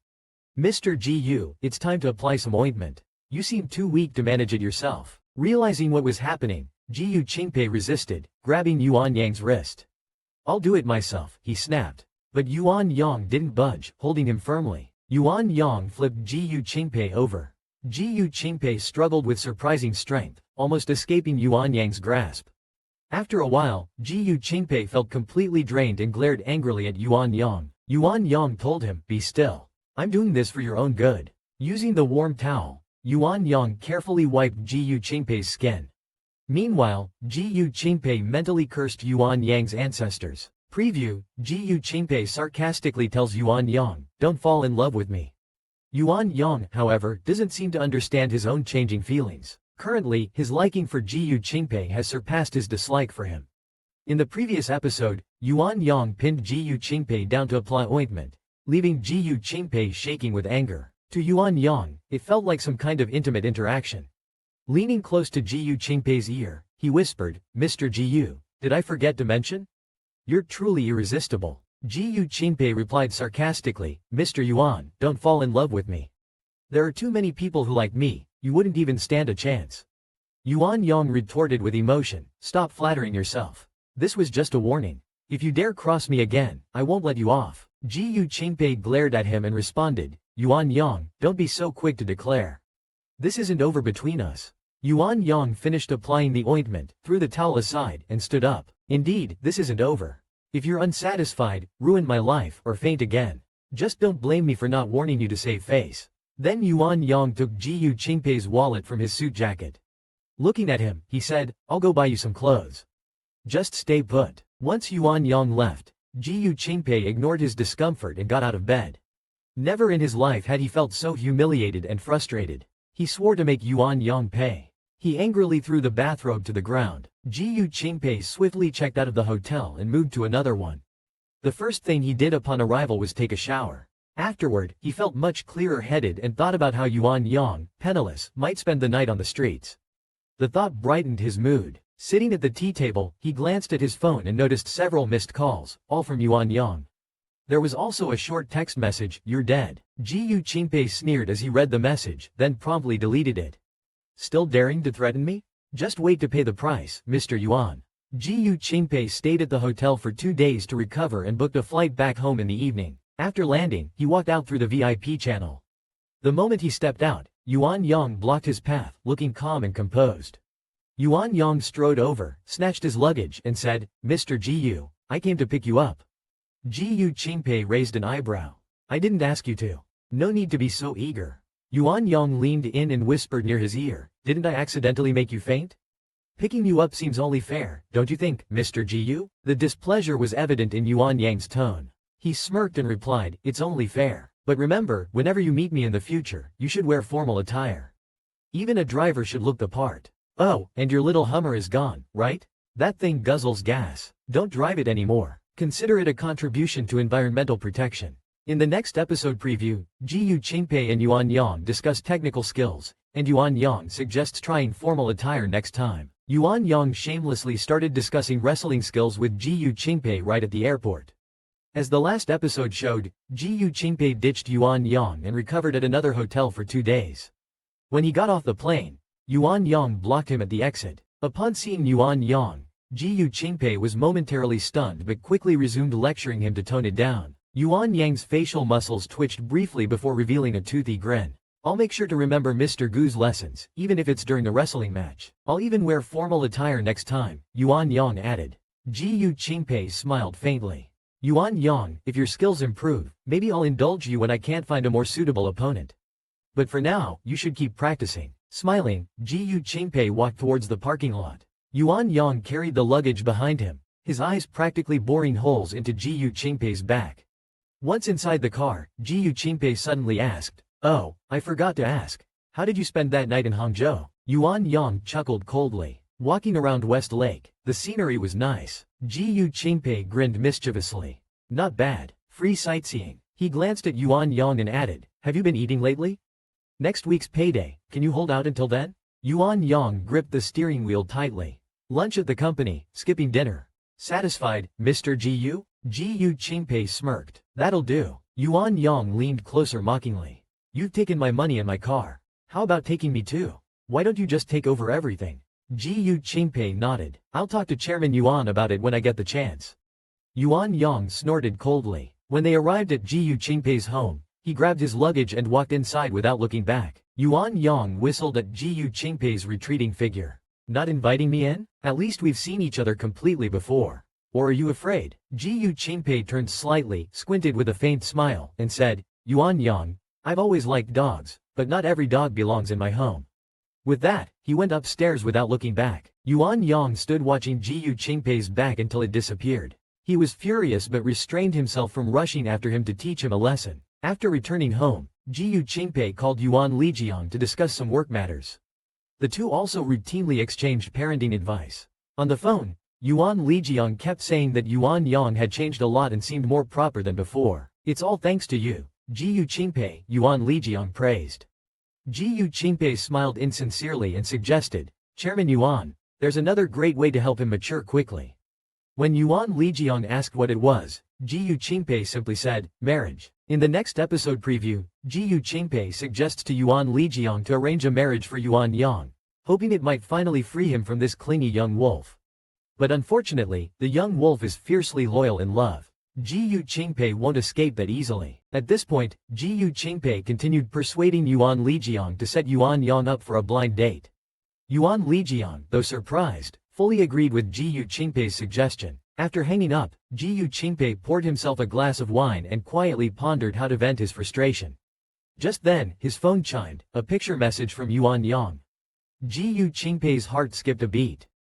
Speaker 2: Mr. Ji, it's time to apply some ointment. You seem too weak to manage it yourself. Realizing what was happening, Ji Qingpei resisted, grabbing Yuan Yang's wrist. I'll do it myself, he snapped. But Yuan Yang didn't budge, holding him firmly. Yuan Yang flipped Ji Qingpei over. Ji Qingpei struggled with surprising strength, almost escaping Yuan Yang's grasp. After a while, Ji Qingpei felt completely drained and glared angrily at Yuan Yang. Yuan Yang told him, be still. I'm doing this for your own good. Using the warm towel, Yuan Yang carefully wiped Ji Qingpei's skin. Meanwhile, Ji Qingpei mentally cursed Yuan Yang's ancestors. Preview, Ji Qingpei sarcastically tells Yuan Yang, don't fall in love with me. Yuan Yang, however, doesn't seem to understand his own changing feelings. Currently, his liking for Ji Qingpei has surpassed his dislike for him. In the previous episode, Yuan Yang pinned Ji Qingpei down to apply ointment, leaving Ji Qingpei shaking with anger. To Yuan Yang, it felt like some kind of intimate interaction. Leaning close to Ji Qingpei's ear, he whispered, Mr. Ji, did I forget to mention? You're truly irresistible. Ji Qingpei replied sarcastically, Mr. Yuan, don't fall in love with me. There are too many people who like me, you wouldn't even stand a chance. Yuan Yang retorted with emotion, stop flattering yourself. This was just a warning. If you dare cross me again, I won't let you off. Ji Qingpei glared at him and responded, Yuan Yang, don't be so quick to declare. This isn't over between us. Yuan Yang finished applying the ointment, threw the towel aside, and stood up. Indeed, this isn't over. If you're unsatisfied, ruin my life, or faint again. Just don't blame me for not warning you to save face. Then Yuan Yang took Ji Qingpei's wallet from his suit jacket. Looking at him, he said, I'll go buy you some clothes. Just stay put. Once Yuan Yang left, Ji Qingpei ignored his discomfort and got out of bed. Never in his life had he felt so humiliated and frustrated. He swore to make Yuan Yang pay. He angrily threw the bathrobe to the ground. Ji Qingpei swiftly checked out of the hotel and moved to another one. The first thing he did upon arrival was take a shower. Afterward, he felt much clearer-headed and thought about how Yuan Yang, penniless, might spend the night on the streets. The thought brightened his mood. Sitting at the tea table, he glanced at his phone and noticed several missed calls, all from Yuan Yang. There was also a short text message, you're dead. Ji Qingpei sneered as he read the message, then promptly deleted it. Still daring to threaten me? Just wait to pay the price, Mr. Yuan. Ji Qingpei stayed at the hotel for 2 days to recover and booked a flight back home in the evening. After landing, he walked out through the VIP channel. The moment he stepped out, Yuan Yang blocked his path, looking calm and composed. Yuan Yang strode over, snatched his luggage, and said, "Mr. Ji, I came to pick you up." Ji Qingpei raised an eyebrow. "I didn't ask you to. No need to be so eager." Yuan Yang leaned in and whispered near his ear, "Didn't I accidentally make you faint? Picking you up seems only fair, don't you think, Mr. Ji?" The displeasure was evident in Yuan Yang's tone. He smirked and replied, "It's only fair. But remember, whenever you meet me in the future, you should wear formal attire. Even a driver should look the part. Oh, and your little Hummer is gone, right? That thing guzzles gas. Don't drive it anymore. Consider it a contribution to environmental protection." In the next episode preview, Ji Qingpei and Yuan Yang discuss technical skills, and Yuan Yang suggests trying formal attire next time. Yuan Yang shamelessly started discussing wrestling skills with Ji Qingpei right at the airport. As the last episode showed, Ji Qingpei ditched Yuan Yang and recovered at another hotel for 2 days. When he got off the plane, Yuan Yang blocked him at the exit. Upon seeing Yuan Yang, Ji Qingpei was momentarily stunned but quickly resumed lecturing him to tone it down. Yuan Yang's facial muscles twitched briefly before revealing a toothy grin. "I'll make sure to remember Mr. Gu's lessons, even if it's during a wrestling match. I'll even wear formal attire next time," Yuan Yang added. Ji Qingpei smiled faintly. "Yuan Yang, if your skills improve, maybe I'll indulge you when I can't find a more suitable opponent. But for now, you should keep practicing." Smiling, Ji Qingpei walked towards the parking lot. Yuan Yang carried the luggage behind him, his eyes practically boring holes into Ji Qingpei's back. Once inside the car, Ji Qingpei suddenly asked, "Oh, I forgot to ask. How did you spend that night in Hangzhou?" Yuan Yang chuckled coldly. "Walking around West Lake. The scenery was nice." Ji Qingpei grinned mischievously. "Not bad. Free sightseeing." He glanced at Yuan Yang and added, "Have you been eating lately? Next week's payday, can you hold out until then?" Yuan Yang gripped the steering wheel tightly. "Lunch at the company, skipping dinner. Satisfied, Mr. Ji?" Ji Qingpei smirked. "That'll do." Yuan Yang leaned closer mockingly. "You've taken my money and my car. How about taking me too? Why don't you just take over everything?" Ji Qingpei nodded. "I'll talk to Chairman Yuan about it when I get the chance." Yuan Yang snorted coldly. When they arrived at Ji Qingpei's home, he grabbed his luggage and walked inside without looking back. Yuan Yang whistled at Ji Qingpei's retreating figure. "Not inviting me in? At least we've seen each other completely before. Or are you afraid?" Ji Qingpei turned slightly, squinted with a faint smile, and said, "Yuan Yang, I've always liked dogs, but not every dog belongs in my home." With that, he went upstairs without looking back. Yuan Yang stood watching Ji Qingpei's back until it disappeared. He was furious but restrained himself from rushing after him to teach him a lesson. After returning home, Ji Qingpei called Yuan Lijiang to discuss some work matters. The two also routinely exchanged parenting advice. On the phone, Yuan Lijiang kept saying that Yuan Yang had changed a lot and seemed more proper than before. "It's all thanks to you, Ji Qingpei," Yuan Lijiang praised. Ji Qingpei smiled insincerely and suggested, "Chairman Yuan, there's another great way to help him mature quickly." When Yuan Lijiang asked what it was, Ji Qingpei simply said, "Marriage." In the next episode preview, Ji Qingpei suggests to Yuan Lijiang to arrange a marriage for Yuan Yang, hoping it might finally free him from this clingy young wolf. But unfortunately, the young wolf is fiercely loyal in love. Ji Qingpei won't escape that easily. At this point, Ji Qingpei continued persuading Yuan Lijiang to set Yuan Yang up for a blind date. Yuan Lijiang, though surprised, fully agreed with Ji Qingpei's suggestion. After hanging up, Ji Qingpei poured himself a glass of wine and quietly pondered how to vent his frustration. Just then, his phone chimed, a picture message from Yuan Yang. Ji Qingpei's heart skipped a beat.